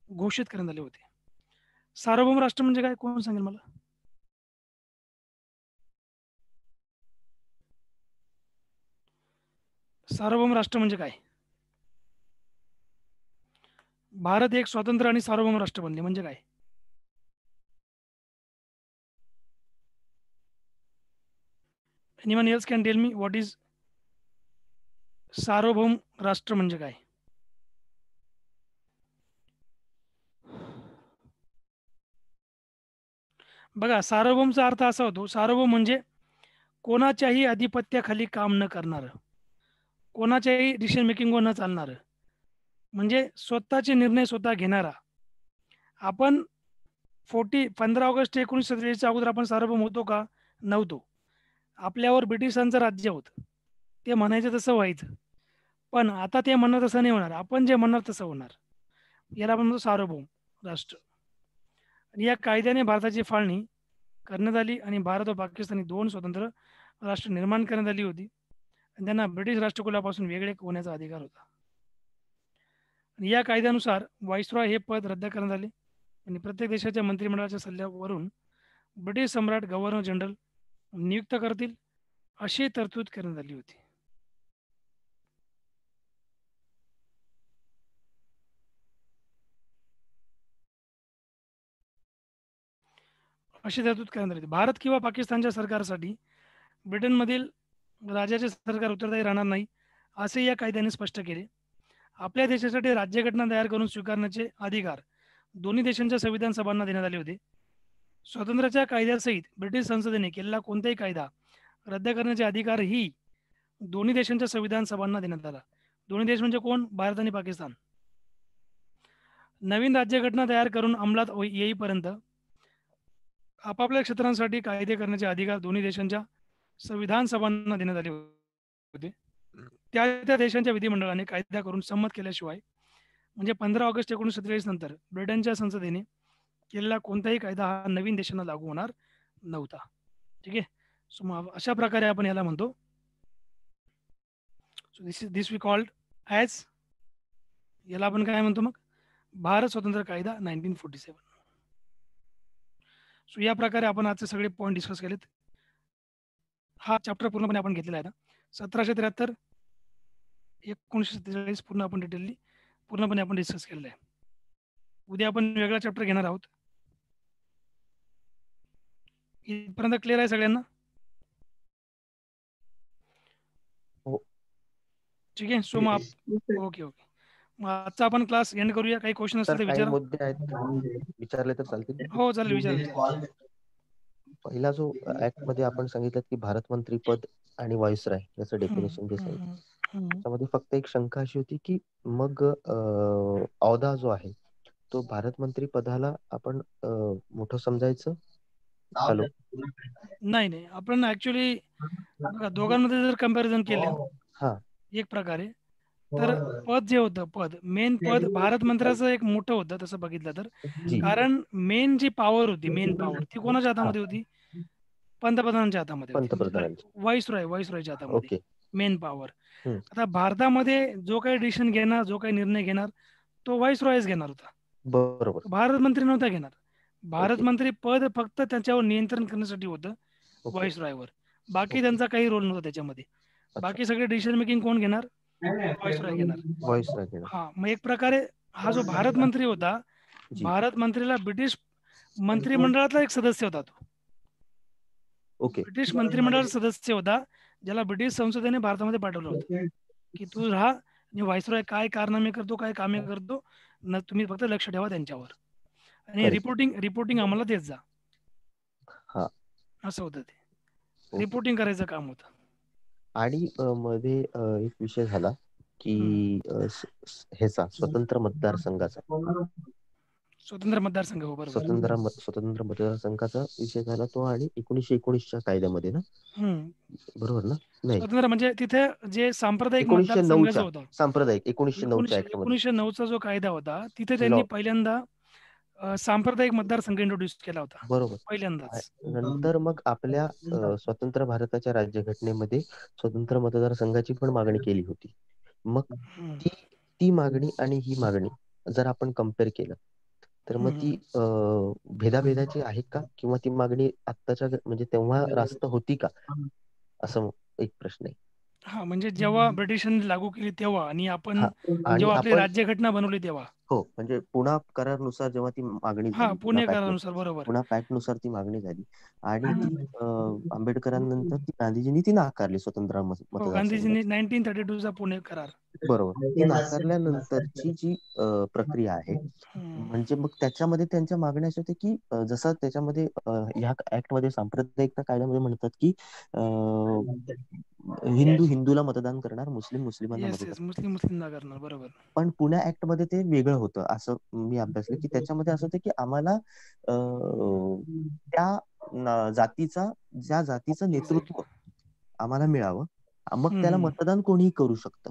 घोषित करण्यात आले होते. सार्वभौम राष्ट्र म्हणजे काय, कोण सांगेल मला? सार्वभौम राष्ट्र म्हणजे काय? भारत एक स्वतंत्र आणि सार्वभौम राष्ट्र बनले म्हणजे काय? Anyone else can tell me what is सार्वभौम राष्ट्र म्हणजे काय? बघा, सार्वभौमचा अर्थ असा होतो, सार्वभौम म्हणजे कोणाच्याही आधिपत्याखाली काम न करणारं, कोणाच्याही डिसिजन मेकिंगवर न चालणारं, म्हणजे स्वतःचे निर्णय स्वतः घेणारा. आपण 15 ऑगस्ट 1947च्या अगोदर आपण सार्वभौम होतो का? नव्हतो. आपल्यावर ब्रिटिशांचं राज्य होतं, ते म्हणायचं तसं व्हायचं. पण आता ते म्हणणार तसं नाही होणार, आपण जे म्हणणार तसं होणार. याला आपण म्हणतो सार्वभौम राष्ट्र. आणि या कायद्याने भारताची फाळणी करण्यात आली आणि भारत व पाकिस्तानी 2 स्वतंत्र राष्ट्र निर्माण करण्यात आली होती आणि त्यांना ब्रिटिश राष्ट्रकुलापासून वेगळे होण्याचा अधिकार होता. आणि या कायद्यानुसार व्हाईसरॉय हे पद रद्द करण्यात आले आणि प्रत्येक देशाच्या मंत्रिमंडळाच्या सल्ल्यावरून ब्रिटिश सम्राट गव्हर्नर जनरल नियुक्त करतील अशी तरतूद करण्यात आली होती. अशी तरतूद करण्यात आली. भारत किंवा पाकिस्तानच्या सरकारसाठी ब्रिटनमधील राजाचे सरकार उत्तरदायी राहणार नाही असे या कायद्याने स्पष्ट केले. आपल्या देशासाठी राज्यघटना तयार करून स्वीकारण्याचे अधिकार दोन्ही देशांच्या संविधान सभांना देण्यात आले होते. स्वातंत्र्याच्या कायद्यासहित ब्रिटिश संसदेने केलेला कोणताही कायदा रद्द करण्याचे अधिकार ही दोन्ही देशांच्या संविधान सभांना देण्यात आला. दोन्ही देश म्हणजे कोण? भारत आणि पाकिस्तान. नवीन राज्यघटना तयार करून अंमलात येईपर्यंत आपापल्या क्षेत्रांसाठी कायदे करण्याचे अधिकार दोन्ही देशांच्या संविधान सभांना देण्यात आले होते. त्या देशांच्या विधिमंडळाने कायदा करून संमत केल्याशिवाय, म्हणजे 15 ऑगस्ट 1947 नंतर ब्रिटनच्या संसदेने केलेला कोणताही कायदा हा नवीन देशांना लागू होणार नव्हता. ठीक आहे. सो मग अशा प्रकारे आपण याला म्हणतो, so this we called as, याला आपण काय म्हणतो मग, भारत स्वतंत्र कायदा 1947. सो या प्रकारे आपण आजचे सगळे पॉईंट डिस्कस केलेत. हा चॅप्टर पूर्णपणे आपण घेतलेला आहे ना. 1773 1947 पूर्ण आपण डिटेलली पूर्णपणे आपण डिस्कस केलेलं आहे. उद्या आपण वेगळा चॅप्टर घेणार आहोत. इथपर्यंत क्लिअर आहे सगळ्यांना?
हो.
ठीक आहे. सो मग ओके ओके. मग आजचा आपण क्लास एंड करूया. काही क्वेश्चन
तर
असतील तर
काही
विचारा.
मुद्दे आहेत विचारले तर चालतील.
हो चालेल, विचारा.
पहिला जो ऍक्ट मध्ये आपण सांगितलं की भारत मंत्री पद आणि व्हाईसरॉय याचं डेफिनेशन जे सांगितलं त्याच्यामध्ये फक्त एक शंका अशी होती की मग औदा जो आहे तो भारत मंत्री पदाला आपण मोठं समजायचं. हॅलो.
नाही नाही, आपण ऍक्च्युली बघा दोघांमध्ये जर कंपॅरिझन केलं
हा
एक प्रकारे, तर पद जे होतं मेन पद भारत मंत्र्याचं एक मोठं होतं तसं बघितलं तर.
जी
कारण मेन जी पॉवर होती, मेन पॉवर ती कोणाच्या हातामध्ये होती? पंतप्रधानांच्या हातामध्ये होती.
पंतप्रधानांची.
व्हाईसरॉयच्या हातामध्ये
ओके.
Main power.
हम्म.
आता भारतामध्ये जो काही डिसिजन घेणार, जो काही निर्णय घेणार तो व्हाईसरॉयच घेणार होता.
बरोबर.
भारत मंत्री नव्हता घेणार. भारत
ओके.
मंत्री पद फक्त त्याच्यावर नियंत्रण करण्यासाठी होतं,
ओके.
व्हाईसरॉयवर. बाकी
ओके.
त्यांचा काही रोल नव्हता त्याच्यामध्ये.
अच्छा.
बाकी सगळे डिसिजन मेकिंग कोण घेणार? व्हाईसरॉय घेणार.
व्हाईसरॉय घेणार.
हा, मग एक प्रकारे हा जो भारत मंत्री होता,
जी.
भारत मंत्रीला ब्रिटिश मंत्रिमंडळातला एक सदस्य होता तो.
ओके.
ब्रिटिश मंत्रिमंडळाचा सदस्य होता, ज्याला ब्रिटिश संसदेने भारतामध्ये पाठवलं होतं की तू राहा आणि व्हाईसरॉय काय कारनामे करतो, काय कामे करतो न, तुम्ही फक्त लक्ष ठेवा त्यांच्यावर आणि
Correct.
रिपोर्टिंग आम्हाला देत जा.
हा.
असं होतं ते.
ओके.
रिपोर्टिंग करायचं काम होतं.
आणि मध्ये एक विषय झाला की ह्याचा स्वतंत्र मतदारसंघाचा
स्वतंत्र मतदारसंघ, हो बरोबर.
स्वतंत्र मतदारसंघाचा विषय झाला तो आणि 1919च्या कायद्यामध्ये ना. बरोबर ना? नाही,
स्वतंत्र म्हणजे तिथे जे सांप्रदायिक मतदारसंघ जो होता,
सांप्रदायिक 1909च्या ऍक्ट मध्ये
1909चा जो कायदा होता तिथे
Law.
त्यांनी पहिल्यांदा सांप्रदायिक मतदारसंघ इंट्रोड्यूस केला होता.
बरोबर.
पहिल्यांदाच.
नंतर मग आपल्या स्वतंत्र भारताच्या राज्यघटनेमध्ये स्वतंत्र मतदारसंघाची पण मागणी केली होती. मग ती मागणी आणि ही मागणी जर आपण कम्पेअर केलं तर मग ती भेदाभेदाची आहे का, किंवा ती मागणी आत्ताच्या म्हणजे तेव्हा रास्त होती का, असं एक प्रश्न आहे.
हा, म्हणजे जेव्हा ब्रिटिशांनी लागू केली तेव्हा आणि आपण
आणि
जेव्हा आपली
आपण
राज्यघटना बनवली तेव्हा.
हो, म्हणजे पुणा करारानुसार जेव्हा ती मागणी
हा,
झाली,
पुणे करारानुसार, बरोबर.
पुणा पॅक्टनुसार ती मागणी झाली आणि ती आंबेडकरांनंतर ती गांधीजींनी ती नाकारली स्वतंत्र
हो,
मतदारसंघ.
गांधीजींनी 1932चा पुणे करार.
बरोबर. ती नाकारल्यानंतरची जी प्रक्रिया आहे, म्हणजे मग त्याच्यामध्ये त्यांच्या मागण्या अशा होत्या की जसं त्याच्यामध्ये ह्या ऍक्ट मध्ये सांप्रदायिकता कायद्यामध्ये म्हणतात की हिंदू हिंदूला मतदान करणार, मुस्लिम मुस्लिमांना
येस
मतदान.
मुस्लिमला करणार, बरोबर.
पण पुण्या ऍक्ट मध्ये ते वेगळं होतं असं मी अभ्यासलं की त्याच्यामध्ये असं होतं की आम्हाला त्या जातीचं नेतृत्व आम्हाला मिळावं, मग त्याला मतदान कोणीही करू शकतं.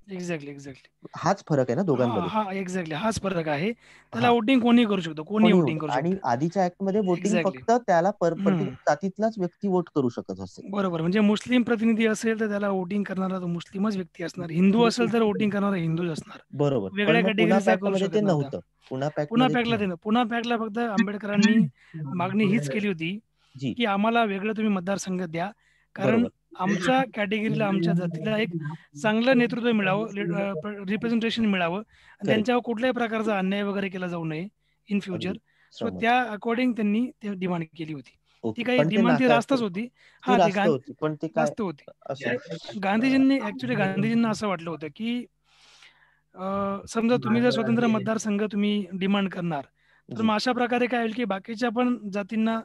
एक्झॅक्टली.
हाच फरक आहे ना दोघांमध्ये.
हा एक्झॅक्टली, हाच फरक आहे. त्याला वोटिंग कोणी करू शकतो, कोणी वोटिंग करू
आणि
शकतो.
आधीच्या ऍक्ट मध्ये वोटिंग
Exactly.
फक्त त्याला पर्टिक्युलर जातीतलाच व्यक्ती वोट करू शकत असेल.
बरोबर. म्हणजे मुस्लिम प्रतिनिधी असेल तर त्याला वोटिंग करणारा तो मुस्लिमच व्यक्ती असणार. हिंदू असेल तर वोटिंग करणारा हिंदूच असणार.
बरोबर.
वेगळ्या कॅटेगरीचा करू
मध्ये
शकत
ते
नव्हता.
नव्हतं. पुन्हा पॅक्टला
फक्त आंबेडकरांनी मागणी हीच केली होती
जी.
की आम्हाला वेगळं तुम्ही मतदारसंघ द्या, कारण आमच्या कॅटेगरीला, आमच्या जातीला एक चांगलं नेतृत्व मिळावं, रिप्रेझेंटेशन मिळावं आणि त्यांच्यावर कुठल्याही प्रकारचा अन्याय वगैरे केला जाऊ नये इन फ्युचर. सो त्या अकॉर्डिंग त्यांनी ते डिमांड केली होती. ती काही डिमांड ती रास्तच होती. हा, ती रास्त होती. गांधीजींना असं वाटलं होतं की समजा तुम्ही जर स्वतंत्र मतदारसंघ तुम्ही डिमांड करणार तर मग अशा प्रकारे काय होईल की बाकीच्या पण जातींना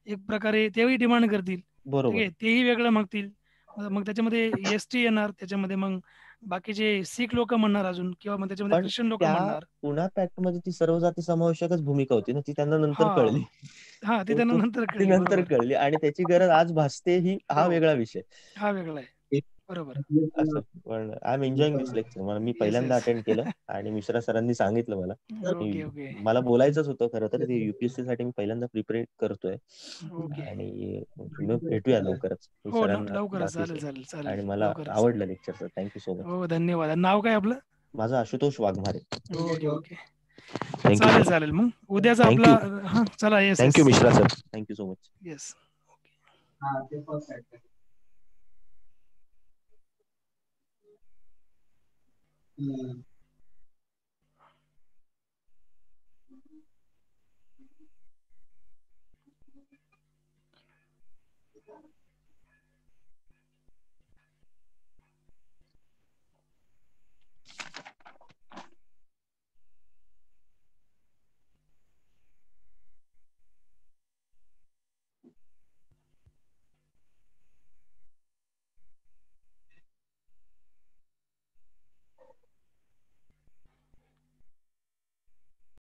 एक प्रकारे तेही डिमांड करतील. ठीक आहे, तेही वेगळं मागतील. मग त्याच्यामध्ये एसटी येणार, त्याच्यामध्ये मग बाकीचे शीख लोक म्हणणार अजून, किंवा मग त्याच्यामध्ये ख्रिश्चन लोक म्हणणार.
पुन्हा पॅक्ट मध्ये ती सर्व जाती समावेशकच भूमिका होती ना, ती त्यांना नंतर कळली.
ती त्यांना नंतर
कळली आणि त्याची गरज आज भासते ही हा वेगळा विषय.
हा वेगळा आहे, बरोबर.
असं पण I am enjoying this lecture. मला मी पहिल्यांदा अटेंड केलं आणि मिश्रा सरांनी सांगितलं मला. मला बोलायचंच होतं खरं तर, युपीएससी साठी मी पहिल्यांदा प्रिपेअर करतोय आणि भेटूया लवकरच.
चालेल.
आणि मला आवडलं lecture sir. Thank you so much.
हो, धन्यवाद. नाव काय आपलं?
माझं आशुतोष वाघमारे.
ओके. चालेल. मग उद्याचा आपला चला. Yes,
thank you Mishra sir. Thank you so much.
Yes.